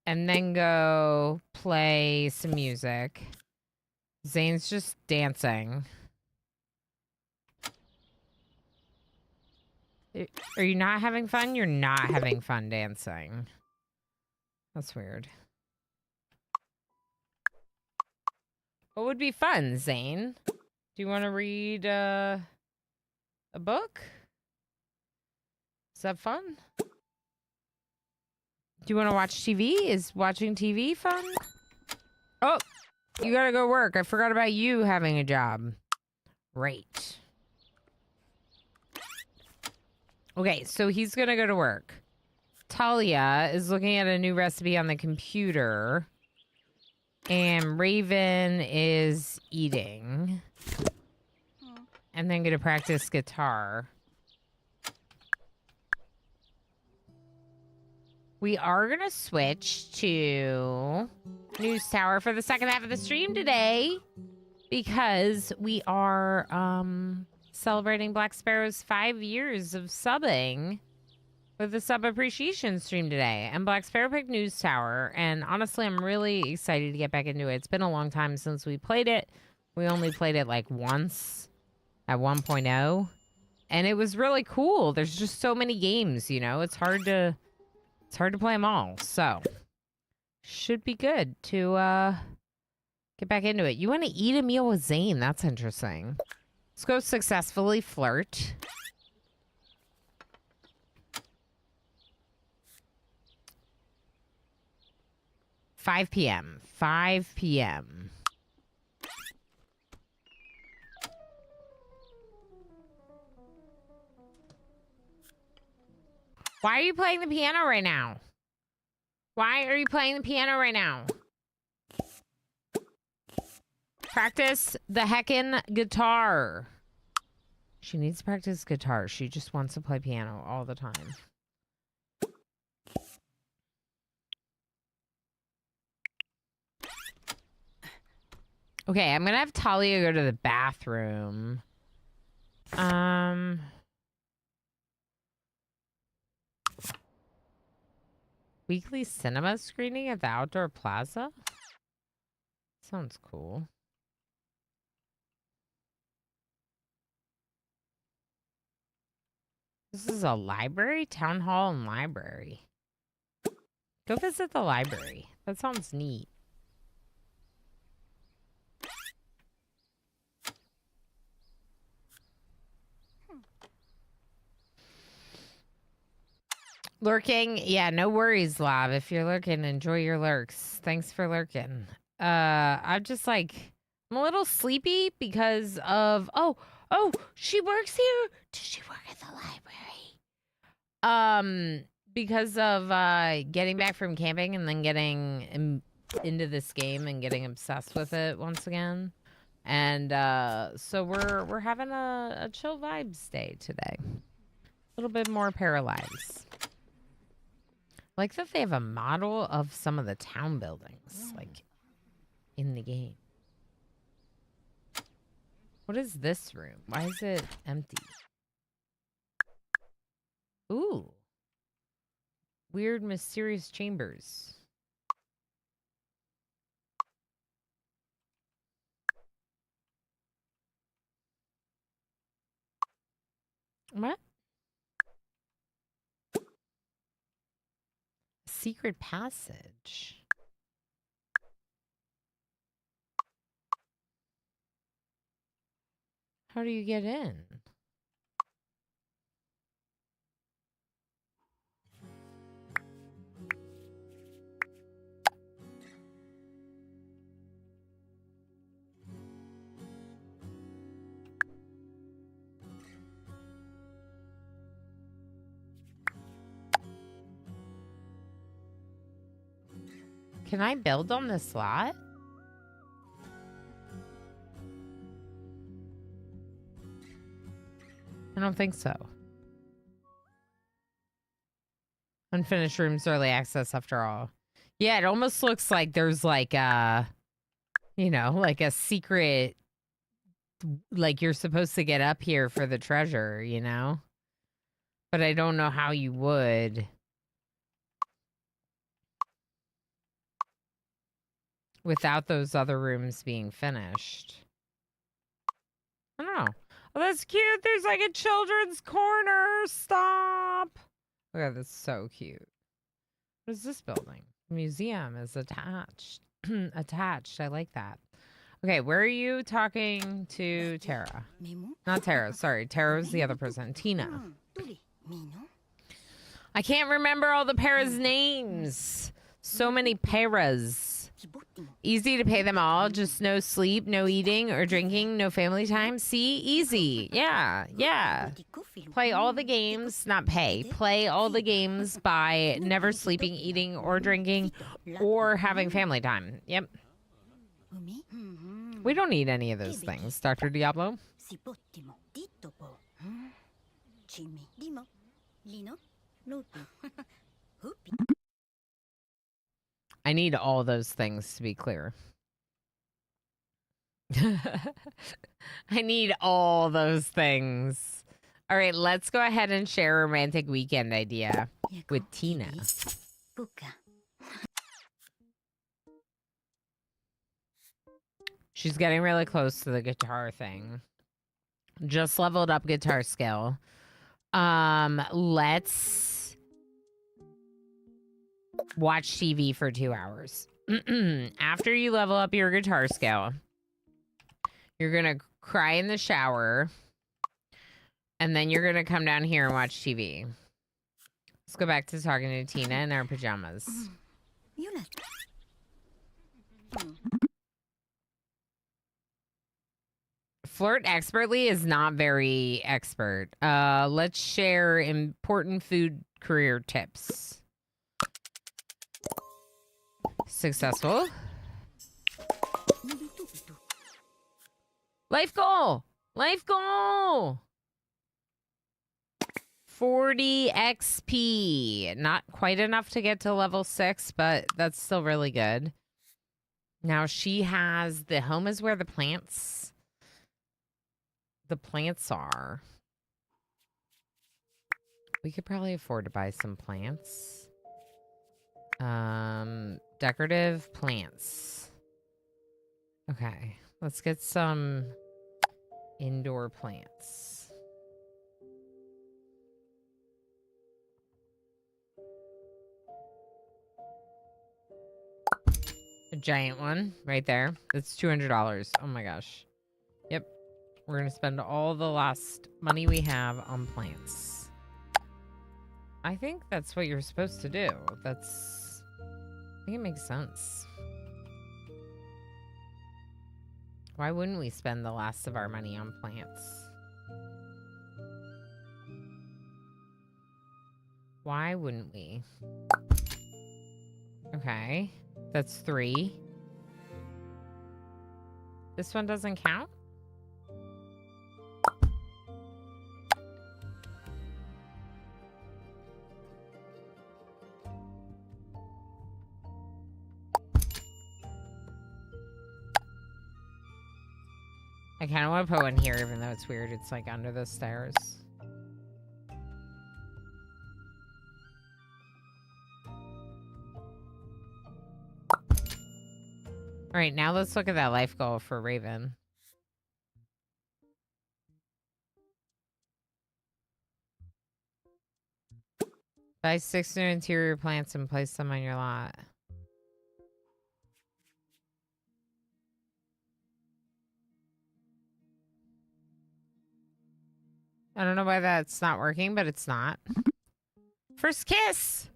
S1: and then go play some music. Zane's just dancing. Are you not having fun? You're not having fun dancing. That's weird. What would be fun, Zane? Do you want to read a book? Is that fun? Do you want to watch TV? Is watching TV fun? Oh, you gotta go work. I forgot about you having a job. Right. Okay, so he's gonna go to work. Talia is looking at a new recipe on the computer. And Raven is eating. And then gonna practice guitar. We are gonna switch to News Tower for the second half of the stream today because we are celebrating Black Sparrow's 5 years of subbing with the sub appreciation stream today. And Black Sparrow picked News Tower, and honestly, I'm really excited to get back into it. It's been a long time since we played it. We only played it like once at 1.0, and it was really cool. There's just so many games, you know. It's hard to play them all. So should be good to get back into it. You want to eat a meal with Zane? That's interesting. Let's go successfully flirt. $5 p.m. 5 p.m. Why are you playing the piano right now? Why are you playing the piano right now? Practice the heckin' guitar. She needs to practice guitar. She just wants to play piano all the time. Okay, I'm gonna have Talia go to the bathroom. Weekly cinema screening at the Outdoor Plaza? Sounds cool. This is a library? Town hall and library. Go visit the library. That sounds neat. Lurking? Yeah, no worries, Lav. If you're lurking, enjoy your lurks. Thanks for lurking. I'm just like, I'm a little sleepy because of, oh, she works here. Does she work at the library? Because of getting back from camping and then getting into this game and getting obsessed with it once again. And so we're having a chill vibes day today. A little bit more Paralives. I like that they have a model of some of the town buildings, like, in the game. What is this room? Why is it empty? Ooh. Weird, mysterious chambers. What? Secret passage. How do you get in? Can I build on this lot? I don't think so. Unfinished rooms, early access after all. Yeah, it almost looks like there's like a, you know, like a secret, like you're supposed to get up here for the treasure, you know? But I don't know how you would. Without those other rooms being finished. I don't know. Oh, that's cute. There's like a children's corner. Stop. Look at this. So cute. What is this building? Museum is attached. Attached. I like that. Okay, where are you talking to Tara? Not Tara. Sorry. Tara's the other person. Tina. I can't remember all the Paras names. So many Paras. Easy to pay them all. Just no sleep, no eating or drinking, no family time. See? Easy. Yeah. Yeah. Play all the games, not pay. Play all the games by never sleeping, eating, or drinking, or having family time. Yep. We don't need any of those things, Dr. Diablo. I need all those things to be clear. I need all those things. All right, let's go ahead and share a romantic weekend idea with Tina. She's getting really close to the guitar thing. Just leveled up guitar skill. Let's watch TV for 2 hours. After you level up your guitar skill, you're gonna cry in the shower, and then you're gonna come down here and watch TV. Let's go back to talking to Tina in our pajamas. Flirt expertly is not very expert. Let's share important food career tips. Successful. Life goal! Life goal! 40 XP. Not quite enough to get to level 6, but that's still really good. Now she has the home is where the plants are. We could probably afford to buy some plants. Decorative plants. Okay, let's get some indoor plants. A giant one right there. That's $200. Oh my gosh. Yep. We're going to spend all the last money we have on plants. I think that's what you're supposed to do. I think it makes sense. Why wouldn't we spend the last of our money on plants? Why wouldn't we? Okay. That's 3. This one doesn't count? I kind of want to put one here, even though it's weird. It's like under the stairs. All right, now let's look at that life goal for Raven. Buy 6 new interior plants and place them on your lot. I don't know why that's not working, but it's not. First kiss!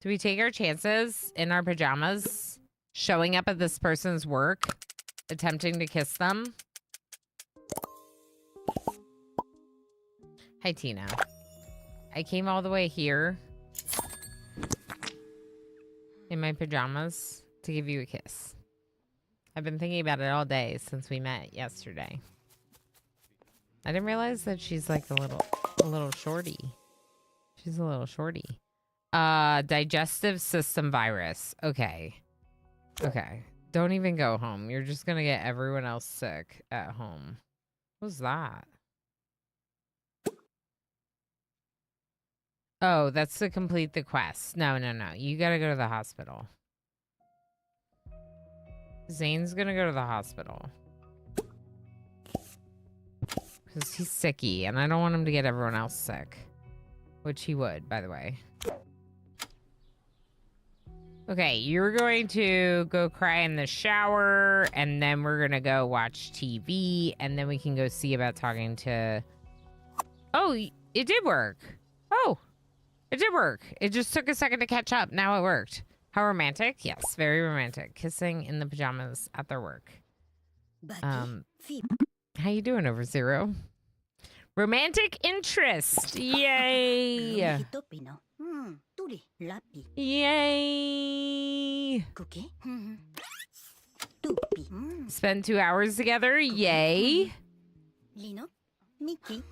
S1: Do we take our chances in our pajamas? Showing up at this person's work? Attempting to kiss them? Hi, Tina. I came all the way here in my pajamas to give you a kiss. I've been thinking about it all day since we met yesterday. I didn't realize that she's like a little shorty. She's a little shorty. Digestive system virus. Okay. Okay. Don't even go home. You're just gonna get everyone else sick at home. What's that? Oh, that's to complete the quest. No. You gotta go to the hospital. Zane's gonna go to the hospital. Because he's sicky, and I don't want him to get everyone else sick. Which he would, by the way. Okay, you're going to go cry in the shower, and then we're going to go watch TV, and then we can go see about talking to... Oh, it did work. Oh, it did work. It just took a second to catch up. Now it worked. How romantic? Yes, very romantic. Kissing in the pajamas at their work. How you doing over Zero? Romantic interest. Yay. Yay. Spend 2 hours together. Yay.
S7: Lino, Mickey.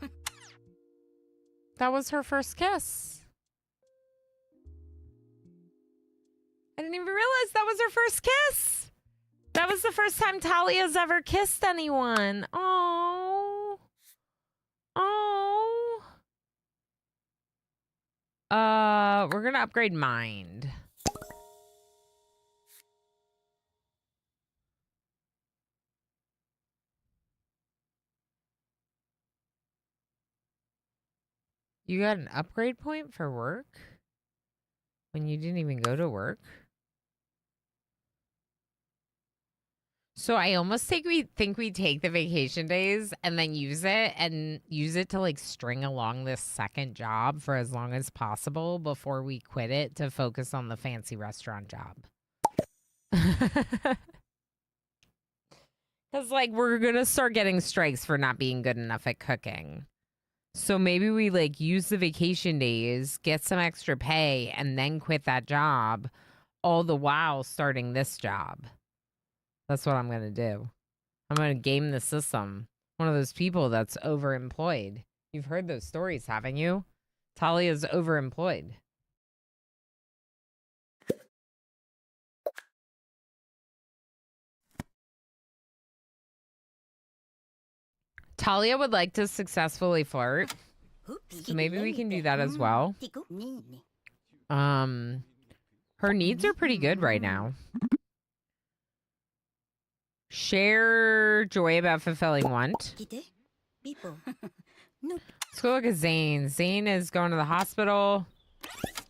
S1: That was her first kiss. I didn't even realize that was her first kiss. That was the first time Talia's ever kissed anyone. Oh. Oh. We're gonna upgrade Mind. You got an upgrade point for work? When you didn't even go to work? So I almost think we take the vacation days and then use it to like string along this second job for as long as possible before we quit it to focus on the fancy restaurant job. Because like we're gonna start getting strikes for not being good enough at cooking. So maybe we like use the vacation days, get some extra pay, and then quit that job, all the while starting this job. That's what I'm going to do. I'm going to game the system. One of those people that's overemployed. You've heard those stories, haven't you? Talia's overemployed. Talia would like to successfully flirt. So maybe we can do that as well. Her needs are pretty good right now. Share joy about fulfilling want. Let's go look at Zane. Zane is going to the hospital.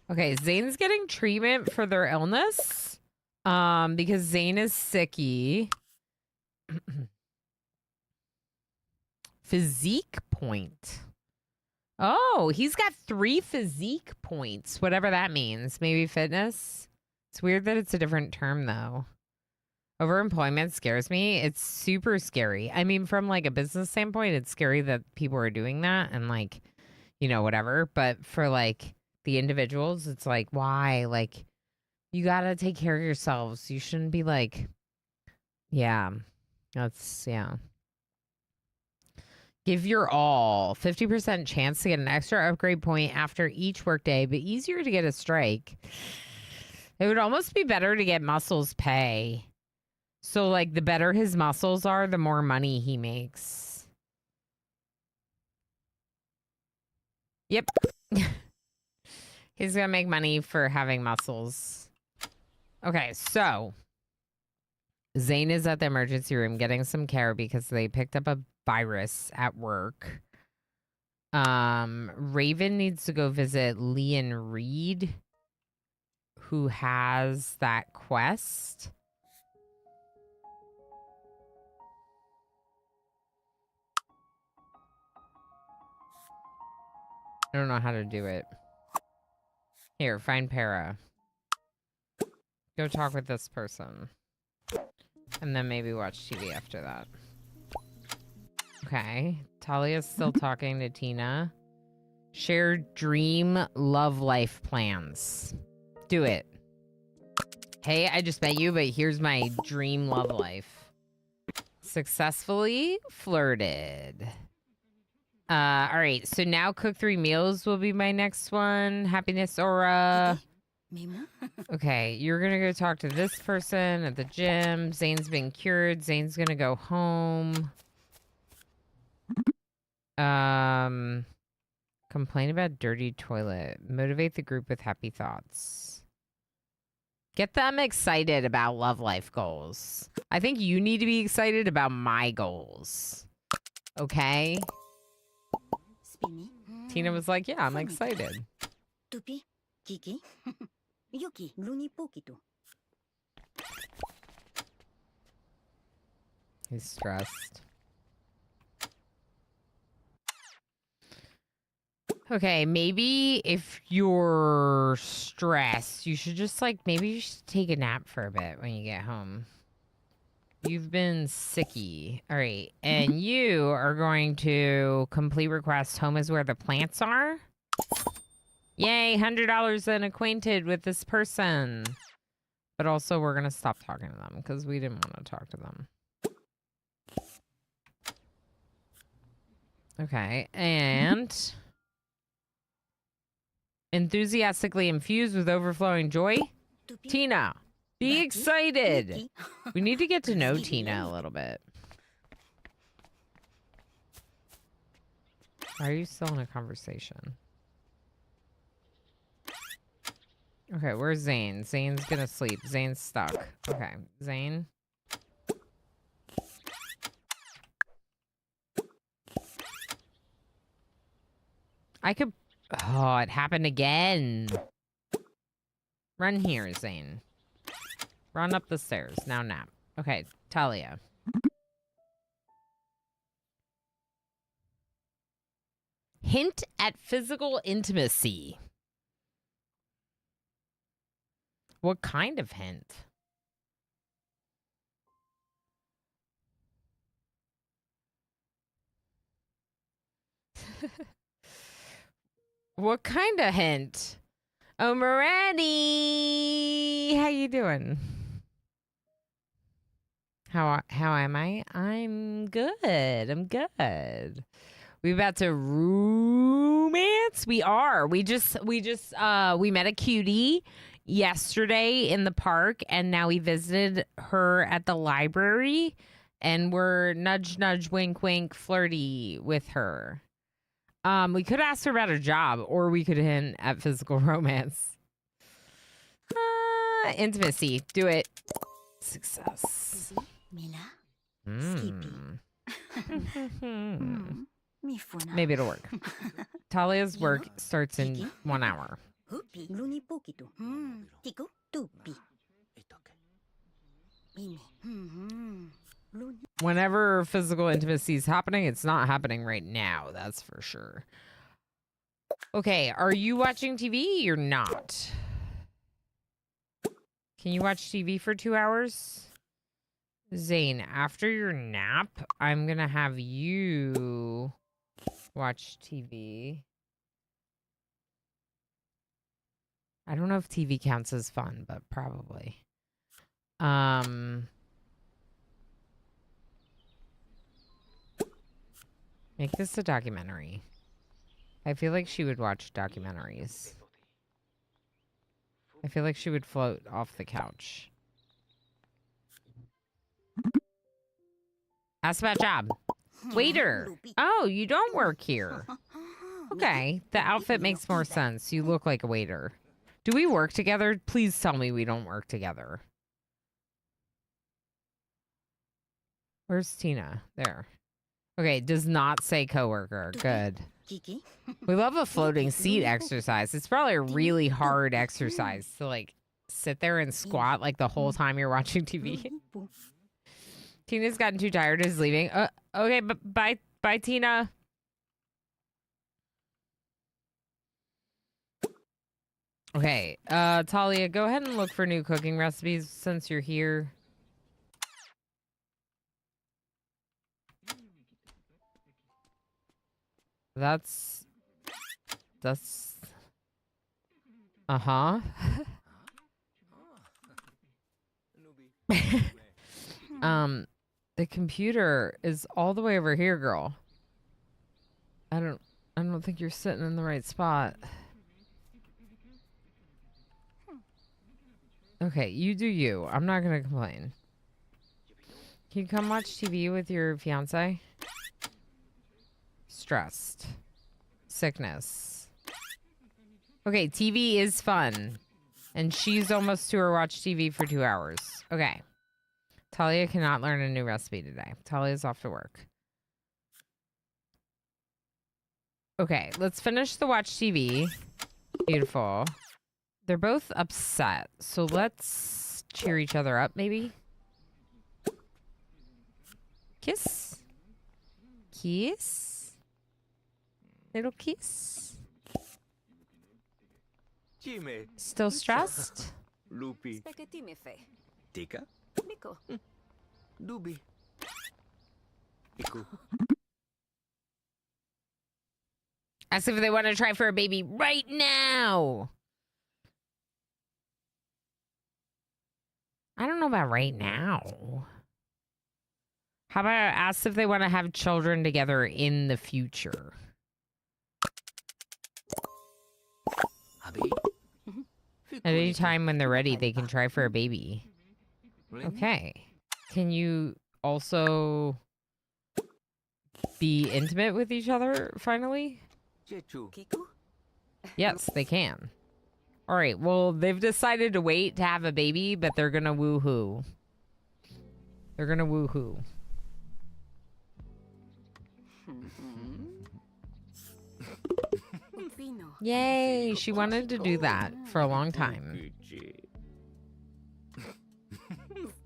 S1: Okay, Zane's getting treatment for their illness. Because Zane is sicky. Physique point. Oh, he's got 3 physique points, whatever that means. Maybe fitness. It's weird that it's a different term, though. Overemployment scares me. It's super scary. I mean, from like a business standpoint, it's scary that people are doing that and like, you know, whatever. But for like the individuals, it's like, why? Like, you got to take care of yourselves. You shouldn't be like, yeah, that's, yeah. Give your all. 50% chance to get an extra upgrade point after each workday, but easier to get a strike. It would almost be better to get muscles pay. So, like, the better his muscles are, the more money he makes. Yep. He's gonna make money for having muscles. Okay, so Zane is at the emergency room getting some care because they picked up a virus at work. Raven needs to go visit Leon Reed, who has that quest. I don't know how to do it. Here, find Para. Go talk with this person. And then maybe watch TV after that. Okay. Talia's still talking to Tina. Share dream love life plans. Do it. Hey, I just met you, but here's my dream love life. Successfully flirted. All right, so now cook 3 meals will be my next one. Happiness aura. Okay, you're gonna go talk to this person at the gym. Zane's been cured. Zane's gonna go home. Complain about dirty toilet. Motivate the group with happy thoughts. Get them excited about love life goals. I think you need to be excited about my goals. Okay? Tina was like, yeah, I'm excited. He's stressed. Okay, maybe if you're stressed, you should just like, maybe you should take a nap for a bit when you get home. You've been sicky. All right. And you are going to complete request. Home is where the plants are. Yay, $100 and acquainted with this person. But also we're going to stop talking to them because we didn't want to talk to them. Okay, and enthusiastically infused with overflowing joy,
S7: Tupi.
S1: Tina. Be
S7: Baki.
S1: excited.
S7: Miki.
S1: We need to get to know
S7: Stevie
S1: Tina a
S7: Lily.
S1: little bit. Why are you still in a conversation? Okay, where's Zane? Zane's gonna sleep. Zane's stuck. Okay, Zane. I could... Oh, it happened again. Run here, Zane. Run up the stairs. Now nap. Okay, Talia. Hint at physical intimacy. What kind of hint? What kind of hint? Oh, Morani! How you doing? How am I? I'm good. I'm good. We about to romance? We are. We met a cutie yesterday in the park, and now we visited her at the library, and we're nudge nudge wink wink flirty with her. We could ask her about her job, or we could hint at physical romance. Intimacy. Do it. Success.
S7: Mila.
S1: Mm.
S7: Mifuna.
S1: Maybe it'll work. Talia's work starts in 1 hour.
S7: Hupi. Luni pukitu. Tiku. Tupi. Mimi. Luni.
S1: Whenever physical intimacy is happening, it's not happening right now. That's for sure. Okay, are you watching TV? You're not. Can you watch TV for 2 hours? Zane, after your nap, I'm going to have you watch TV. I don't know if TV counts as fun, but probably. Make this a documentary. I feel like she would watch documentaries. I feel like she would float off the couch. Ask about job. Waiter. Oh, you don't work here. Okay, the outfit makes more sense. You look like a waiter. Do we work together? Please tell me we don't work together. Where's Tina? There. Okay, does not say coworker. Good.
S7: Kiki.
S1: We love a floating seat exercise. It's probably a really hard exercise to like sit there and squat like the whole time you're watching TV. Tina's gotten too tired, is leaving. Okay, bye, Tina. Okay, Talia, go ahead and look for new cooking recipes since you're here. That's uh-huh. The computer is all the way over here, girl. I don't think you're sitting in the right spot. Okay, you do you. I'm not gonna complain. Can you come watch TV with your fiance? Stressed. Sickness. Okay, TV is fun. And she's almost to her watch TV for 2 hours. Okay. Talia cannot learn a new recipe today. Talia's off to work. Okay, let's finish the watch TV. Beautiful. They're both upset, so let's cheer each other up, maybe. Kiss. Kiss. Little kiss.
S8: Cime.
S1: Still stressed?
S8: Lupi.
S7: Spaghetti me fe.
S8: Tika.
S7: Miko.
S8: Dubi. Iku.
S1: Ask if they want to try for a baby right now. I don't know about right now. How about I ask if they want to have children together in the future?
S8: Abi.
S1: At any time when they're ready, they can try for a baby. Okay. Can you also be intimate with each other, finally?
S8: Chechu.
S7: Kiku?
S1: Yes, they can. All right, well, they've decided to wait to have a baby, but they're gonna woohoo. They're gonna woohoo.
S7: Fino.
S1: Yay, she wanted to do that for a long time.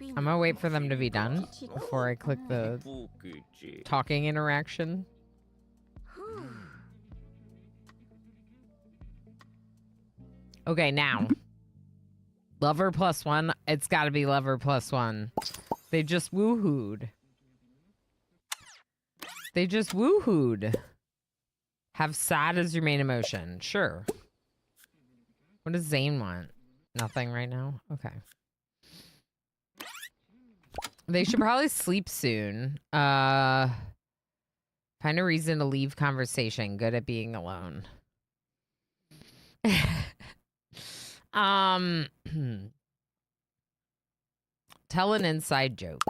S1: I'm gonna wait for them to be done before I click the talking interaction. Okay, now. Lover +1. It's gotta be lover +1. They just woohooed. They just woohooed. Have sad as your main emotion. Sure. What does Zane want? Nothing right now? Okay. They should probably sleep soon. Find a reason to leave conversation. Good at being alone. Tell an inside joke.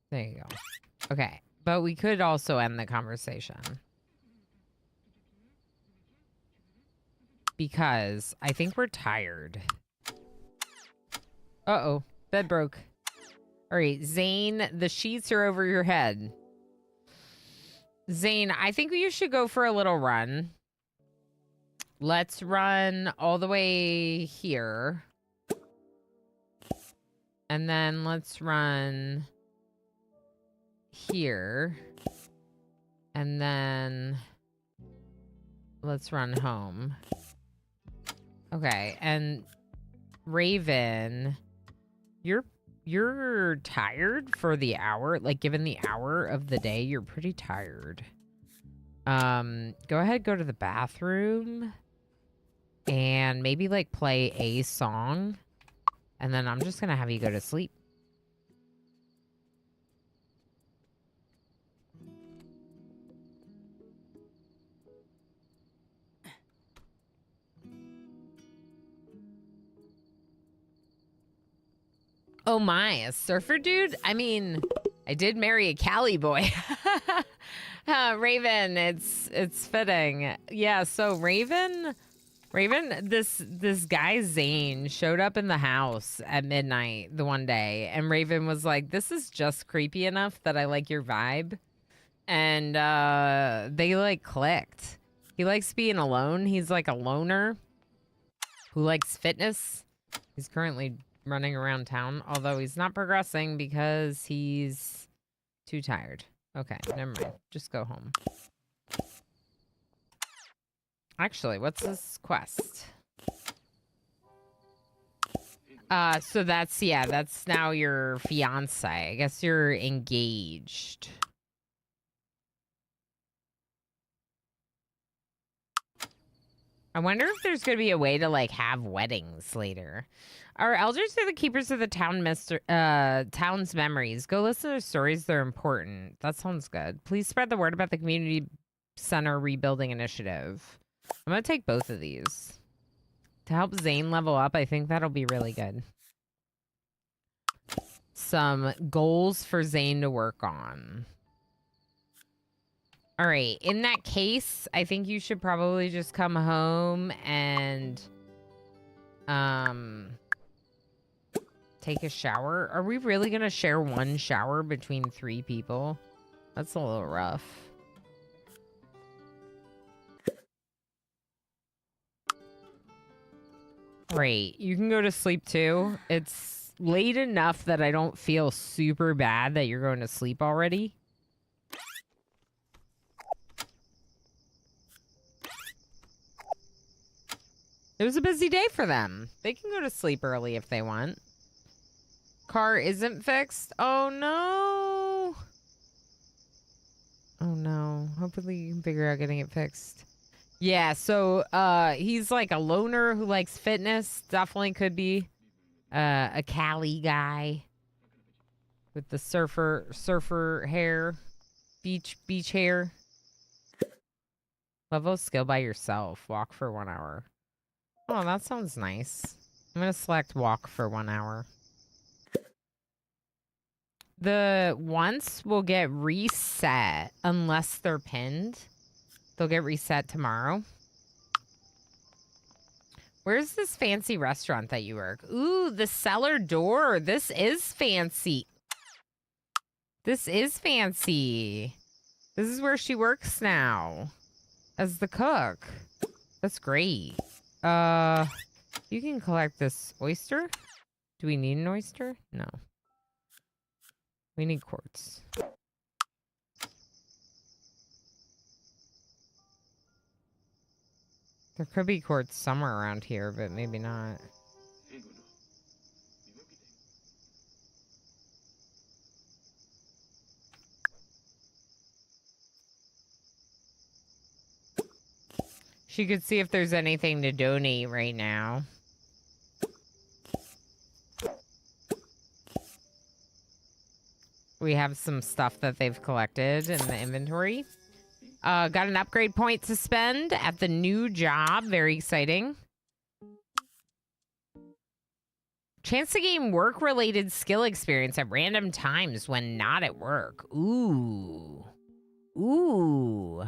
S1: There you go. Okay. But we could also end the conversation. Because I think we're tired. Uh-oh. Bed broke. All right, Zane, the sheets are over your head. Zane, I think you should go for a little run. Let's run all the way here. And then let's run here. And then let's run home. Okay, and Raven, you're tired for the hour, like given the hour of the day, you're pretty tired. Go ahead, go to the bathroom and maybe like play a song, and then I'm just gonna have you go to sleep. Oh my, a surfer dude? I mean, I did marry a Cali boy. Raven, it's fitting. Yeah, so Raven, this guy Zane showed up in the house at midnight the one day, and Raven was like, "This is just creepy enough that I like your vibe." And they like clicked. He likes being alone. He's like a loner who likes fitness. He's currently running around town, although he's not progressing because he's too tired. Okay, never mind. Just go home. Actually, what's this quest? So that's now your fiance. I guess you're engaged. I wonder if there's going to be a way to, like, have weddings later. Our elders are the keepers of the town's memories. Go listen to their stories. They're important. That sounds good. Please spread the word about the community center rebuilding initiative. I'm going to take both of these. To help Zane level up, I think that'll be really good. Some goals for Zane to work on. All right, in that case, I think you should probably just come home and take a shower. Are we really going to share one shower between 3 people? That's a little rough. Great, you can go to sleep too. It's late enough that I don't feel super bad that you're going to sleep already. It was a busy day for them. They can go to sleep early if they want. Car isn't fixed. Oh, no. Oh, no. Hopefully you can figure out getting it fixed. Yeah, so he's like a loner who likes fitness. Definitely could be a Cali guy. with the surfer hair, beach hair. Level skill by yourself. Walk for 1 hour. Oh, that sounds nice. I'm gonna select walk for 1 hour. The once will get reset unless they're pinned. They'll get reset tomorrow. Where's this fancy restaurant that you work? Ooh, the cellar door. This is fancy. This is fancy. This is where she works now as the cook. That's great. You can collect this oyster. Do we need an oyster? No. We need quartz. There could be quartz somewhere around here, but maybe not. She could see if there's anything to donate right now. We have some stuff that they've collected in the inventory. Got an upgrade point to spend at the new job. Very exciting. Chance to gain work-related skill experience at random times when not at work. Ooh. Ooh.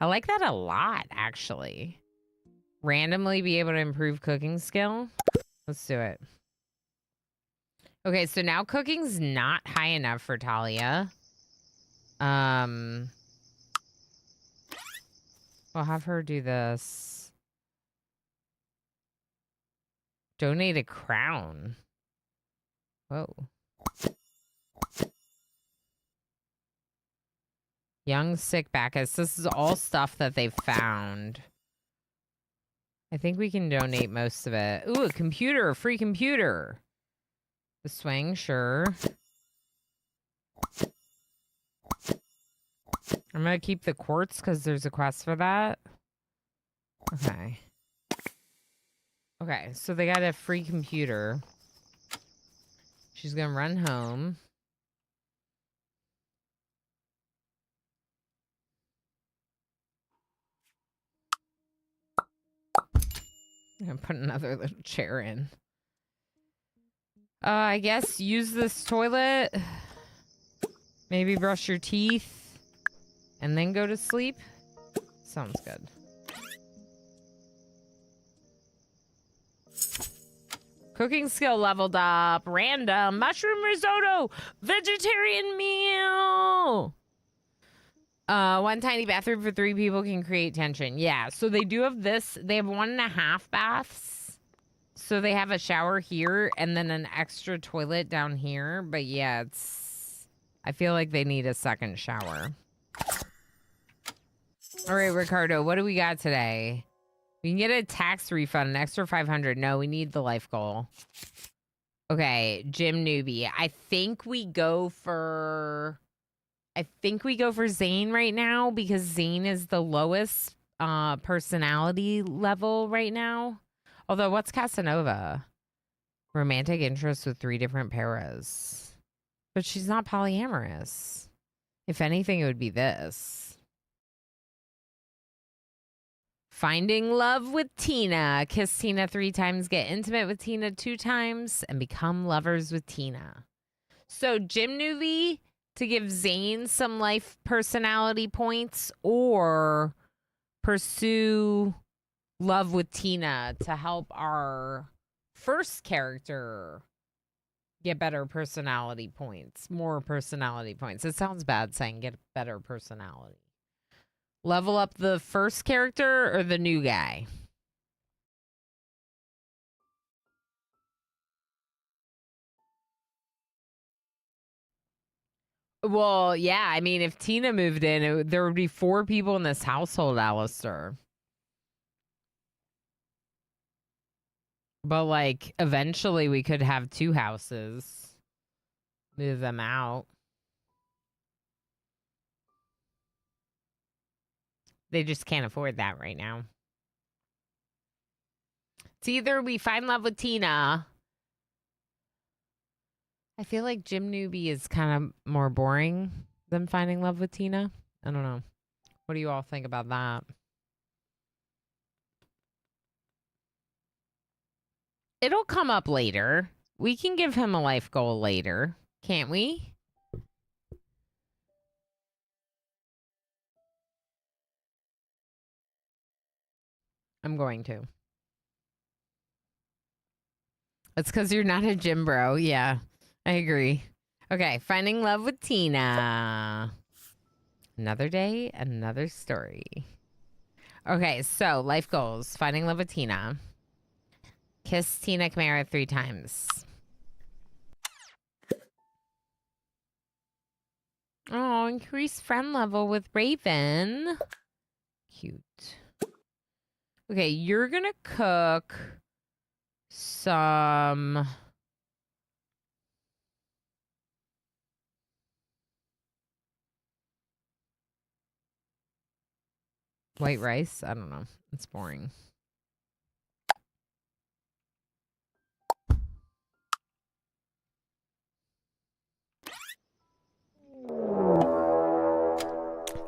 S1: I like that a lot, actually. Randomly be able to improve cooking skill. Let's do it. Okay, so now cooking's not high enough for Talia. I'll have her do this. Donate a crown. Whoa. Young sick Bacchus. This is all stuff that they've found. I think we can donate most of it. Ooh, a computer, a free computer. The swing, sure. I'm gonna keep the quartz because there's a quest for that. Okay. Okay, so they got a free computer. She's gonna run home. I'm gonna put another little chair in. I guess use this toilet. Maybe brush your teeth. And then go to sleep. Sounds good. Cooking skill leveled up. Random. Mushroom risotto. Vegetarian meal. One tiny bathroom for 3 people can create tension. Yeah, so they do have this. They have 1.5 baths. So they have a shower here and then an extra toilet down here. But yeah, it's... I feel like they need a second shower. All right, Ricardo, what do we got today? We can get a tax refund, an extra 500. No, we need the life goal. Okay, gym newbie. I think we go for Zane right now because Zane is the lowest personality level right now. Although, what's Casanova? Romantic interest with 3 different paras. But she's not polyamorous. If anything, it would be this. Finding love with Tina. Kiss Tina 3 times, get intimate with Tina 2 times, and become lovers with Tina. So, gym newbie to give Zane some life personality points, or pursue love with Tina to help our first character get better personality points, more personality points. It sounds bad saying get better personality. Level up the first character or the new guy? Well, yeah, I mean, if Tina moved in, there would be 4 people in this household, Alistair. But, like, eventually we could have 2 houses. Move them out. They just can't afford that right now. It's either we find love with Tina. I feel like Gym Newbie is kind of more boring than Finding Love with Tina. I don't know. What do you all think about that? It'll come up later. We can give him a life goal later, can't we? I'm going to. It's because you're not a gym bro. Yeah, I agree. Okay, Finding Love with Tina. Another day, another story. Okay, so life goals. Finding Love with Tina. Kiss Tina Camara 3 times. Oh, increase friend level with Raven. Cute. Okay, you're gonna cook some white rice. I don't know. It's boring.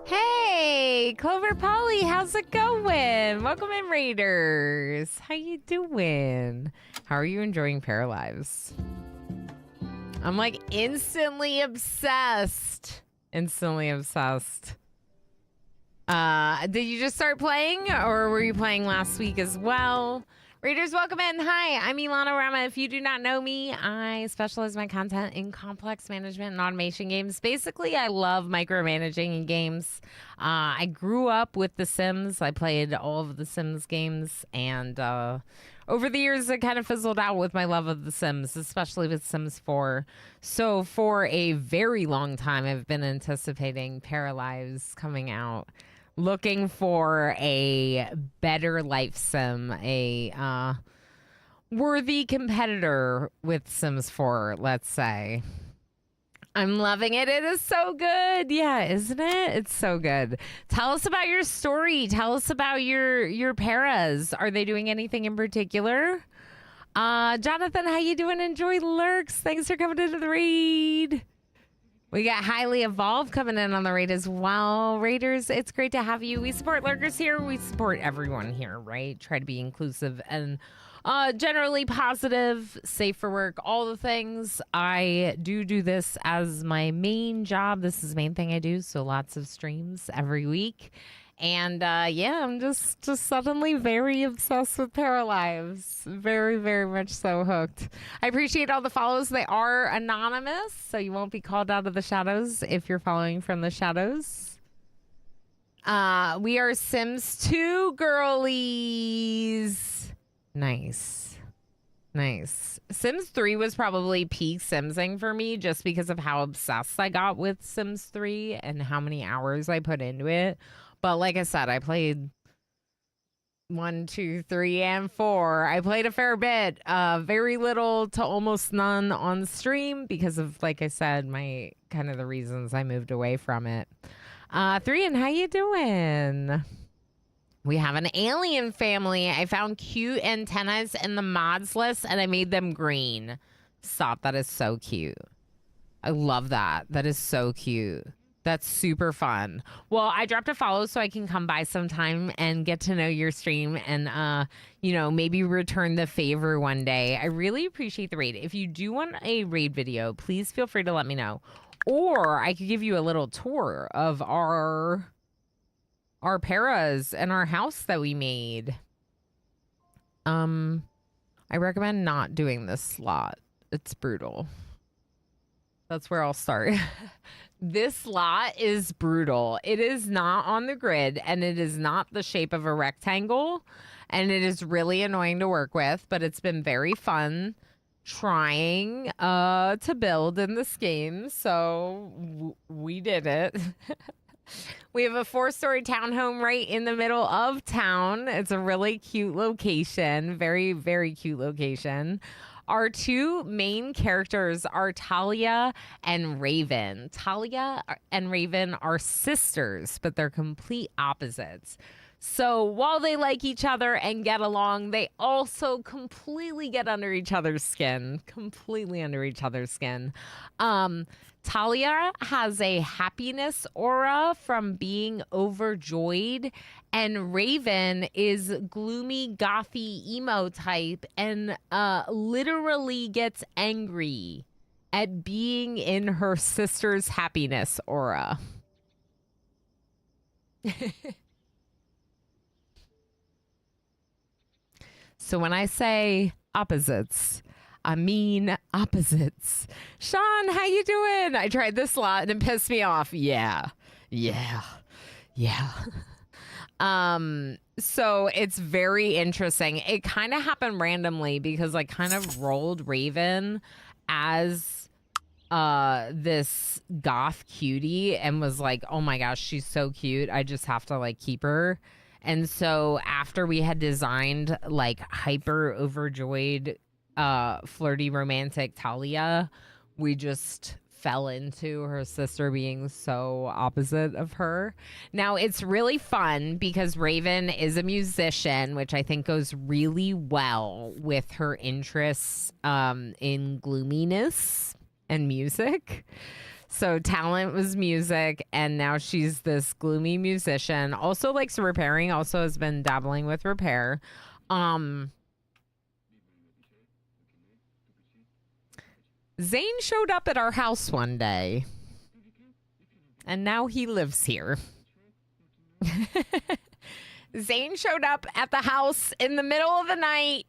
S1: Hey, Clover Polly, how's it going? Welcome in, Raiders. How you doing? How are you enjoying Paralives? I'm like instantly obsessed. Instantly obsessed. Did you just start playing or were you playing last week as well? Readers, welcome in. Hi, I'm Ilana Rama. If you do not know me, I specialize my content in complex management and automation games. Basically, I love micromanaging in games. I grew up with The Sims. I played all of the Sims games, and over the years, it kind of fizzled out with my love of The Sims, especially with Sims 4. So for a very long time, I've been anticipating Paralives coming out. Looking for a better life sim, a worthy competitor with Sims 4, let's say. I'm loving it. It is so good. Yeah, isn't it? It's so good. Tell us about your story. Tell us about your paras. Are they doing anything in particular? Jonathan, how you doing? Enjoy Lurks. Thanks for coming into the raid. We got Highly Evolved coming in on the raid as well. Raiders, it's great to have you. We support lurkers here. We support everyone here, right? Try to be inclusive and generally positive, safe for work, all the things. I do this as my main job. This is the main thing I do, so lots of streams every week. And yeah, I'm just suddenly very obsessed with Paralives. Very, very much so hooked. I appreciate all the follows. They are anonymous, so you won't be called out of the shadows if you're following from the shadows. We are Sims 2 girlies. Nice. Nice. Sims 3 was probably peak Simsing for me just because of how obsessed I got with Sims 3 and how many hours I put into it. But like I said, I played 1, 2, 3, and 4. I played a fair bit, very little to almost none on stream because of, like I said, my kind of the reasons I moved away from it. 3, and how you doing? We have an alien family. I found cute antennas in the mods list, and I made them green. Stop, that is so cute. I love that. That is so cute. That's super fun. Well, I dropped a follow so I can come by sometime and get to know your stream and, you know, maybe return the favor one day. I really appreciate the raid. If you do want a raid video, please feel free to let me know. Or I could give you a little tour of our paras and our house that we made. I recommend not doing this slot. It's brutal. That's where I'll start. This lot is brutal. It is not on the grid, and it is not the shape of a rectangle, and it is really annoying to work with, but it's been very fun trying to build in this game, so we did it. We have a 4-story townhome right in the middle of town. It's a really cute location. Very, very cute location. Our 2 main characters are Talia and Raven. Talia and Raven are sisters, but they're complete opposites. So while they like each other and get along, they also completely get under each other's skin. Completely under each other's skin. Talia has a happiness aura from being overjoyed, and Raven is gloomy, gothy, emo type, and literally gets angry at being in her sister's happiness aura. So when I say opposites, I mean opposites. Sean, how you doing? I tried this a lot and it pissed me off. Yeah. So it's very interesting. It kind of happened randomly because I kind of rolled Raven as this goth cutie and was like, oh my gosh, she's so cute. I just have to like keep her. And so after we had designed like hyper overjoyed flirty romantic Talia, we just fell into her sister being so opposite of her. Now it's really fun because Raven is a musician, which I think goes really well with her interests in gloominess and music. So talent was music, and now she's this gloomy musician. Also likes repairing, also has been dabbling with repair. Zane showed up at our house one day, and now he lives here. Zane showed up at the house in the middle of the night,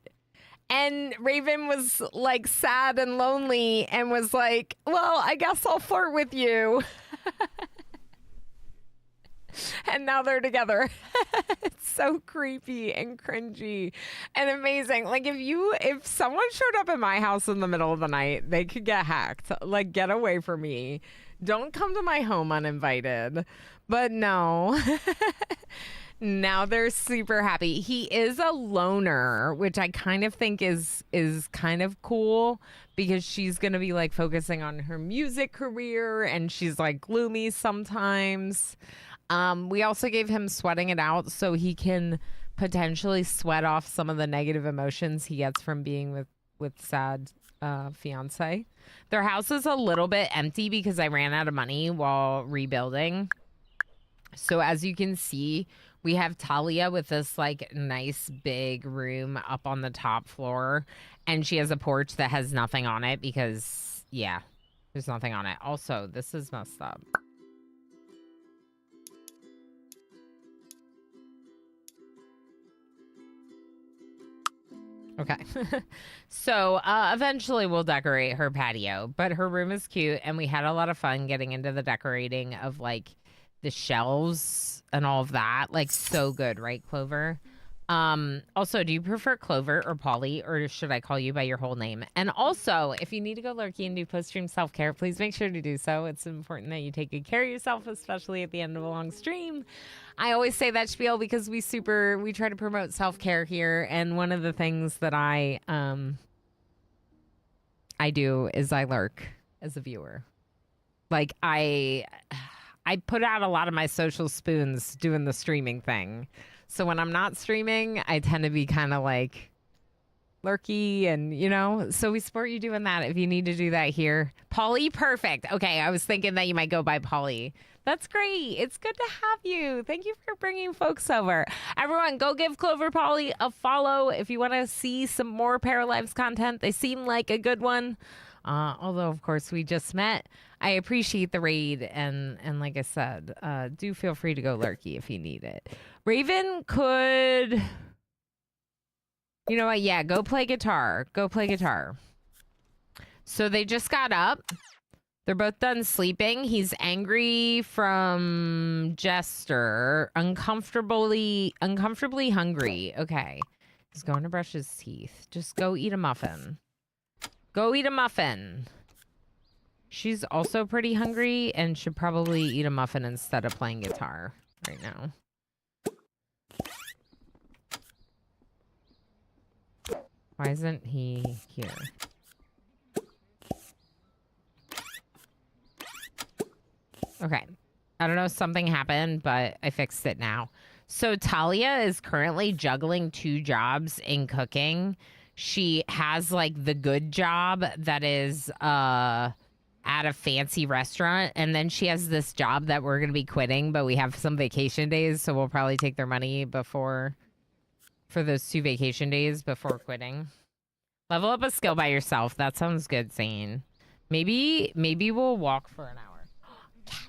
S1: and Raven was like sad and lonely and was like, well, I guess I'll flirt with you. And now they're together. It's so creepy and cringy and amazing. Like if someone showed up at my house in the middle of the night, they could get hacked. Like, get away from me. Don't come to my home uninvited. But no. Now they're super happy. He is a loner, which I kind of think is kind of cool because she's going to be like focusing on her music career and she's like gloomy sometimes. We also gave him sweating it out so he can potentially sweat off some of the negative emotions he gets from being with sad fiance. Their house is a little bit empty because I ran out of money while rebuilding. So as you can see, we have Talia with this like nice big room up on the top floor, and she has a porch that has nothing on it because, yeah, there's nothing on it. Also, this is messed up. Okay. So eventually we'll decorate her patio, but her room is cute, and we had a lot of fun getting into the decorating of like the shelves and all of that. Like, so good, right, Clover? Also, do you prefer Clover or Polly, or should I call you by your whole name? And also, if you need to go lurky and do post-stream self-care, please make sure to do so. It's important that you take good care of yourself, especially at the end of a long stream. I always say that spiel because we try to promote self-care here, and one of the things that I do is I lurk as a viewer. Like, I put out a lot of my social spoons doing the streaming thing. So when I'm not streaming, I tend to be kind of like lurky and, you know, so we support you doing that if you need to do that here. Polly, perfect. Okay, I was thinking that you might go by Polly. That's great. It's good to have you. Thank you for bringing folks over. Everyone, go give Clover Polly a follow if you want to see some more Paralives content. They seem like a good one. Although, of course, we just met. I appreciate the raid, and like I said, do feel free to go lurky if you need it. Raven could... You know what? Yeah, go play guitar. Go play guitar. So they just got up. They're both done sleeping. He's angry from Jester. Uncomfortably hungry. Okay. He's going to brush his teeth. Just go eat a muffin. Go eat a muffin. She's also pretty hungry and should probably eat a muffin instead of playing guitar right now. Why isn't he here? Okay. I don't know, something happened, but I fixed it now. So Talia is currently juggling 2 jobs in cooking. She has like the good job that is at a fancy restaurant, and then she has this job that we're going to be quitting, but we have some vacation days, so we'll probably take their money for those 2 vacation days before quitting. Level up a skill by yourself. That sounds good, Zane. Maybe we'll walk for an hour. Cat.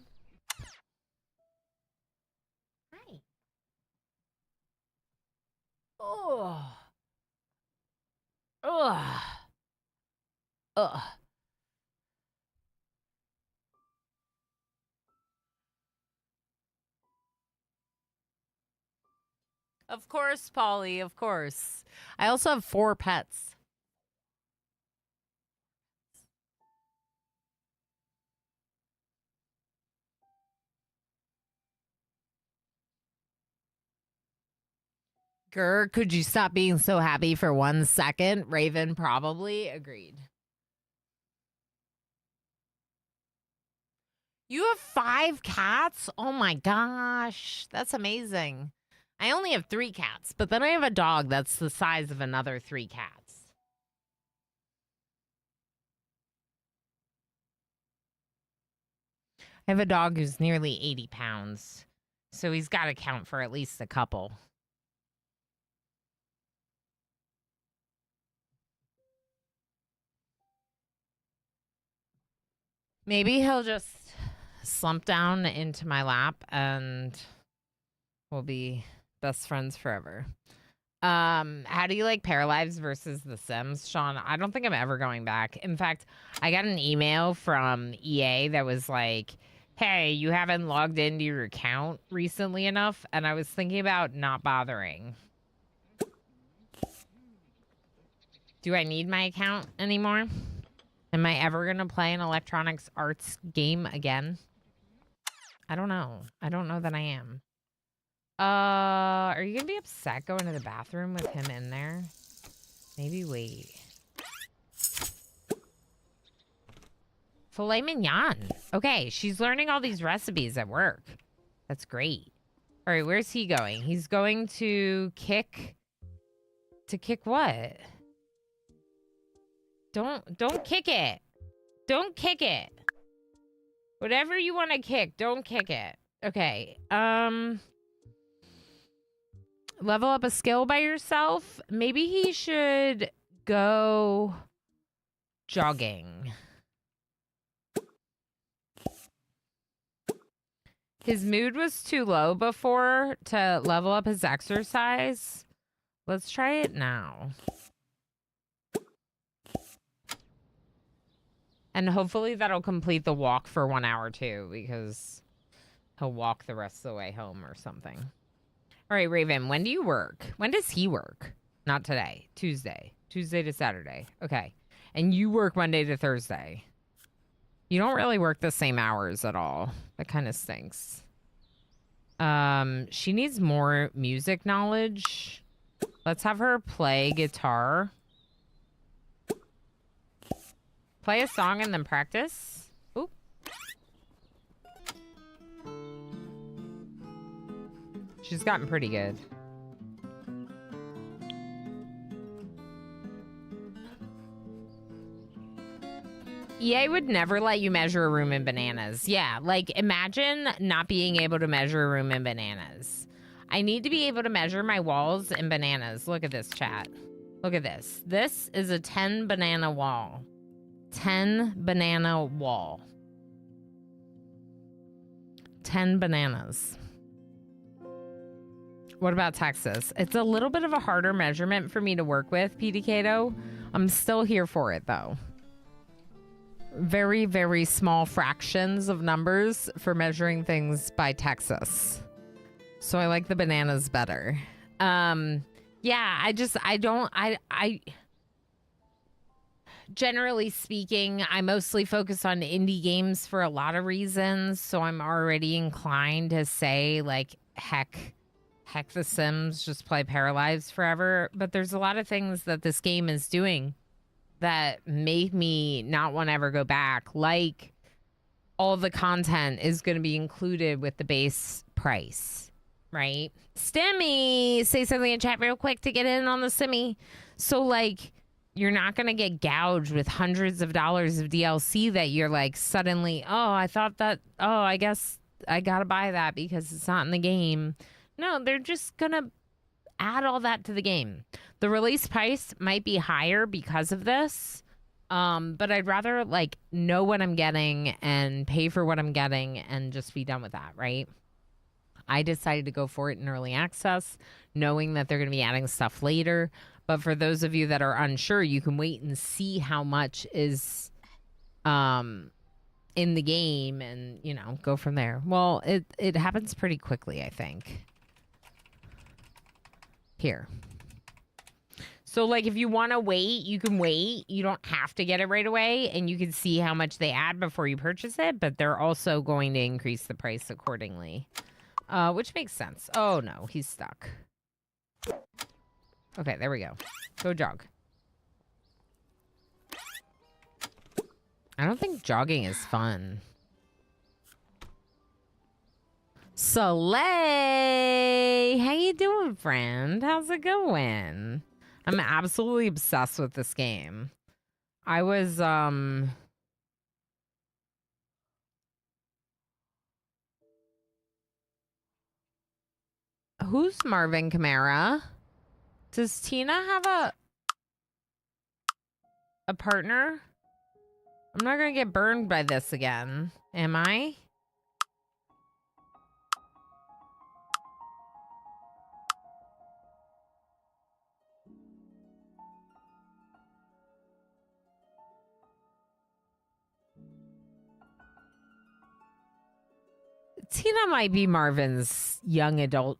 S1: Hi. Oh. Ugh. Ugh. Of course, Polly, of course. I also have 4 pets. Grr, could you stop being so happy for 1 second? Raven probably agreed. You have 5 cats? Oh my gosh. That's amazing. I only have 3 cats, but then I have a dog that's the size of another 3 cats. I have a dog who's nearly 80 pounds, so he's got to count for at least a couple. Maybe he'll just slump down into my lap and we'll be best friends forever. How do you like Paralives versus The Sims, Sean? I don't think I'm ever going back. In fact, I got an email from EA that was like, hey, you haven't logged into your account recently enough, and I was thinking about not bothering. Do I need my account anymore? Am I ever going to play an electronics arts game again? I don't know. I don't know that I am. Are you going to be upset going to the bathroom with him in there? Maybe wait. Filet mignon. Okay, she's learning all these recipes at work. That's great. All right, where's he going? He's going to kick... To kick what? Don't kick it. Don't kick it. Whatever you want to kick, don't kick it. Okay. Level up a skill by yourself. Maybe he should go jogging. His mood was too low before to level up his exercise. Let's try it now. And hopefully that'll complete the walk for 1 hour too, because he'll walk the rest of the way home or something. All right, Raven, when do you work? When does he work? Not today. Tuesday. Tuesday to Saturday. Okay. And you work Monday to Thursday. You don't really work the same hours at all. That kind of stinks. She needs more music knowledge. Let's have her play guitar. Play a song and then practice. Oop. She's gotten pretty good. EA would never let you measure a room in bananas. Yeah, like imagine not being able to measure a room in bananas. I need to be able to measure my walls in bananas. Look at this, chat. Look at this. This is a 10 banana wall. 10 banana wall. 10 bananas. What about Texas? It's a little bit of a harder measurement for me to work with, PDKdo. I'm still here for it, though. Very, very small fractions of numbers for measuring things by Texas. So I like the bananas better. Yeah, I generally speaking, I mostly focus on indie games for a lot of reasons. So I'm already inclined to say like, heck The Sims, just play Paralives forever. But there's a lot of things that this game is doing that make me not want to ever go back. Like all the content is going to be included with the base price, right? Stimmy, say something in chat real quick to get in on the Stimmy. So, like, you're not going to get gouged with hundreds of dollars of DLC that you're like suddenly, oh, I thought that, oh, I guess I got to buy that because it's not in the game. No, they're just going to add all that to the game. The release price might be higher because of this, but I'd rather like know what I'm getting and pay for what I'm getting and just be done with that, right? I decided to go for it in early access, knowing that they're going to be adding stuff later. But for those of you that are unsure, you can wait and see how much is in the game and, you know, go from there. Well, it happens pretty quickly, I think. Here. So, like, if you want to wait, you can wait. You don't have to get it right away, and you can see how much they add before you purchase it, but they're also going to increase the price accordingly, which makes sense. Oh, no, he's stuck. Okay, there we go. Go jog. I don't think jogging is fun. Soleil! How you doing, friend? How's it going? I'm absolutely obsessed with this game. I was, who's Marvin Kamara? Does Tina have a partner? I'm not gonna get burned by this again, am I? Tina might be Marvin's young adult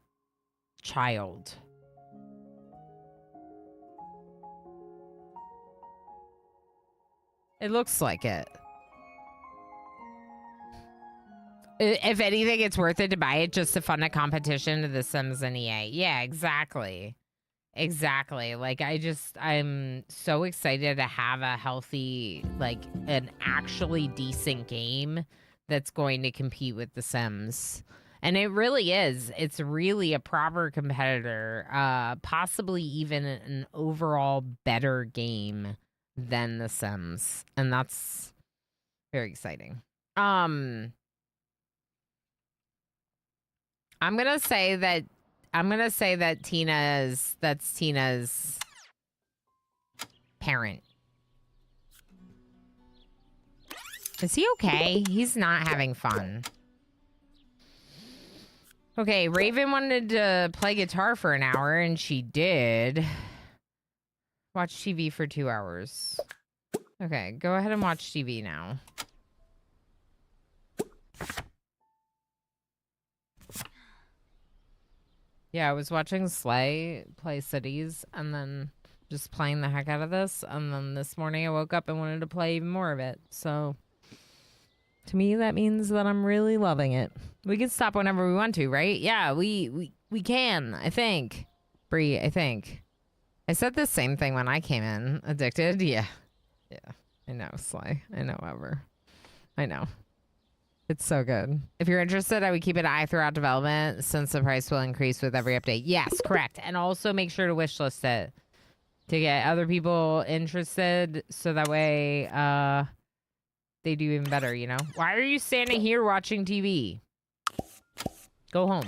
S1: child. It looks like it. If anything, it's worth it to buy it just to fund a competition to The Sims and EA. Yeah, exactly. Exactly. Like, I'm so excited to have a healthy, like, an actually decent game that's going to compete with The Sims. And it really is. It's really a proper competitor, possibly even an overall better game than The Sims. And that's very exciting. I'm gonna say that that's Tina's parent. Is he okay? He's not having fun. Okay, Raven wanted to play guitar for an hour, and she did. Watch TV for 2 hours. Okay, go ahead and watch TV now. Yeah, I was watching Slay play Cities, and then just playing the heck out of this, and then this morning I woke up and wanted to play even more of it, so... To me, that means that I'm really loving it. We can stop whenever we want to, right? Yeah, we can, I think. Bree, I think. I said the same thing when I came in. Addicted? Yeah. Yeah. I know, Sly. I know, Ever. I know. It's so good. If you're interested, I would keep an eye throughout development since the price will increase with every update. Yes, correct. And also make sure to wishlist it to get other people interested so that way, they do even better, you know? Why are you standing here watching TV? Go home.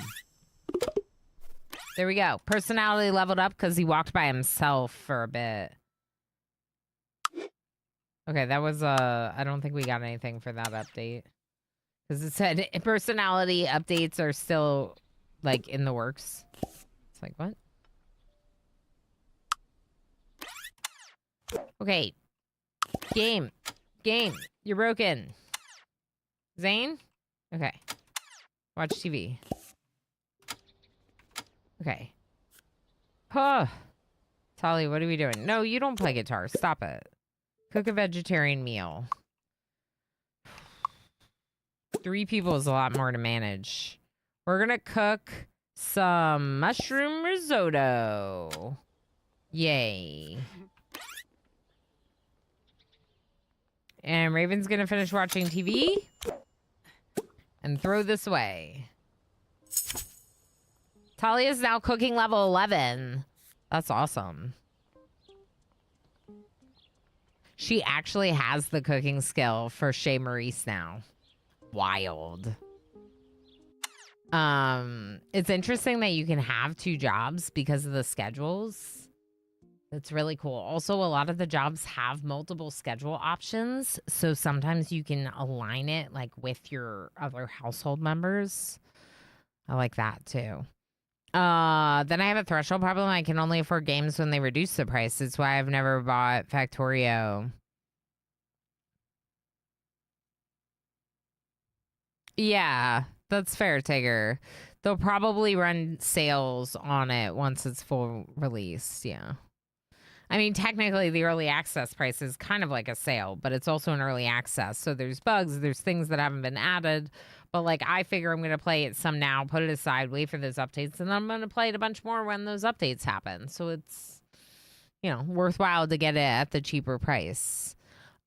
S1: There we go. Personality leveled up because he walked by himself for a bit. Okay, that was, I don't think we got anything for that update. Because it said personality updates are still, like, in the works. It's like, what? Okay. Game. You're broken. Zane? Okay. Watch TV. Okay. Huh. Tali, what are we doing? No, you don't play guitar. Stop it. Cook a vegetarian meal. 3 people is a lot more to manage. We're gonna cook some mushroom risotto. Yay. And Raven's gonna finish watching TV and throw this away. Talia is now cooking level 11. That's awesome. She actually has the cooking skill for Chez Maurice now. Wild. It's interesting that you can have 2 jobs because of the schedules. That's really cool. Also, a lot of the jobs have multiple schedule options, so sometimes you can align it like with your other household members. I like that too. Then I have a threshold problem. I can only afford games when they reduce the price. That's why I've never bought Factorio. Yeah, that's fair, Tigger. They'll probably run sales on it once it's full release. Yeah. I mean, technically, the early access price is kind of like a sale, but it's also an early access. So there's bugs, there's things that haven't been added. But like, I figure I'm going to play it some now, put it aside, wait for those updates, and then I'm going to play it a bunch more when those updates happen. So it's, you know, worthwhile to get it at the cheaper price.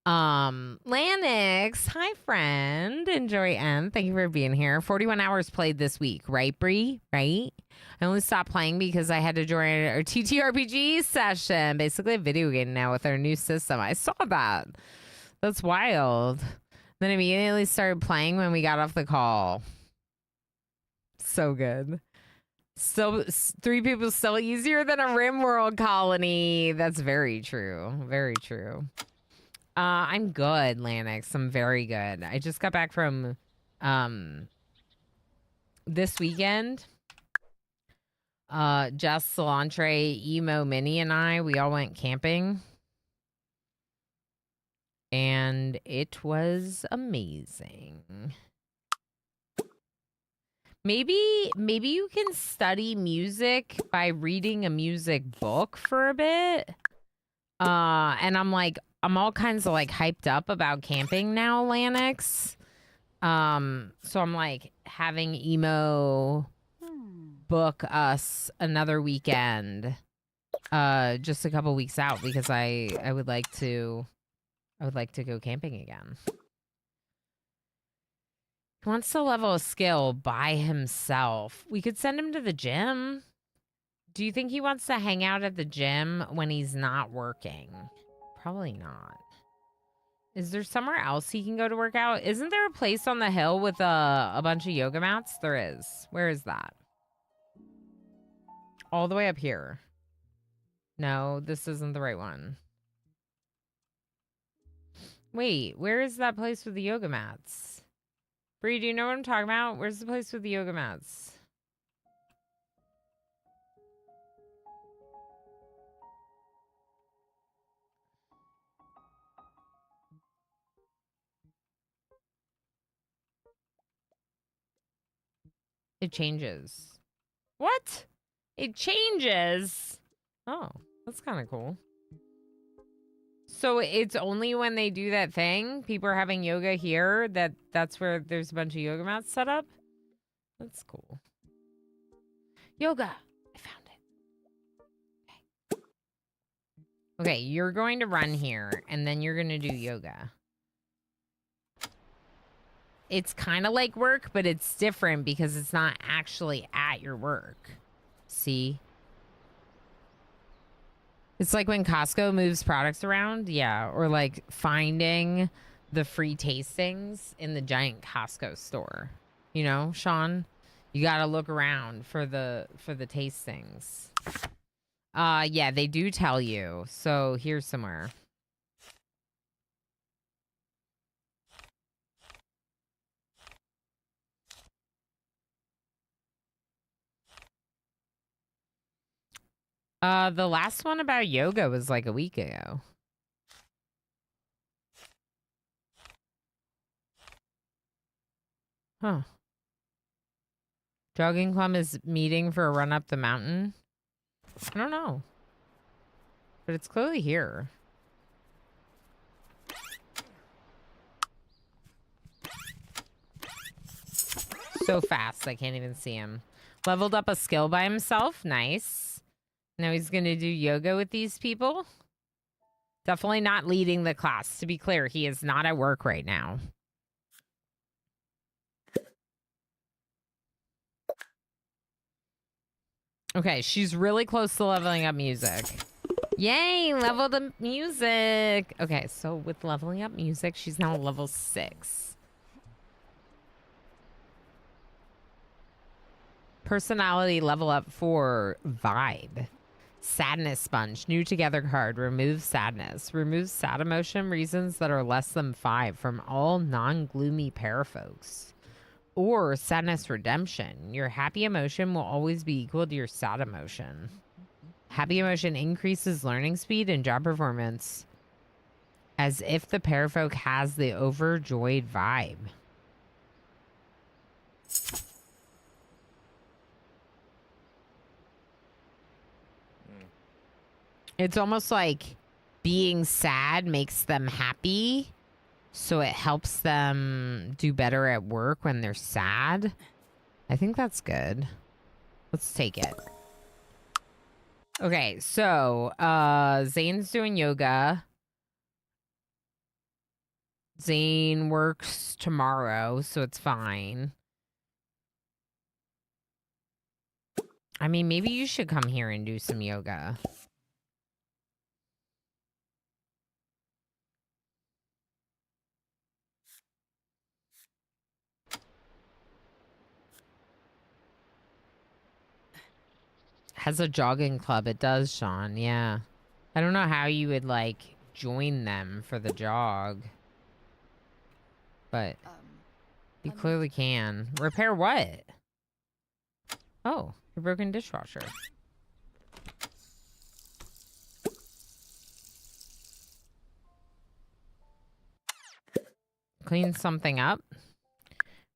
S1: Lanix, hi friend. Enjoy M. Thank you for being here. 41 hours played this week, right, Bree? Right? I only stopped playing because I had to join our TTRPG session. Basically a video game now with our new system. I saw that. That's wild. Then immediately started playing when we got off the call. So good. So 3 people still easier than a RimWorld colony. That's very true. Very true. I'm good, Lanix. I'm very good. I just got back from this weekend. Jess, Solantre, Emo, Minnie, and we all went camping. And it was amazing. Maybe you can study music by reading a music book for a bit. And I'm all kinds of like hyped up about camping now, Lanix. So I'm like having Emo book us another weekend, just a couple weeks out because I would like to go camping again. He wants to level a skill by himself. We could send him to the gym. Do you think he wants to hang out at the gym when he's not working? Probably not. Is there somewhere else he can go to work out? Isn't there a place on the hill with a bunch of yoga mats? There is. Where is that? All the way up here. No, this isn't the right one. Wait, where is that place with the yoga mats? Bree, do you know what I'm talking about? Where's the place with the yoga mats? It changes. What? It changes? Oh, that's kind of cool. So it's only when they do that thing, people are having yoga here, that's where there's a bunch of yoga mats set up? That's cool. Yoga. I found it. Okay, you're going to run here, and then you're going to do yoga. It's kind of like work, but it's different because it's not actually at your work. See? It's like when Costco moves products around. Yeah. Or like finding the free tastings in the giant Costco store. You know, Sean? You got to look around for the tastings. Yeah, they do tell you. So here's somewhere. The last one about yoga was like a week ago. Huh. Jogging club is meeting for a run up the mountain. I don't know. But it's clearly here. So fast, I can't even see him. Leveled up a skill by himself. Nice. Now he's going to do yoga with these people. Definitely not leading the class. To be clear, he is not at work right now. Okay, she's really close to leveling up music. Yay, level the music. Okay, so with leveling up music, she's now level 6. Personality level up for vibe. Sadness sponge, new together card, remove sadness. Remove sad emotion reasons that are less than 5 from all non-gloomy parafolks. Or sadness redemption. Your happy emotion will always be equal to your sad emotion. Happy emotion increases learning speed and job performance as if the parafolk has the overjoyed vibe. It's almost like being sad makes them happy, so it helps them do better at work when they're sad. I think that's good. Let's take it. Okay, so Zane's doing yoga. Zane works tomorrow, so it's fine. I mean, maybe you should come here and do some yoga. Has a jogging club. It does, Sean. Yeah. I don't know how you would, like, join them for the jog. But you clearly can. Repair what? Oh, your broken dishwasher. Clean something up.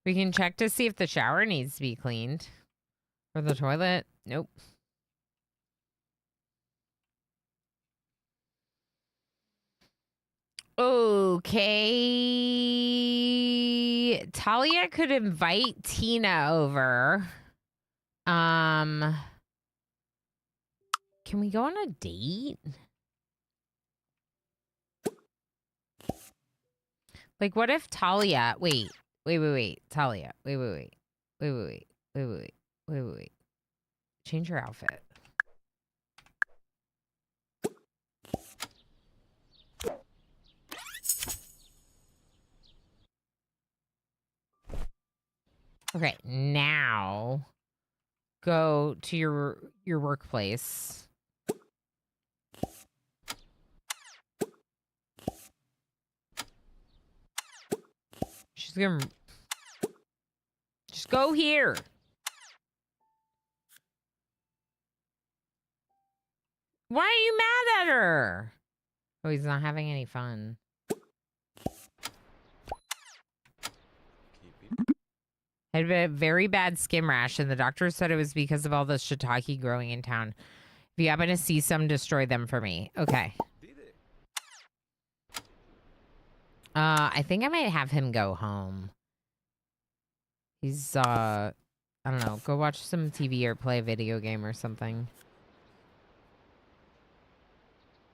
S1: We can check to see if the shower needs to be cleaned. Or the toilet. Nope. Okay. Talia could invite Tina over. Can we go on a date? Like, what if Talia... Wait. Talia. Wait. Change your outfit. Okay, now go to your workplace. She's gonna just go here. Why are you mad at her? Oh, he's not having any fun. I had a very bad skin rash, and the doctor said it was because of all the shiitake growing in town. If you happen to see some, destroy them for me. Okay. I think I might have him go home. He's, I don't know, go watch some TV or play a video game or something.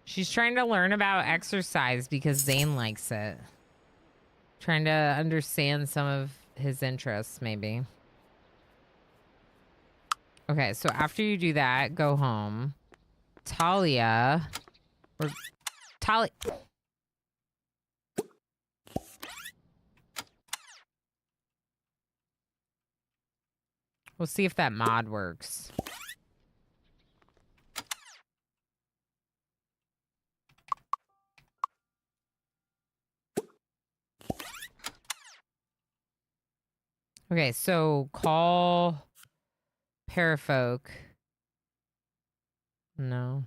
S1: She's trying to learn about exercise because Zane likes it. Trying to understand some of his interests, maybe. Okay, so after you do that, go home. Talia. Or Talia. We'll see if that mod works. Okay, so call Parafolk. No.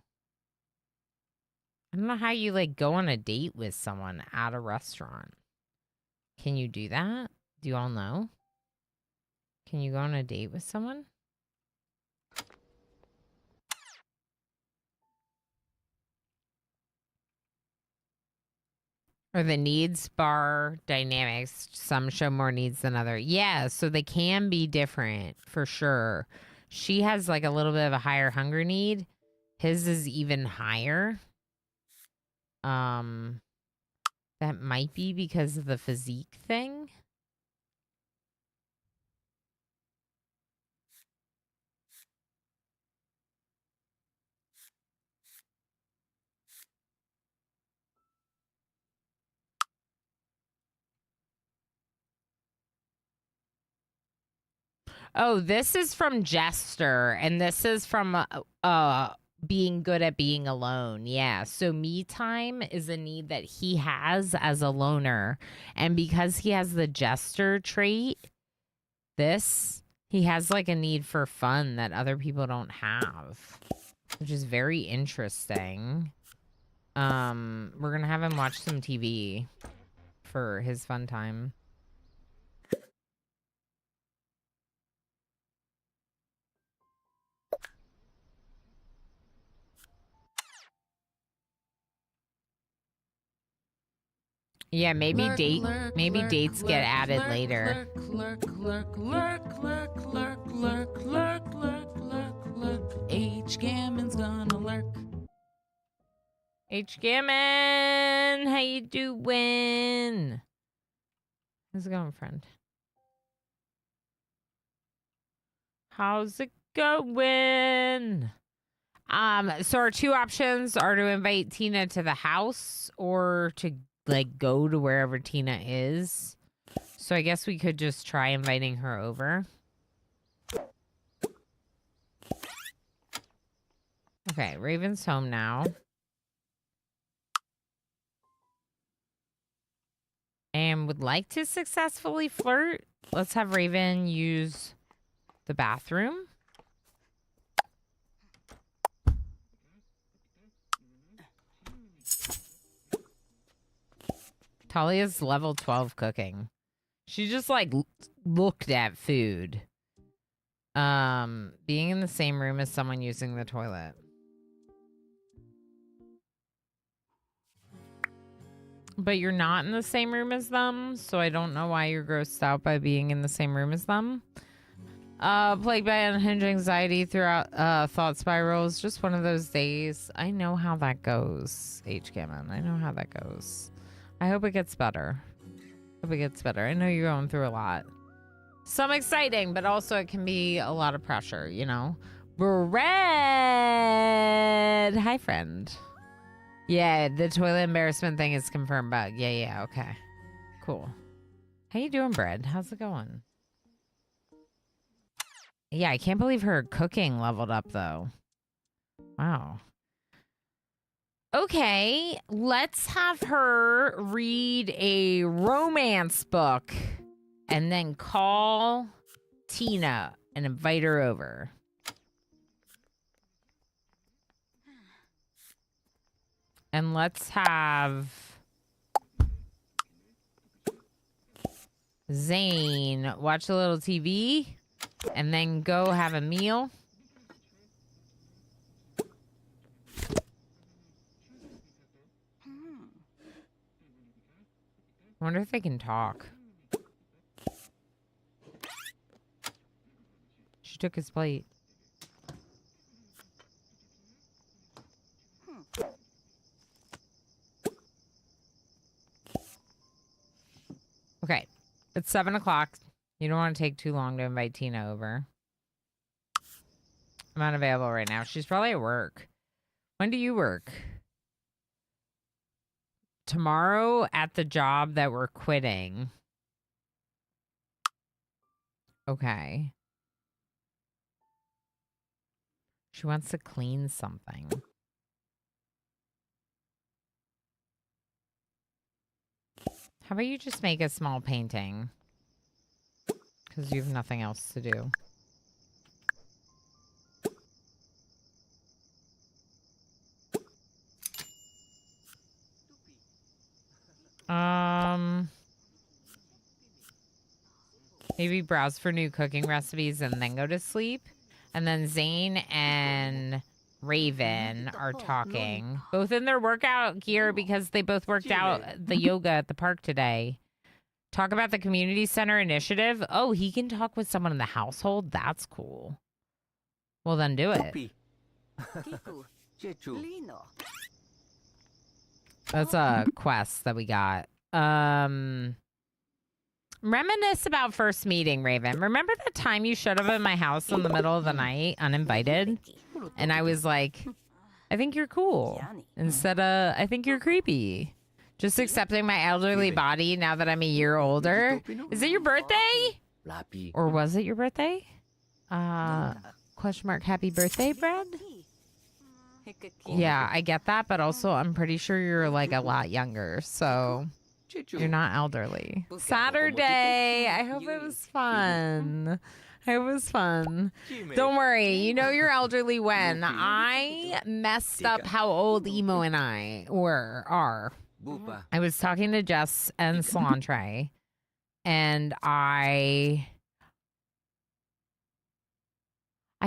S1: I don't know how you, like, go on a date with someone at a restaurant. Can you do that? Do you all know? Can you go on a date with someone? Or the needs bar dynamics. Some show more needs than other. Yeah, so they can be different for sure. She has like a little bit of a higher hunger need. His is even higher. That might be because of the physique thing. Oh, this is from Jester, and this is from being good at being alone. Yeah. So me time is a need that he has as a loner. And because he has the Jester trait, he has like a need for fun that other people don't have, which is very interesting. We're gonna have him watch some TV for his fun time. Yeah, maybe dates get added later.
S5: H. Gammon's gonna lurk.
S1: H. Gammon, how you doing? How's it going, friend? How's it going? So our two options are to invite Tina to the house or to like go to wherever Tina is. So I guess we could just try inviting her over. Okay, Raven's home now. And would like to successfully flirt. Let's have Raven use the bathroom. Talia's level 12 cooking. She just like looked at food. Being in the same room as someone using the toilet. But you're not in the same room as them, so I don't know why you're grossed out by being in the same room as them. Plagued by unhinged anxiety throughout thought spirals. Just one of those days. I know how that goes, H. Gammon. I know how that goes. I hope it gets better. I know you're going through a lot. Some exciting, but also it can be a lot of pressure, you know? Bread! Hi, friend. Yeah, the toilet embarrassment thing is confirmed bug. Yeah, okay. Cool. How you doing, Bread? How's it going? Yeah, I can't believe her cooking leveled up, though. Wow. Okay, let's have her read a romance book and then call Tina and invite her over. And let's have Zane watch a little TV and then go have a meal. I wonder if they can talk. She took his plate. Okay, it's 7 o'clock. You don't want to take too long to invite Tina over. I'm unavailable right now. She's probably at work. When do you work? Tomorrow at the job that we're quitting. Okay. She wants to clean something. How about you just make a small painting? Because you have nothing else to do. Maybe browse for new cooking recipes and then go to sleep. And then Zane and Raven are talking. Both in their workout gear because they both worked out the yoga at the park today. Talk about the community center initiative. Oh, he can talk with someone in the household? That's cool. Well, then do it. That's a quest that we got. Reminisce about first meeting, Raven. Remember that time you showed up at my house in the middle of the night, uninvited? And I was like, I think you're cool. Instead of, I think you're creepy. Just accepting my elderly body now that I'm a year older. Is it your birthday? Or was it your birthday? Question mark, happy birthday, Brad? Yeah, I get that, but also I'm pretty sure you're like a lot younger, so you're not elderly. Saturday! I hope it was fun. It was fun. Don't worry, you know you're elderly when I messed up how old Emo and I are. I was talking to Jess and Solantre, and I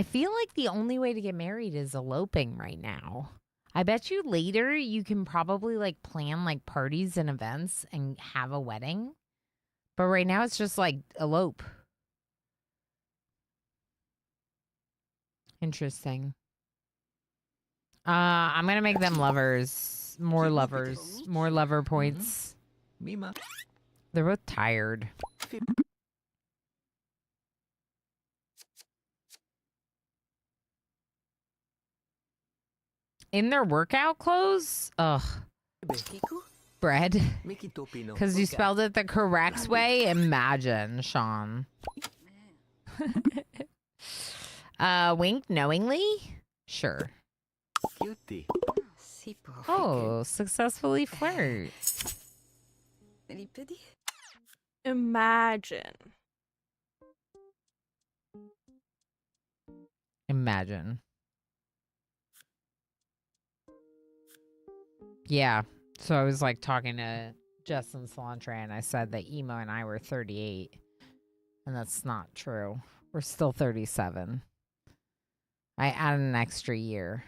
S1: feel like the only way to get married is eloping right now. I bet you later you can probably like plan like parties and events and have a wedding. But right now it's just like elope. Interesting. I'm going to make them lovers. More lovers. More lover points. They're both tired. In their workout clothes? Ugh. Bread. Because you spelled it the correct way? Imagine, Sean. Wink knowingly? Sure. Oh, successfully flirt.
S9: Imagine.
S1: Imagine. Yeah. So I was like talking to Jess and Solantre and I said that Emo and I were 38. And that's not true. We're still 37. I added an extra year.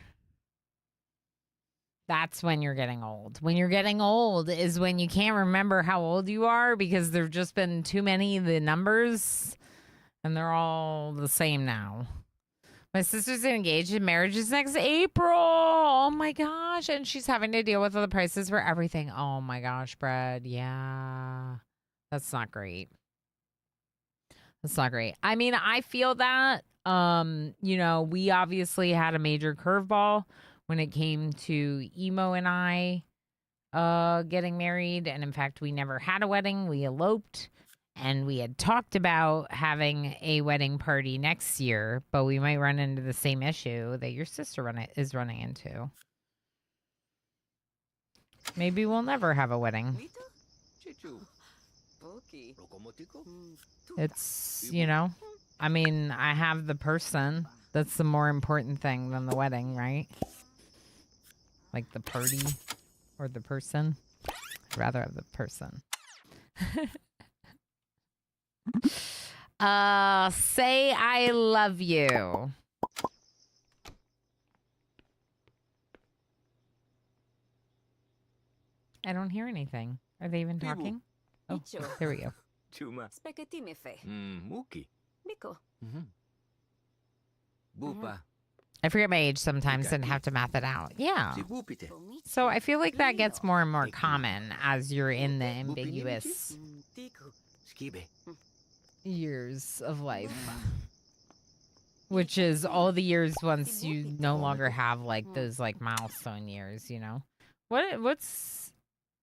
S1: That's when you're getting old. When you're getting old is when you can't remember how old you are because there've just been too many of the numbers and they're all the same now. My sister's engaged and marriage is next April. Oh my gosh. And she's having to deal with all the prices for everything. Oh my gosh, Brad. Yeah. That's not great. That's not great. I mean, I feel that, you know, we obviously had a major curveball when it came to Emo and I getting married. And in fact, we never had a wedding. We eloped. And we had talked about having a wedding party next year, but we might run into the same issue that your sister is running into. Maybe we'll never have a wedding. It's, you know, I mean, I have the person. That's the more important thing than the wedding, right? Like the party or the person. I'd rather have the person. Say I love you. I don't hear anything. Are they even talking? Oh, there we go. I forget my age sometimes and have to math it out. Yeah. So I feel like that gets more and more common as you're in the ambiguous years of life, which is all the years once you no longer have like those like milestone years, you know. What's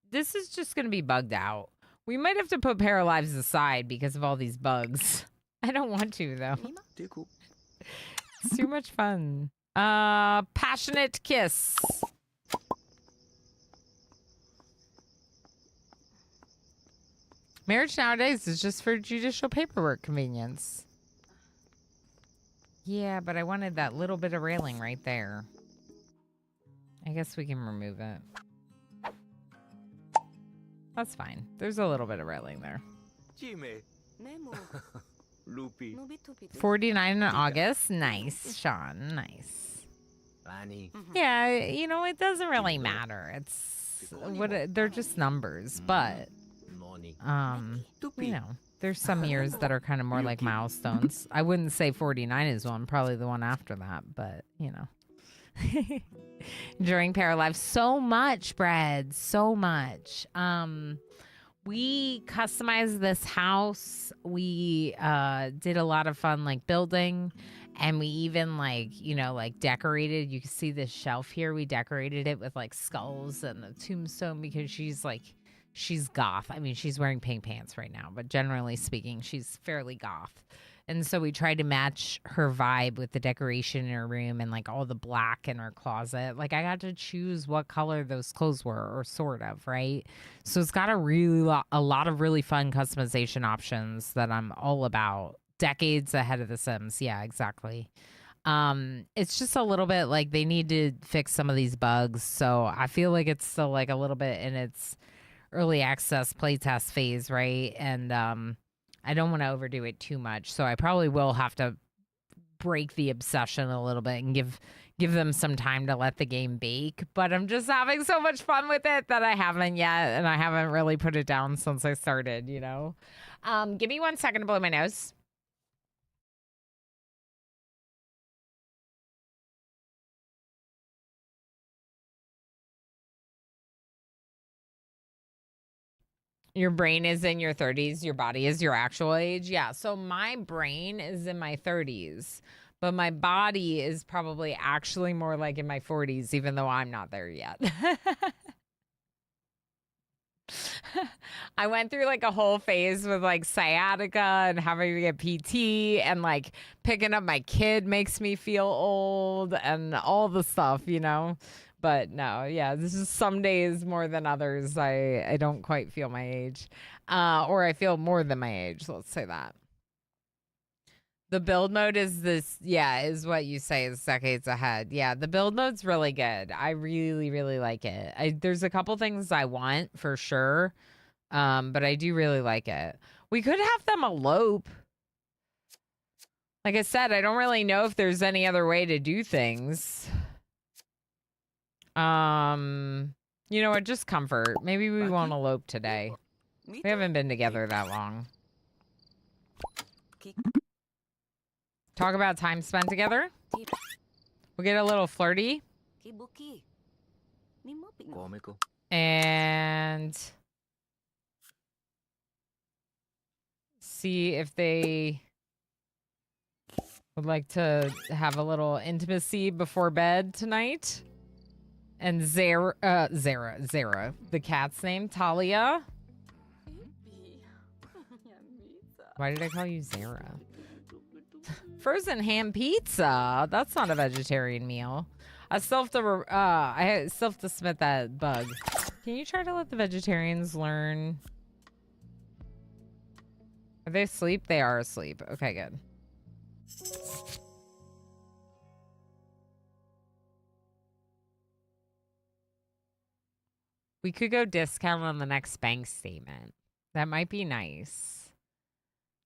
S1: this is just gonna be bugged out. We might have to put Paralives aside because of all these bugs. I don't want to though. It's too much fun. Passionate kiss. Marriage nowadays is just for judicial paperwork convenience. Yeah, but I wanted that little bit of railing right there. I guess we can remove it. That's fine. There's a little bit of railing there. 49 in August. Nice, Sean. Nice. Yeah, you know, it doesn't really matter. It's they're just numbers, but you know, there's some years that are kind of more like milestones. I wouldn't say 49 is one, probably the one after that, but you know. During Paralives, so much, Bread, so much. We customized this house. We did a lot of fun like building, and we even like, you know, like decorated. You can see this shelf here. We decorated it with like skulls and a tombstone because she's goth. I mean, she's wearing pink pants right now, but generally speaking, she's fairly goth. And so we tried to match her vibe with the decoration in her room and like all the black in her closet. Like I got to choose what color those clothes were, or sort of, right? So it's got a lot of really fun customization options that I'm all about. Decades ahead of The Sims. Yeah, exactly. It's just a little bit like they need to fix some of these bugs. So I feel like it's still like a little bit in its early access playtest phase, right? And I don't want to overdo it too much. So I probably will have to break the obsession a little bit and give them some time to let the game bake. But I'm just having so much fun with it that I haven't yet, and I haven't really put it down since I started, you know? Give me 1 second to blow my nose. Your brain is in your 30s. Your body is your actual age. Yeah. So my brain is in my 30s, but my body is probably actually more like in my 40s, even though I'm not there yet. I went through like a whole phase with like sciatica and having to get PT, and like picking up my kid makes me feel old and all the stuff, you know? But no, yeah, this is some days more than others. I don't quite feel my age, or I feel more than my age. Let's say that. The build mode is this, yeah, is what you say is decades ahead. Yeah, the build mode's really good. I really, really like it. There's a couple things I want for sure, but I do really like it. We could have them elope. Like I said, I don't really know if there's any other way to do things. You know what? Just comfort. Maybe we won't elope today. We haven't been together that long. Talk about time spent together. We get a little flirty. And see if they would like to have a little intimacy before bed tonight. And Zara, the cat's name, Talia. Why did I call you Zara? Frozen ham pizza. That's not a vegetarian meal. I still have to submit that bug. Can you try to let the vegetarians learn? Are they asleep? They are asleep. Okay, good. We could go discount on the next bank statement. That might be nice.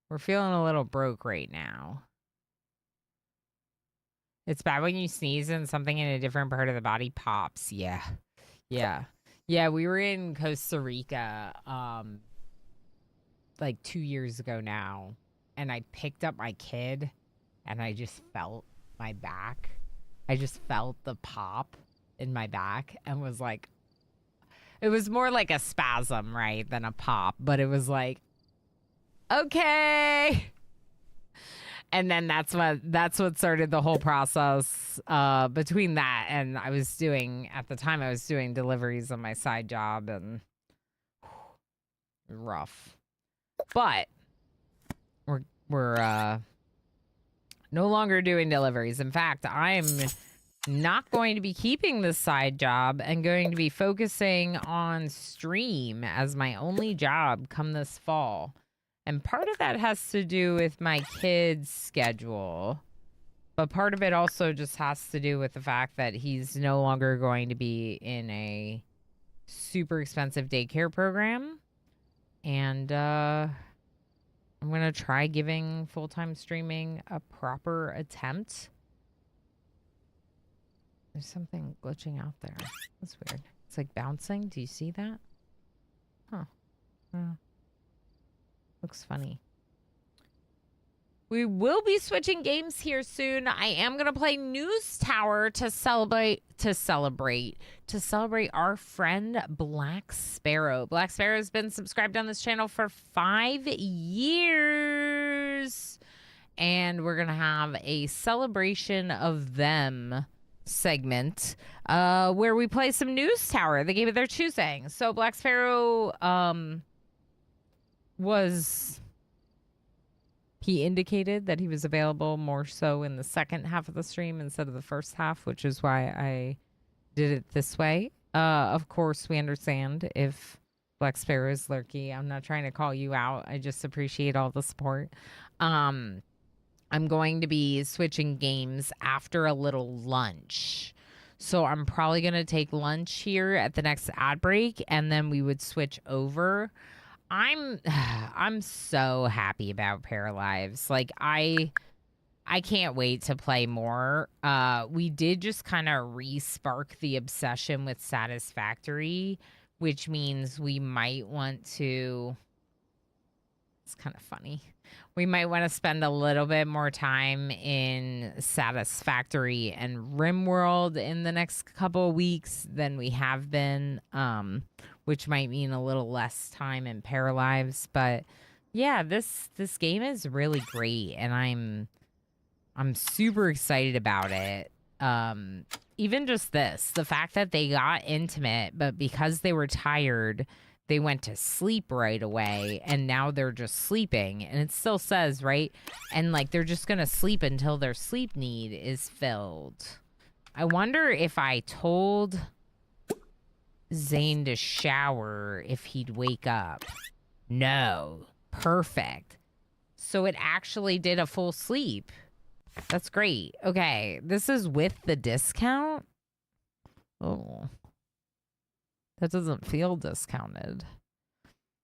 S1: We're feeling a little broke right now. It's bad when you sneeze and something in a different part of the body pops. Yeah. Yeah. Yeah, we were in Costa Rica like 2 years ago now, and I picked up my kid and I just felt my back. I just felt the pop in my back and was like, it was more like a spasm, right, than a pop, but it was like, okay. And then that's what started the whole process between that and at the time I was doing deliveries on my side job, and rough. But we're no longer doing deliveries. In fact, I'm not going to be keeping this side job and going to be focusing on stream as my only job come this fall. And part of that has to do with my kid's schedule. But part of it also just has to do with the fact that he's no longer going to be in a super expensive daycare program. And I'm going to try giving full-time streaming a proper attempt. There's something glitching out there. That's weird. It's like bouncing. Do you see that? Huh. Looks funny. We will be switching games here soon. I am going to play News Tower to celebrate our friend Black Sparrow. Black Sparrow has been subscribed on this channel for 5 years. And we're going to have a celebration of them segment where we play some News Tower, the game of their choosing. So Black Sparrow was he indicated that he was available more so in the second half of the stream instead of the first half, which is why I did it this way. Of course, we understand if Black Sparrow is lurky. I'm not trying to call you out. I just appreciate all the support. I'm going to be switching games after a little lunch. So I'm probably going to take lunch here at the next ad break, and then we would switch over. I'm so happy about Paralives. Like I can't wait to play more. We did just kind of re-spark the obsession with Satisfactory, which means we might want to. It's kind of funny. We might want to spend a little bit more time in Satisfactory and RimWorld in the next couple of weeks than we have been, which might mean a little less time in Paralives. But yeah, this game is really great, and I'm super excited about it. Even just the fact that they got intimate, but because they were tired, they went to sleep right away, and now they're just sleeping. And it still says, right? And like they're just gonna sleep until their sleep need is filled. I wonder if I told Zane to shower if he'd wake up. No. Perfect. So it actually did a full sleep. That's great. Okay, this is with the discount? Oh. That doesn't feel discounted.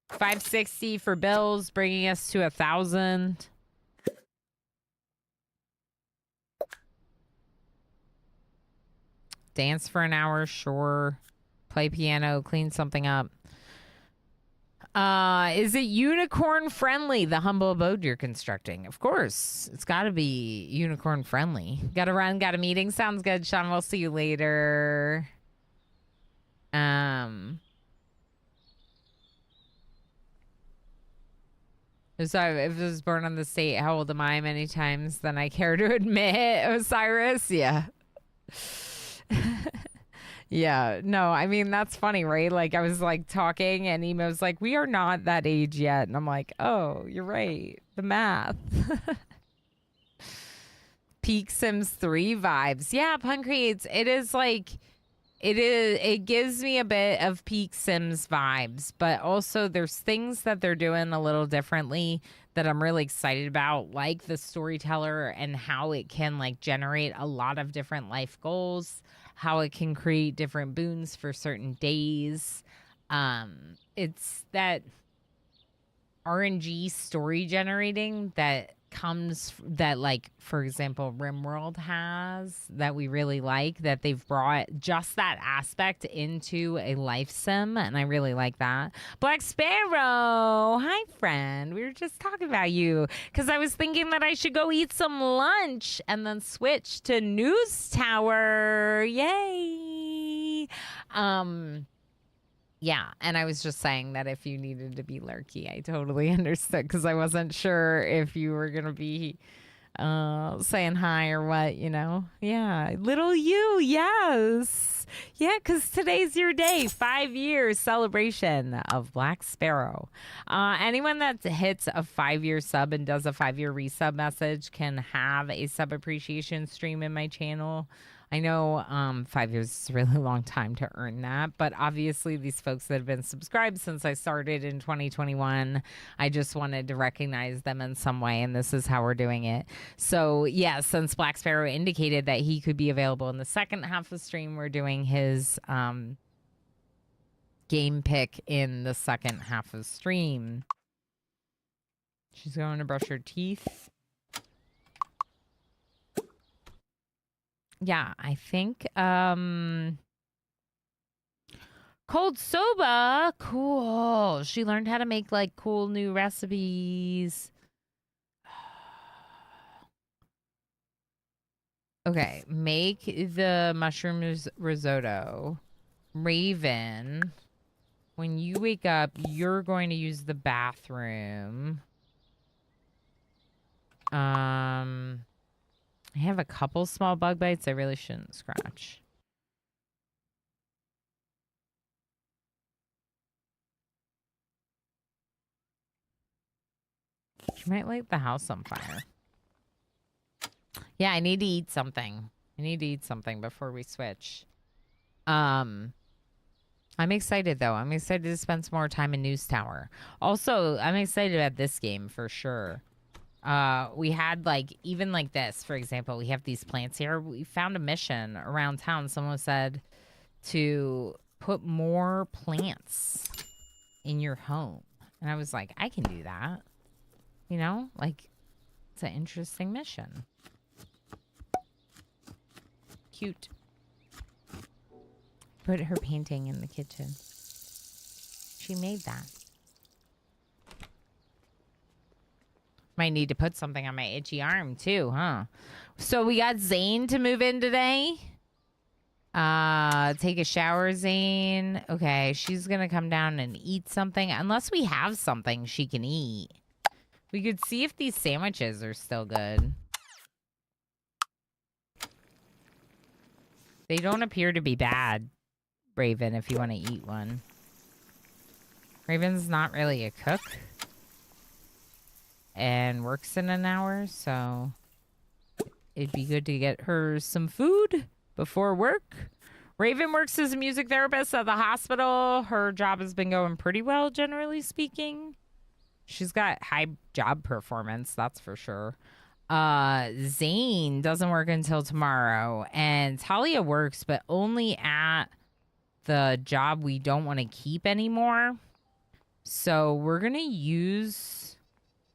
S1: $560 for bills, bringing us to 1,000. Dance for an hour, sure. Play piano, clean something up. Is it unicorn friendly, the humble abode you're constructing? Of course. It's got to be unicorn friendly. Got to run, got a meeting. Sounds good, Sean. We'll see you later. So if it was born on the state, how old am I? Many times than I care to admit. Osiris, yeah. Yeah, no, I mean, that's funny, right? Like, I was like talking and Emo was like, we are not that age yet. And I'm like, oh, you're right. The math. Peak Sims 3 vibes. Yeah, Pun Creates. It is like, it gives me a bit of Peak Sims vibes, but also there's things that they're doing a little differently that I'm really excited about, like the storyteller and how it can like generate a lot of different life goals, how it can create different boons for certain days. It's that RNG story generating that comes that, like, for example, RimWorld has, that we really like, that they've brought just that aspect into a life sim, and I really like that. Black Sparrow, hi friend, we were just talking about you because I was thinking that I should go eat some lunch and then switch to News Tower. Yay. Yeah, and I was just saying that if you needed to be lurky, I totally understood because I wasn't sure if you were going to be saying hi or what, you know? Yeah, little you, yes. Yeah, because today's your day, 5 years celebration of Black Sparrow. Anyone that hits a 5-year sub and does a 5-year resub message can have a sub appreciation stream in my channel. I know 5 years is a really long time to earn that, but obviously these folks that have been subscribed since I started in 2021, I just wanted to recognize them in some way, and this is how we're doing it. So yeah, since Black Sparrow indicated that he could be available in the second half of the stream, we're doing his game pick in the second half of the stream. She's going to brush her teeth. Yeah, I think cold soba, cool. She learned how to make like cool new recipes. Okay, make the mushrooms risotto. Raven, when you wake up, you're going to use the bathroom. I have a couple small bug bites I really shouldn't scratch. She might light the house on fire. Yeah, I need to eat something. I need to eat something before we switch. I'm excited, though. I'm excited to spend some more time in News Tower. Also, I'm excited about this game for sure. We had, like, even like this, for example, we have these plants here. We found a mission around town. Someone said to put more plants in your home. And I was like, I can do that. You know, like, it's an interesting mission. Cute. Put her painting in the kitchen. She made that. Might need to put something on my itchy arm too, huh? So we got Zane to move in today. Take a shower, Zane. Okay, she's gonna come down and eat something. Unless we have something she can eat. We could see if these sandwiches are still good. They don't appear to be bad, Raven, if you want to eat one. Raven's not really a cook. And works in an hour, so it'd be good to get her some food before work. Raven works as a music therapist at the hospital. Her job has been going pretty well, generally speaking. She's got high job performance, that's for sure. Zane doesn't work until tomorrow, and Talia works, but only at the job we don't want to keep anymore. So we're gonna use...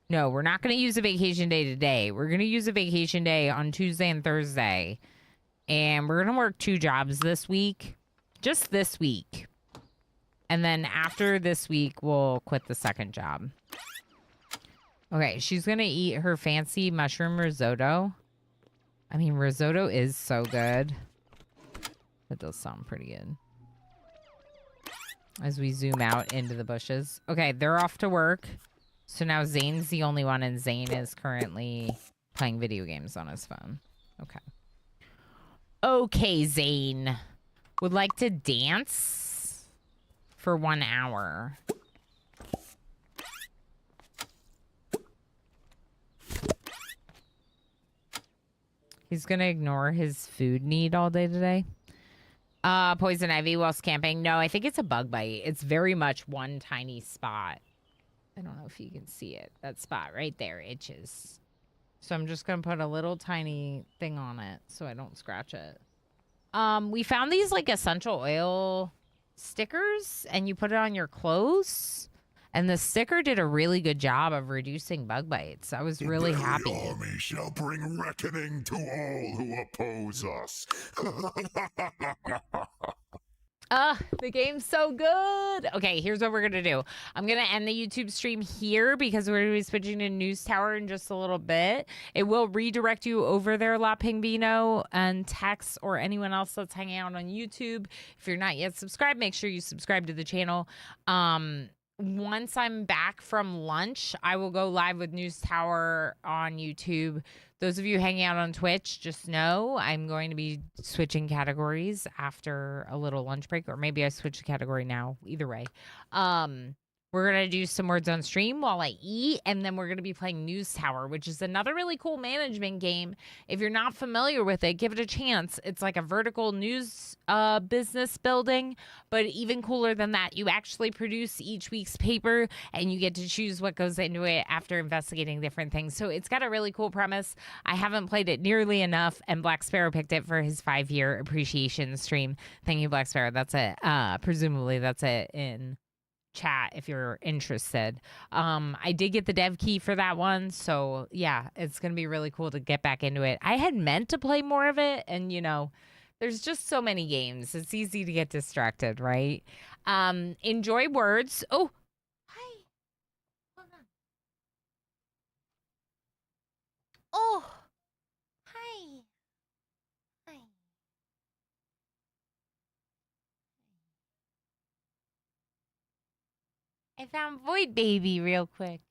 S1: No, we're not going to use a vacation day today. We're going to use a vacation day on Tuesday and Thursday. And we're going to work 2 jobs this week. Just this week. And then after this week, we'll quit the second job. Okay, she's going to eat her fancy mushroom risotto. I mean, risotto is so good. That does sound pretty good. As we zoom out into the bushes. Okay, they're off to work. So now Zane's the only one, and Zane is currently playing video games on his phone. Okay. Okay, Zane. Would like to dance for 1 hour. He's gonna ignore his food need all day today. Poison ivy whilst camping. No, I think it's a bug bite. It's very much one tiny spot. I don't know if you can see it. That spot right there itches. So I'm just going to put a little tiny thing on it so I don't scratch it. We found these like essential oil stickers and you put it on your clothes. And the sticker did a really good job of reducing bug bites. I was really happy.
S6: The army shall bring reckoning to all who oppose us.
S1: The game's so good. Okay, here's what we're going to do. I'm going to end the YouTube stream here because we're going to be switching to News Tower in just a little bit. It will redirect you over there, La Pingvino and Tex or anyone else that's hanging out on YouTube. If you're not yet subscribed, make sure you subscribe to the channel. Once I'm back from lunch, I will go live with News Tower on YouTube. Those of you hanging out on Twitch, just know I'm going to be switching categories after a little lunch break, or maybe I switch the category now. Either way. We're going to do some words on stream while I eat, and then we're going to be playing News Tower, which is another really cool management game. If you're not familiar with it, give it a chance. It's like a vertical news business building, but even cooler than that, you actually produce each week's paper, and you get to choose what goes into it after investigating different things. So it's got a really cool premise. I haven't played it nearly enough, and Black Sparrow picked it for his 5-year appreciation stream. Thank you, Black Sparrow. That's it. Presumably, that's it in chat if you're interested. I did get the dev key for that one, so yeah, it's gonna be really cool to get back into it. I had meant to play more of it, and you know, there's just so many games, it's easy to get distracted, right? Enjoy words. Oh, hi. Hold on. Oh, hi. Hi. I found Void Baby real quick.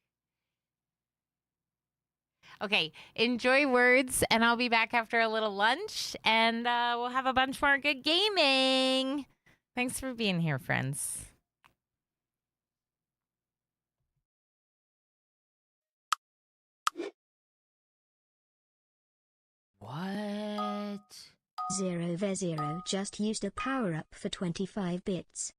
S1: Okay, enjoy words, and I'll be back after a little lunch, and we'll have a bunch more good gaming. Thanks for being here, friends. What?
S3: 0v0 just used a power up for 25 bits.